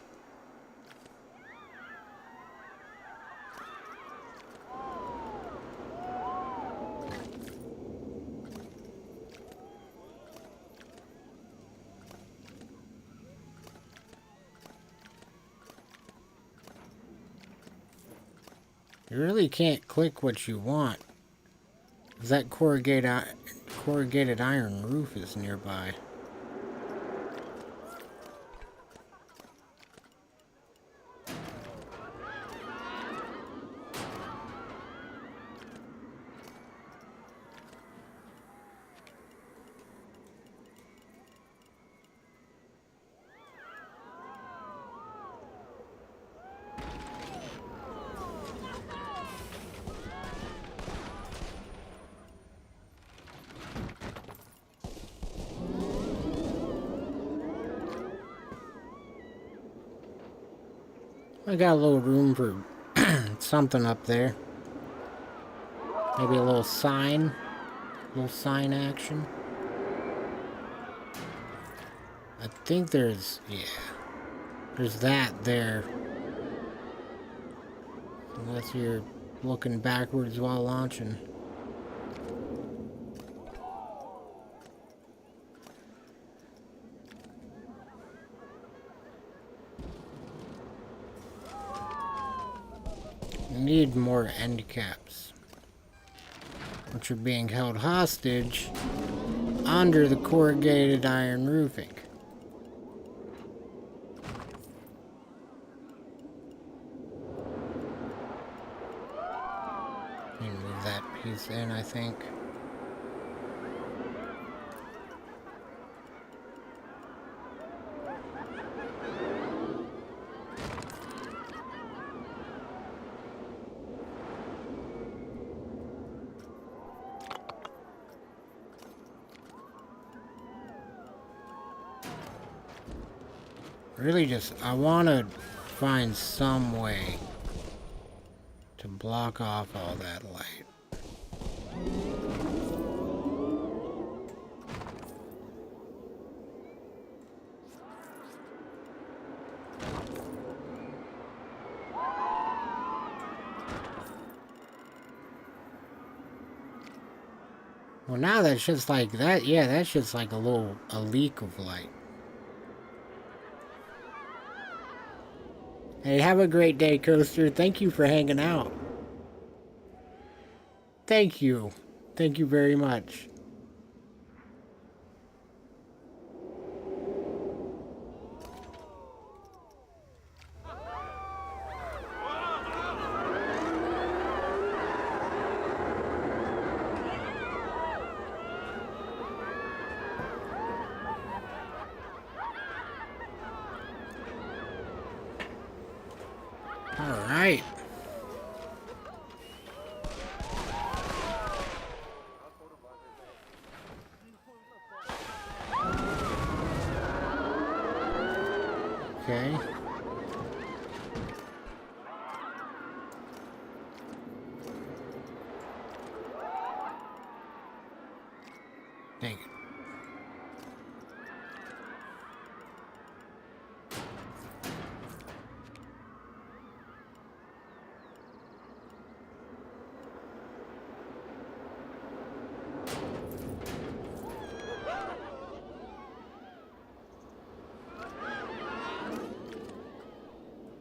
You really can't click what you want, 'cause that corrugated iron roof is nearby. I got a little room for something up there. Maybe a little sign action. I think there's that there. Unless you're looking backwards while launching. Need more end caps, which are being held hostage under the corrugated iron roofing. Move that piece in, I think. Really I want to find some way to block off all that light. Well, now that's just like that. Yeah, that's just like a leak of light. Hey, have a great day, Coaster. Thank you for hanging out. Thank you. Thank you very much. All right. Okay. Dang it.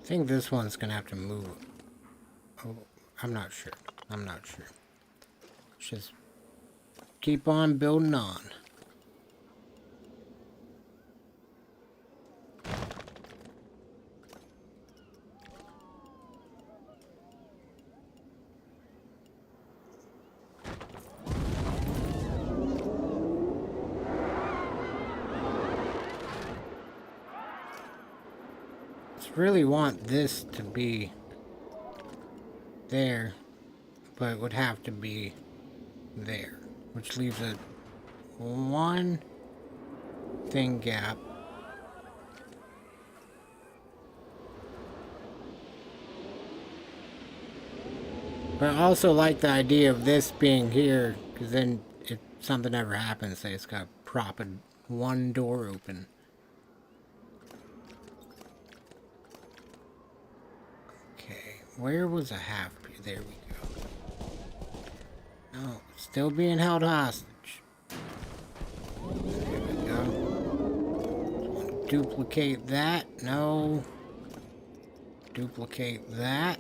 I think this one's gonna have to move. Oh, I'm not sure. I'm not sure. Let's just keep on building on. Really want this to be there, but it would have to be there, which leaves a one thing gap. But I also like the idea of this being here, because then if something ever happens, say it's got prop one door open. Where was a half? There we go. No, still being held hostage. There we go. Duplicate that. No. Duplicate that.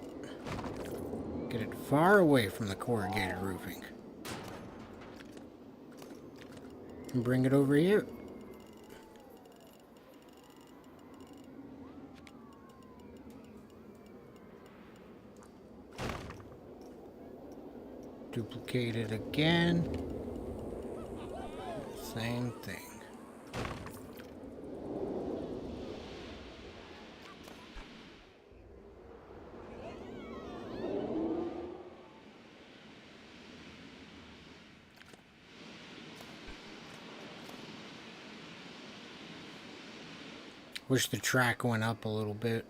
Get it far away from the corrugated roofing. And bring it over here. Duplicate it again. Same thing. Wish the track went up a little bit.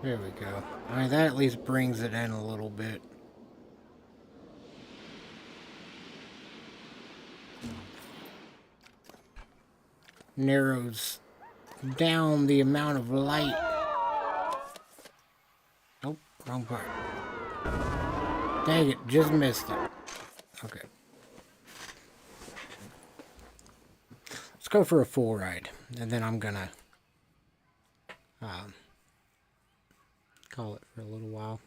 There we go. I mean, that at least brings it in a little bit. Narrows down the amount of light. Nope, wrong part. Dang it, just missed it. Okay. Let's go for a full ride, and then I'm gonna call it for a little while.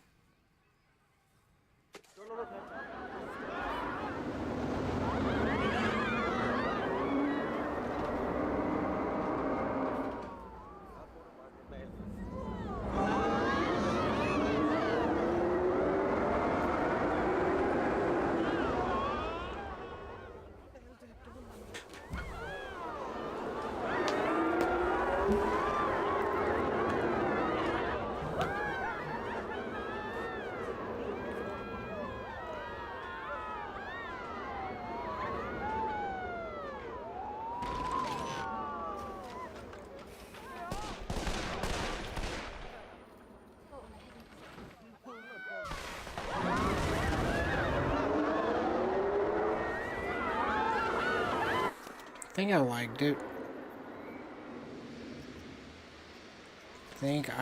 I think I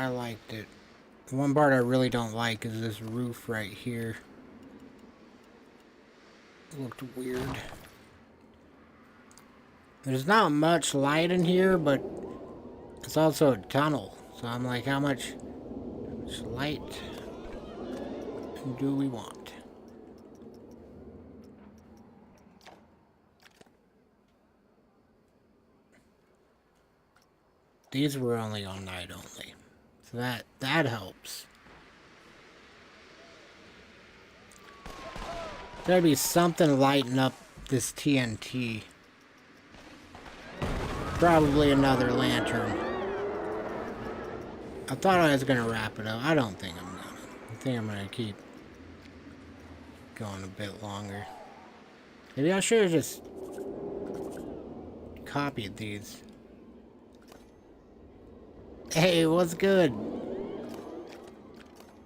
liked it. The one part I really don't like is this roof right here. It looked weird. There's not much light in here, but it's also a tunnel. So I'm like, how much light do we want? These were only on night only. So that helps. There'd be something lighting up this TNT. Probably another lantern. I thought I was gonna wrap it up. I don't think I'm gonna. I think I'm gonna keep going a bit longer. Maybe I should have just copied these. Hey, what's good?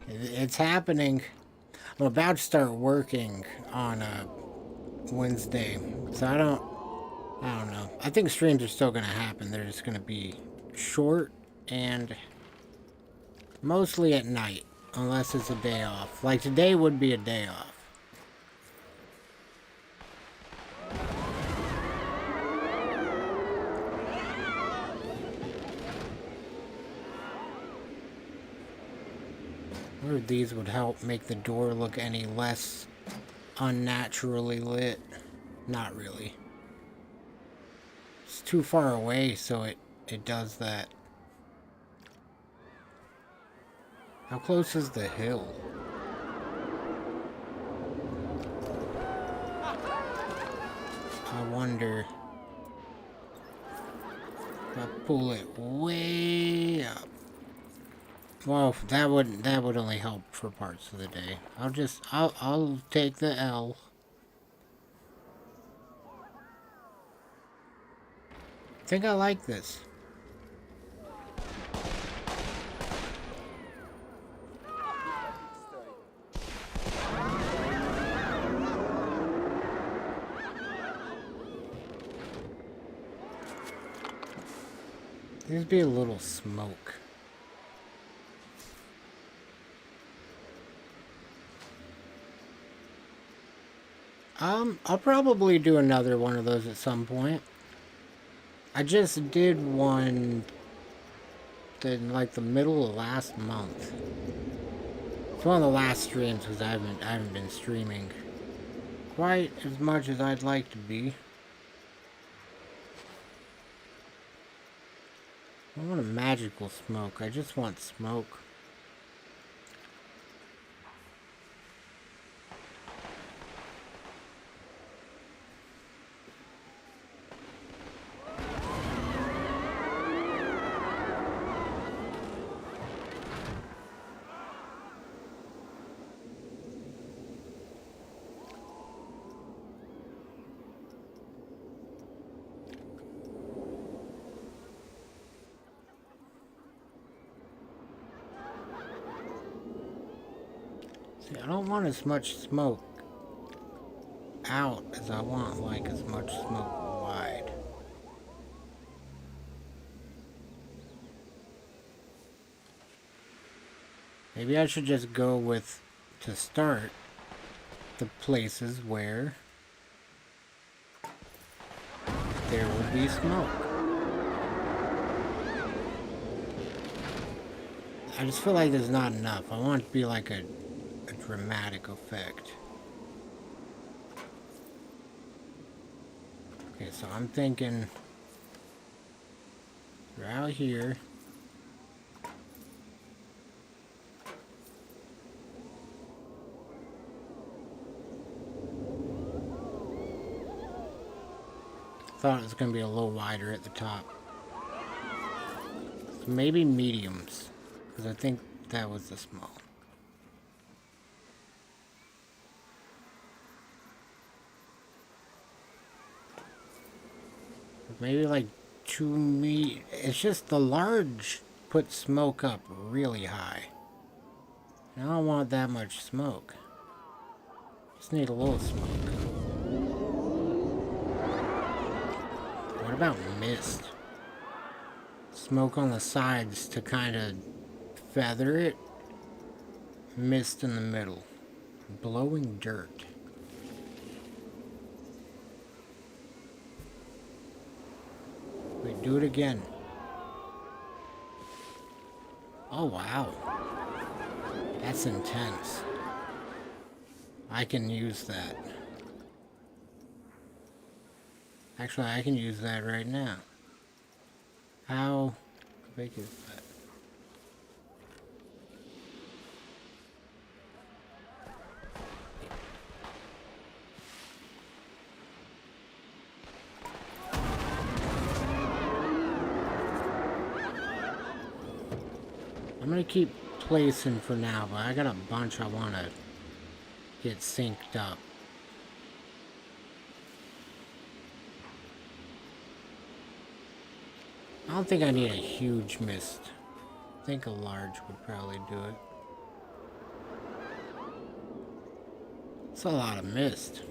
It's happening. I'm about to start working on a Wednesday, so I don't know. I think streams are still gonna happen. They're just gonna be short and mostly at night, unless it's a day off. Like today would be a day off. I wonder if these would help make the door look any less unnaturally lit. Not really. It's too far away, so it does that. How close is the hill? I wonder if I pull it way up. Well, that would only help for parts of the day. I'll take the L. I think I like this. There'd be a little smoke. I'll probably do another one of those at some point. I just did one in like the middle of last month. It's one of the last streams because I haven't been streaming quite as much as I'd like to be. I don't want a magical smoke, I just want smoke. See, I don't want as much smoke out as I want, like, as much smoke wide. Maybe I should just go with, to start, the places where there will be smoke. I just feel like there's not enough. I want it to be like a dramatic effect. Okay, so I'm thinking we're out here. Thought it was going to be a little wider at the top. So maybe mediums, because I think that was the small. Maybe like 2 meters. It's just the large puts smoke up really high. I don't want that much smoke. Just need a little smoke. What about mist? Smoke on the sides to kind of feather it. Mist in the middle. Blowing dirt. Wait, do it again. Oh, wow. That's intense. I can use that. Actually, I can use that right now. How big is that? I'm gonna keep placing for now, but I got a bunch I wanna get synced up. I don't think I need a huge mist. I think a large would probably do it. It's a lot of mist.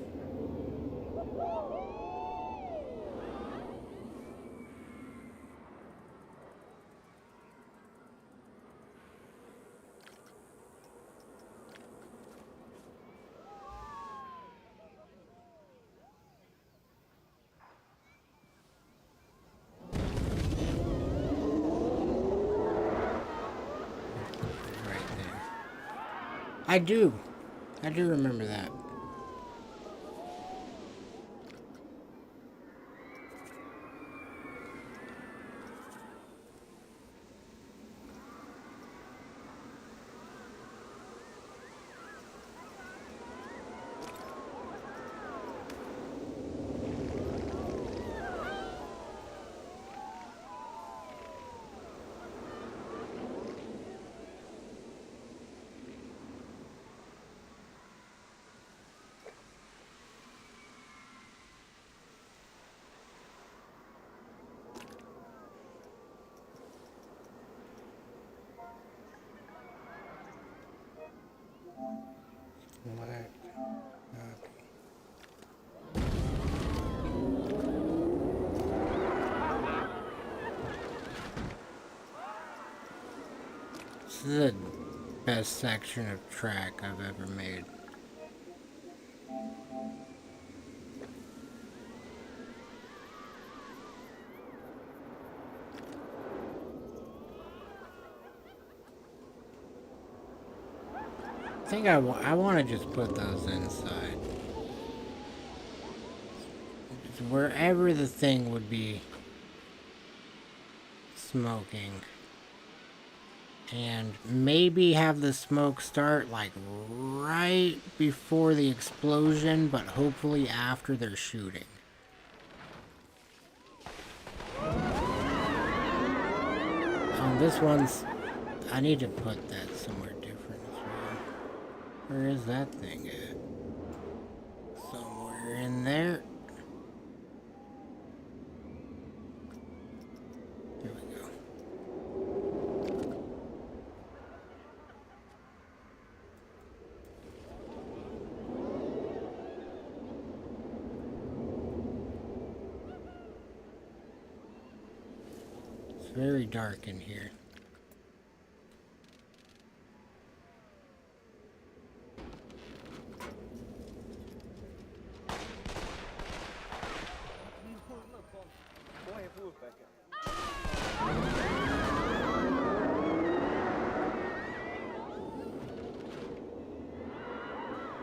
I do remember that. Black. This is the best section of track I've ever made. I think I want to just put those inside. Wherever the thing would be smoking. And maybe have the smoke start like right before the explosion, but hopefully after they're shooting. This one's... I need to put that somewhere different as well. Where is that thing at? Somewhere in there. There we go. It's very dark in here.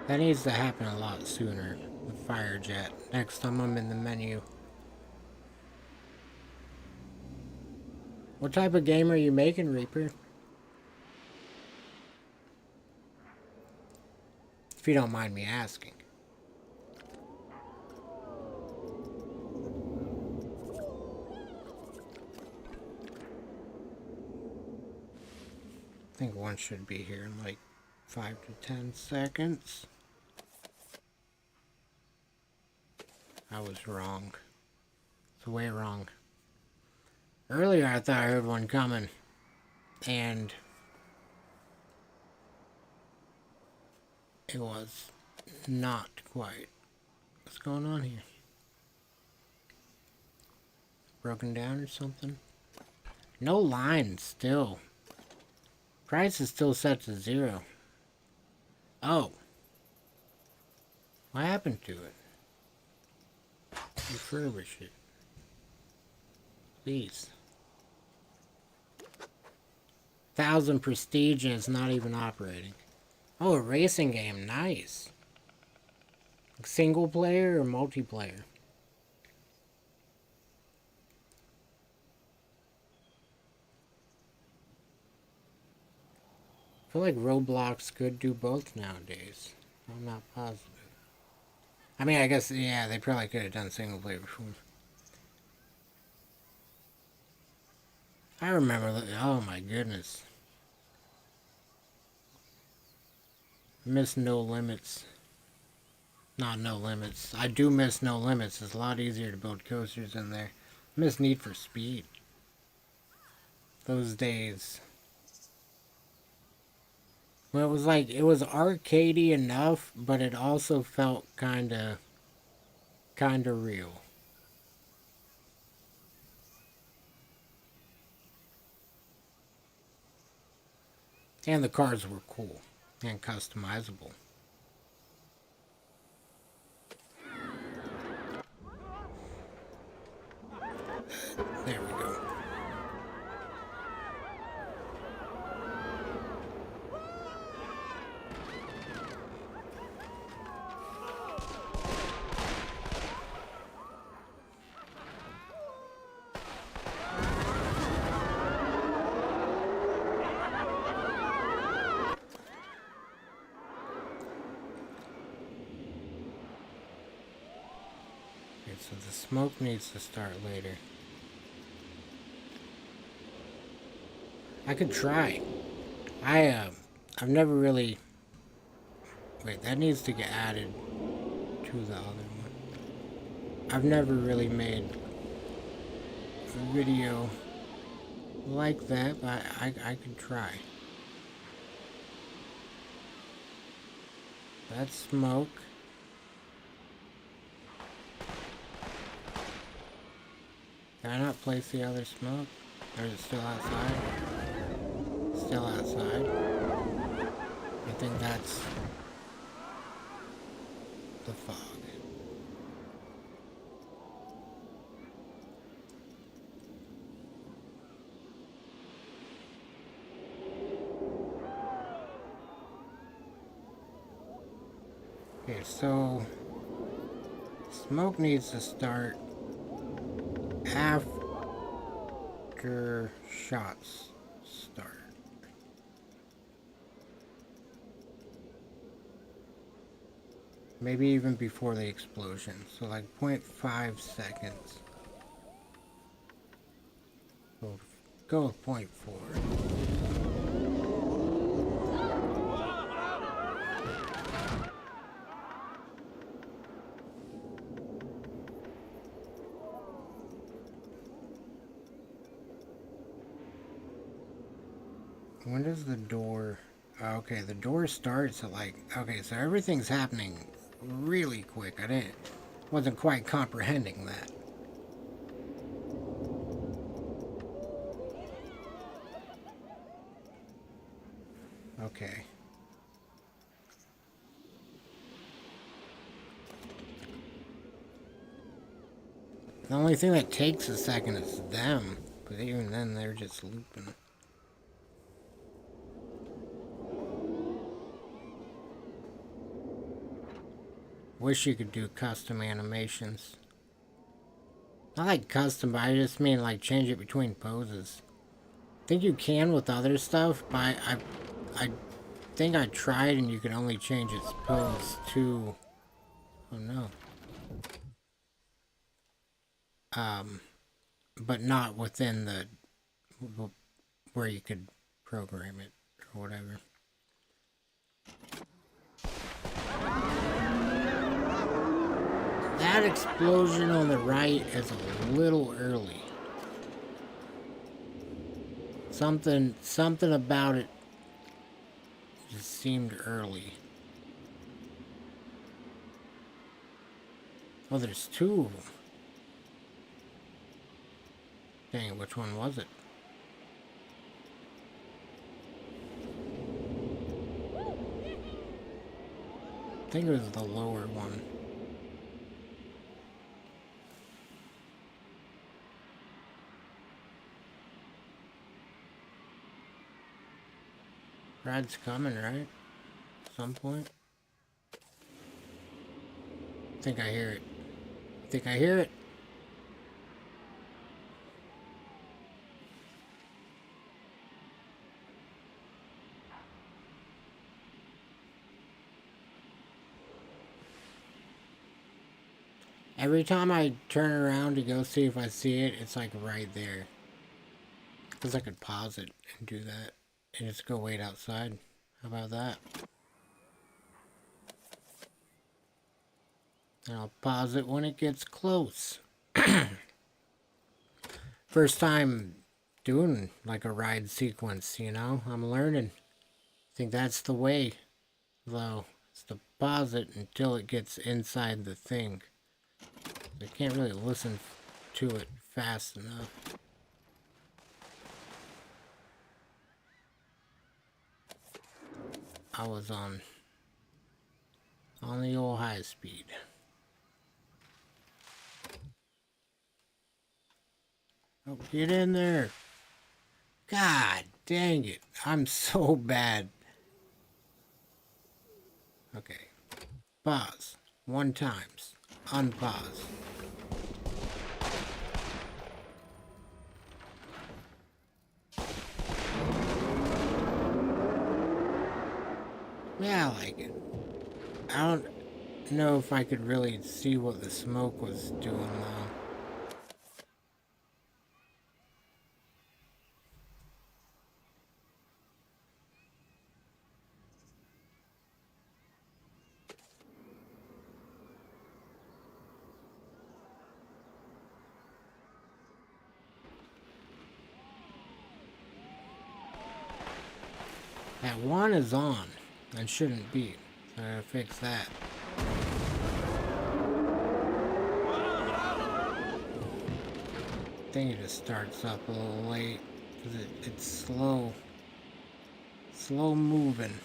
That needs to happen a lot sooner. The fire jet. Next time I'm in the menu. What type of game are you making, Reaper? If you don't mind me asking. I think one should be here in like 5 to 10 seconds. I was wrong. It's way wrong. Earlier I thought I heard one coming. And it was not quite. What's going on here? Broken down or something? No line still. Price is still set to 0. Oh. What happened to it? Refurbish it. Please. 1,000 prestige and it's not even operating. Oh, a racing game. Nice. Single player or multiplayer? I feel like Roblox could do both nowadays. I'm not positive. I mean, I guess, yeah, they probably could have done single player before. I remember that. Oh my goodness. Miss No Limits. Not No Limits. I do miss No Limits. It's a lot easier to build coasters in there. I miss Need for Speed. Those days. Well, it was like, it was arcadey enough, but it also felt kinda real. And the cars were cool and customizable. There we go. Okay, so the smoke needs to start later. I could try. I've never really... Wait, that needs to get added to the other one. I've never really made a video like that, but I could try. That's smoke. Can I not place the other smoke? Or is it still outside? Still outside. I think that's the fog. Okay, so smoke needs to start after shots start. Maybe even before the explosion. So like 0.5 seconds. Go with 0.4. When does the door... Okay, the door starts at like... Okay, so everything's happening really quick. Wasn't quite comprehending that. Okay. The only thing that takes a second is them. But even then, they're just looping. Wish you could do custom animations. Not like custom, but I just mean like change it between poses. I think you can with other stuff, but I think I tried and you can only change its pose to... Oh no. But not within the... where you could program it or whatever. That explosion on the right is a little early. Something about it just seemed early. Oh, there's two of them. Dang, which one was it? I think it was the lower one. Rad's coming, right? At some point. I think I hear it. I think I hear it. Every time I turn around to go see if I see it, it's like right there. Because I could pause it and do that. And just go wait outside. How about that? And I'll pause it when it gets close. First time doing like a ride sequence, you know? I'm learning. I think that's the way, though. It's to pause it until it gets inside the thing. I can't really listen to it fast enough. I was on the old high speed. Oh, get in there. God dang it. I'm so bad. Okay. Pause. 1 times. Unpause. Yeah, I like it. I don't know if I could really see what the smoke was doing though. That 1 is on and shouldn't be. So I gotta fix that. I think it just starts up a little late because it's slow moving.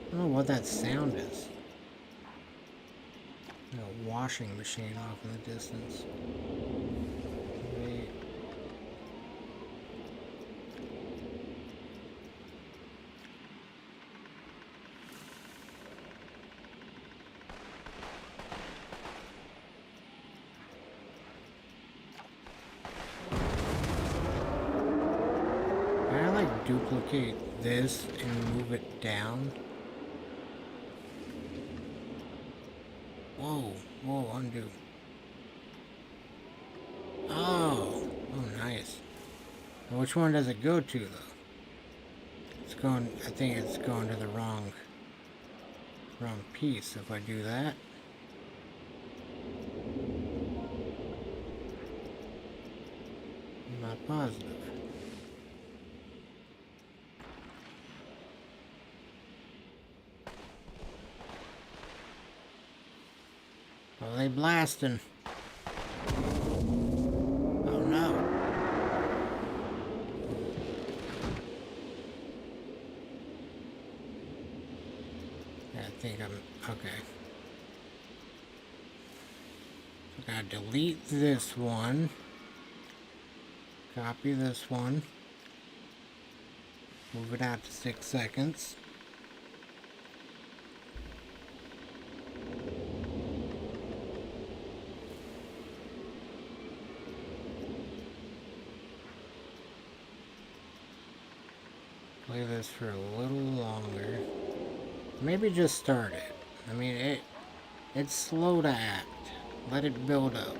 I don't know what that sound is. A washing machine off in the distance. Wait. Can I like duplicate this and move it down? Whoa, undo. Oh, nice. Now, which one does it go to though? It's going, I think it's going to the wrong piece if I do that. I'm not positive. Oh, they blasting. Oh no. I think I'm okay. I gotta delete this one. Copy this one. Move it out to 6 seconds. Play this for a little longer. Maybe just start it. I mean, it's slow to act. Let it build up.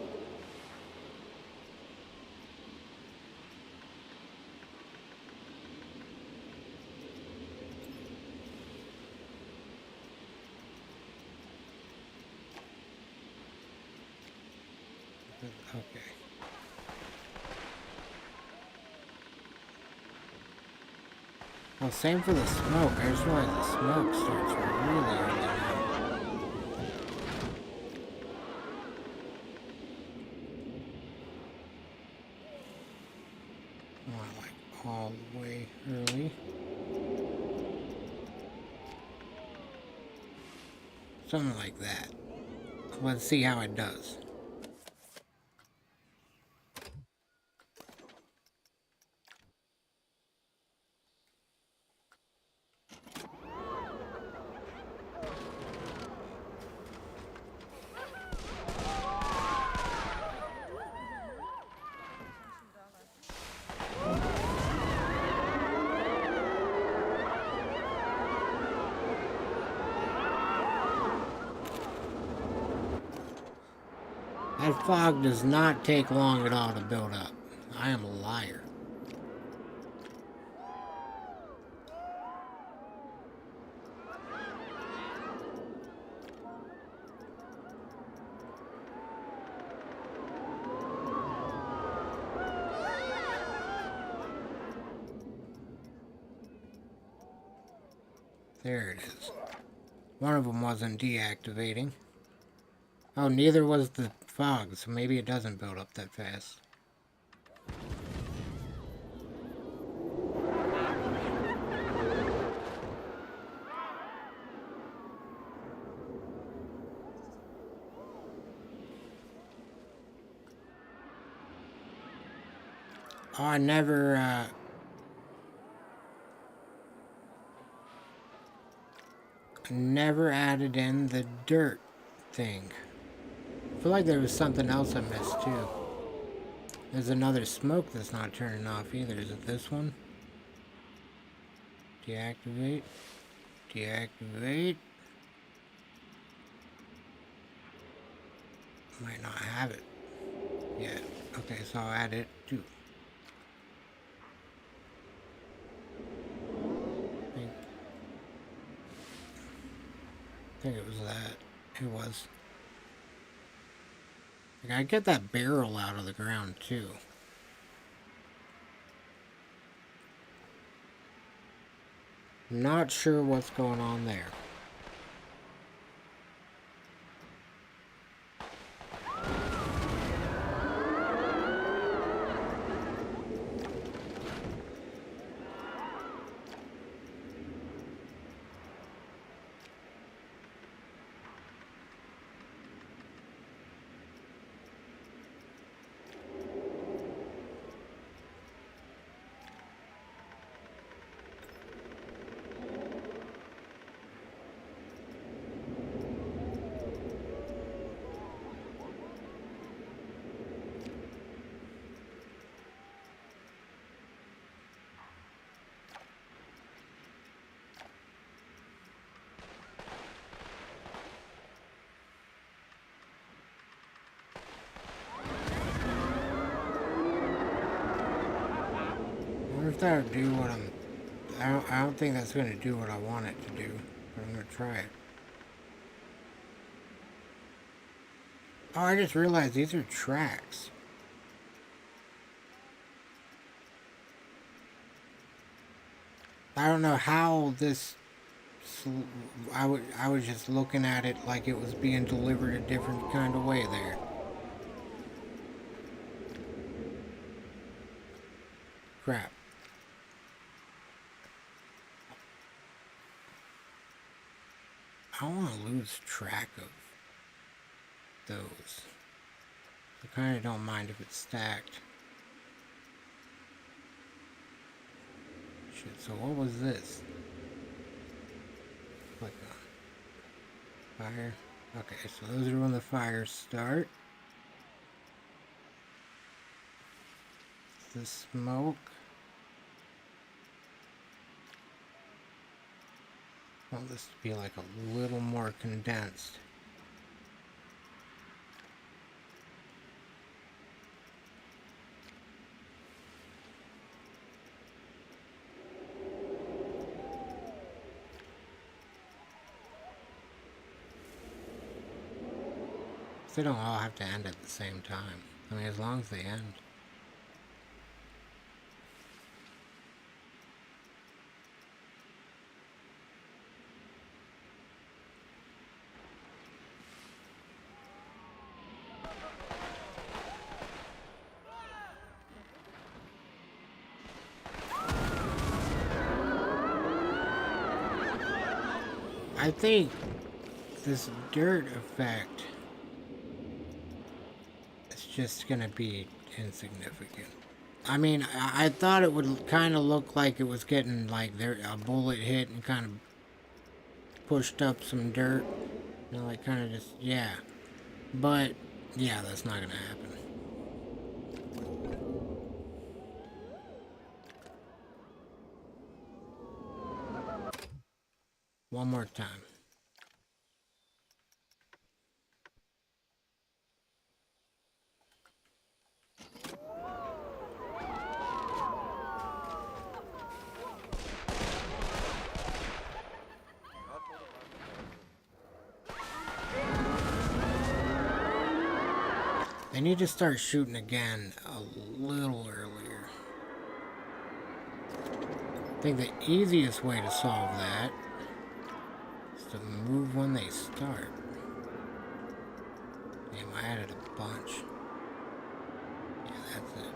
Okay. Well, same for the smoke. I just realized the smoke starts really early now. Not like all the way early. Something like that. Let's see how it does. That fog does not take long at all to build up. I am a liar. There it is. One of them wasn't deactivating. Oh, neither was the fog, so maybe it doesn't build up that fast. Oh, I never added in the dirt thing. I feel like there was something else I missed too. There's another smoke that's not turning off either. Is it this one? Deactivate. Deactivate. Might not have it yet. Okay, so I'll add it too. I think it was that. It was. I gotta get that barrel out of the ground too. Not sure what's going on there. If that would do what I don't think that's going to do what I want it to do, but I'm going to try it. Oh, I just realized these are tracks. I don't know how this... I was just looking at it like it was being delivered a different kind of way there. Crap. I don't want to lose track of those. I kind of don't mind if it's stacked. Shit, so what was this? Click on fire. Okay, so those are when the fires start. The smoke. I want this to be like a little more condensed. They don't all have to end at the same time. I mean, as long as they end. I think this dirt effect is just gonna be insignificant. I mean, I thought it would kind of look like it was getting like a bullet hit and kind of pushed up some dirt. You know, like kind of just, yeah. But, yeah, that's not gonna happen. One more time. They need to start shooting again a little earlier. I think the easiest way to solve that to move when they start. Damn, I added a bunch. Yeah, that's it.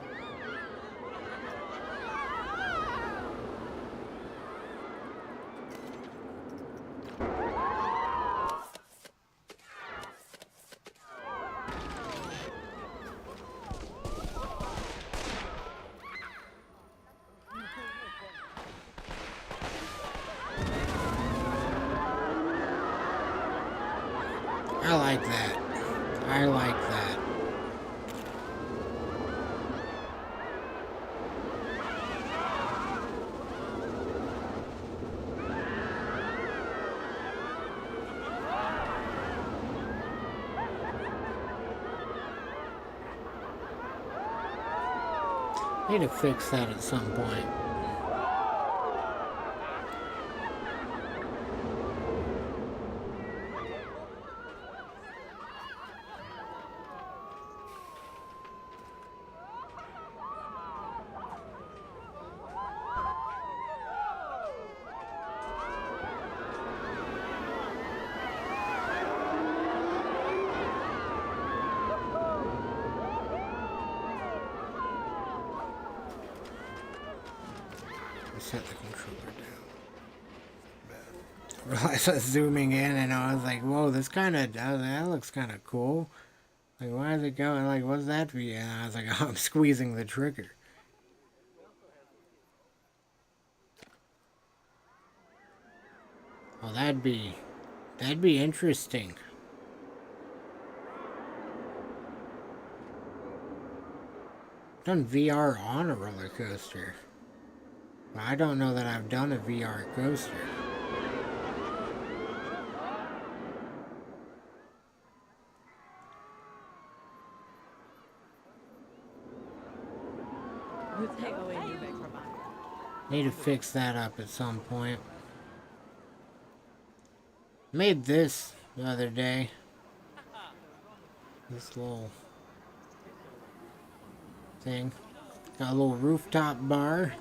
I like that. I like that. Need to fix that at some point. Set the controller down. Realized I was zooming in and I was like, whoa, this kind of, that looks kind of cool. Like, why is it going? Like, what's that for you? And I was like, oh, I'm squeezing the trigger. Well, that'd be interesting. Done VR on a roller coaster. But I don't know that I've done a VR coaster. Need to fix that up at some point. Made this the other day. This little thing. Got a little rooftop bar.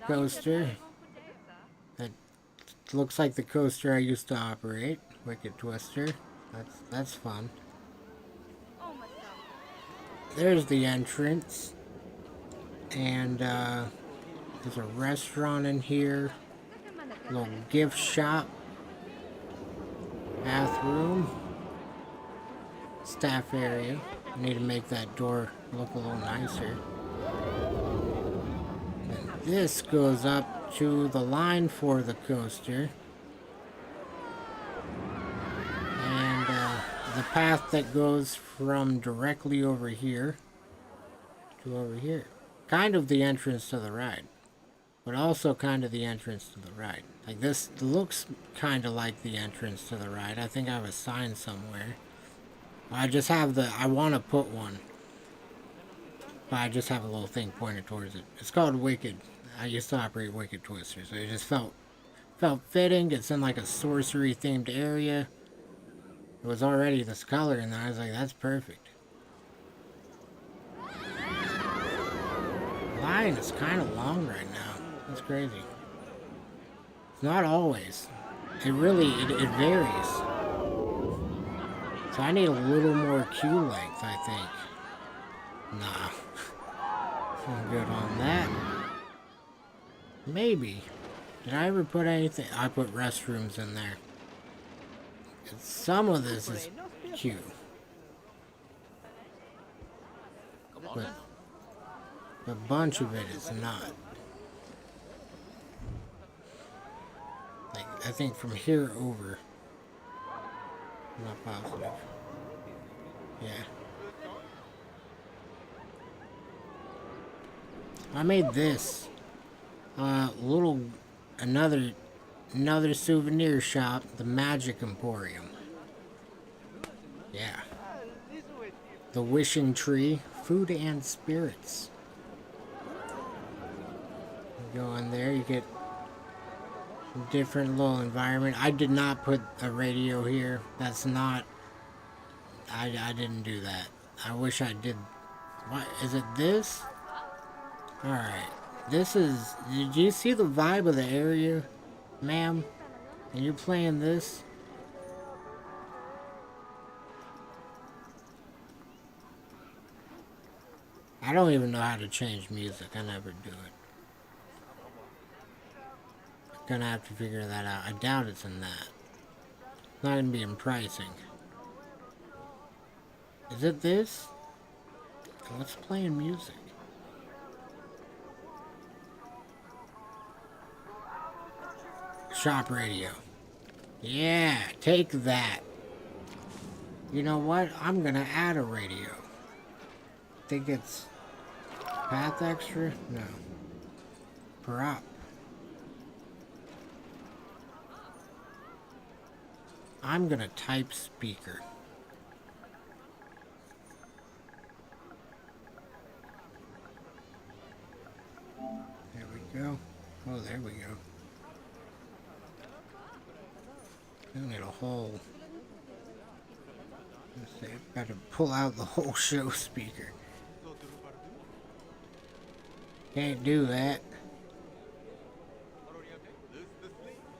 Coaster. That looks like the coaster I used to operate. Wicked Twister. That's fun. There's the entrance. And there's a restaurant in here. Little gift shop. Bathroom. Staff area. I need to make that door look a little nicer. And this goes up to the line for the coaster. And the path that goes from directly over here to over here. Kind of the entrance to the ride. But also kind of the entrance to the ride. Like, this looks kind of like the entrance to the ride. I think I have a sign somewhere. I just have I want to put one. But I just have a little thing pointed towards it. It's called Wicked. I used to operate Wicked Twister, so it just felt fitting. It's in like a sorcery themed area. It was already this color, and I was like, that's perfect. The line is kind of long right now. That's crazy. It's not always. It varies. So I need a little more queue length, I think. Nah. I'm good on that. Maybe. Did I ever put anything? I put restrooms in there. Some of this is queue. But a bunch of it is not. Like, I think from here over. I'm not positive. Yeah. I made this. Another souvenir shop, the Magic Emporium. Yeah. The Wishing Tree, food and spirits. You go in there, you get a different little environment. I did not put a radio here. That's not... I didn't do that. I wish I did. What? Is it this? Alright. This is... Did you see the vibe of the area? Ma'am, and you're playing this? I don't even know how to change music. I never do it. Gonna have to figure that out. I doubt it's in that. It's not gonna be in pricing. Is it this? Let's play in music. Shop radio. Yeah, take that. You know what? I'm gonna add a radio. Think it's path extra? No. Prop. I'm gonna type speaker. There we go. Oh, there we go. I need a whole... Let's see, I've got to pull out the whole show speaker. Can't do that.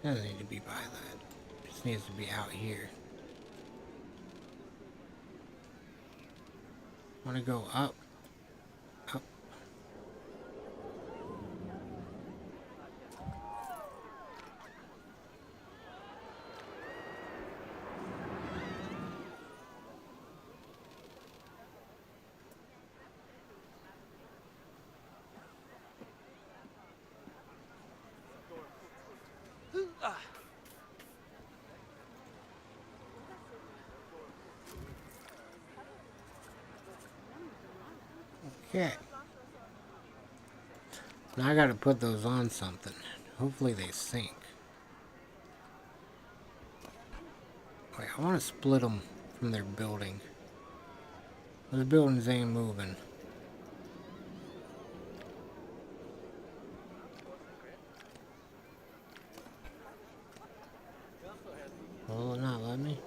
Doesn't need to be by that. Just needs to be out here. Want to go up? Up. Okay. Now I gotta put those on something. Hopefully they sync. Wait, I want to split them from their building. Those buildings ain't moving. Will it not let me?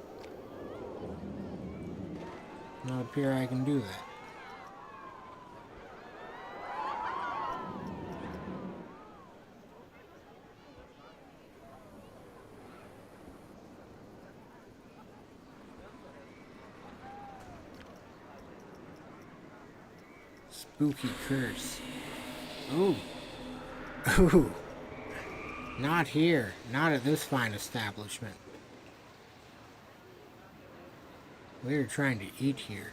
Not up here I can do that. Spooky curse. Ooh. Ooh. Not here. Not at this fine establishment. We're trying to eat here.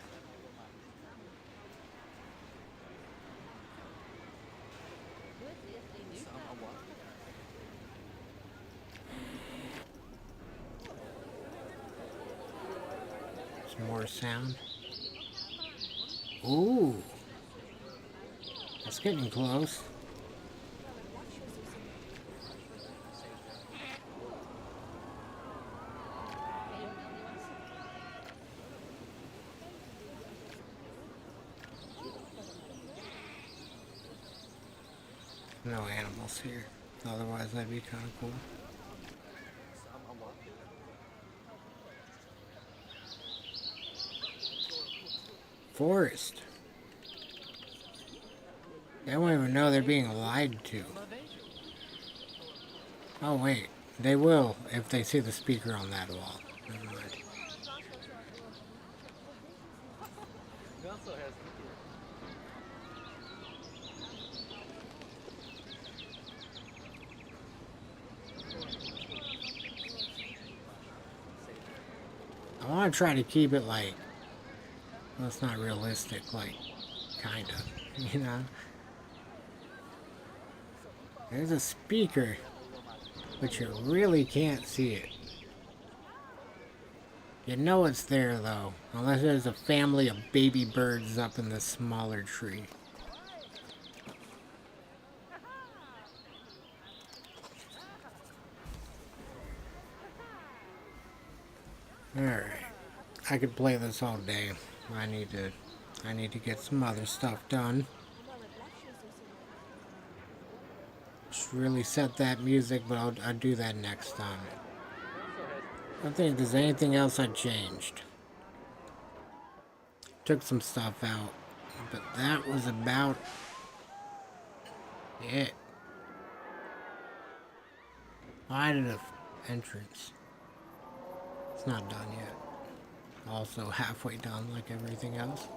Some more sound. Ooh. It's getting close. No animals here. Otherwise that'd be kind of cool. Forest. They won't even know they're being lied to. Oh wait, they will if they see the speaker on that wall. Never mind. I want to try to keep it like, well, it's not realistic, like, kind of, you know? There's a speaker, but you really can't see it. You know it's there, though, unless there's a family of baby birds up in the smaller tree. Alright. I could play this all day. I need to get some other stuff done. Just really set that music, but I'll do that next time. I don't think there's anything else I changed. Took some stuff out, but that was about it. Why did the entrance? It's not done yet. Also halfway done like everything else.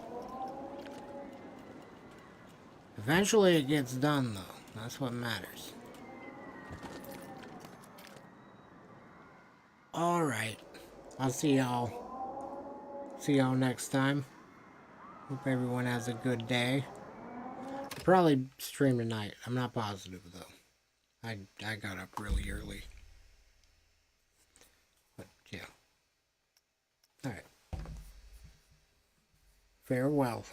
Eventually it gets done though. That's what matters. Alright. I'll see y'all. See y'all next time. Hope everyone has a good day. I'll probably stream tonight. I'm not positive though. I got up really early. But yeah. Alright. Farewell.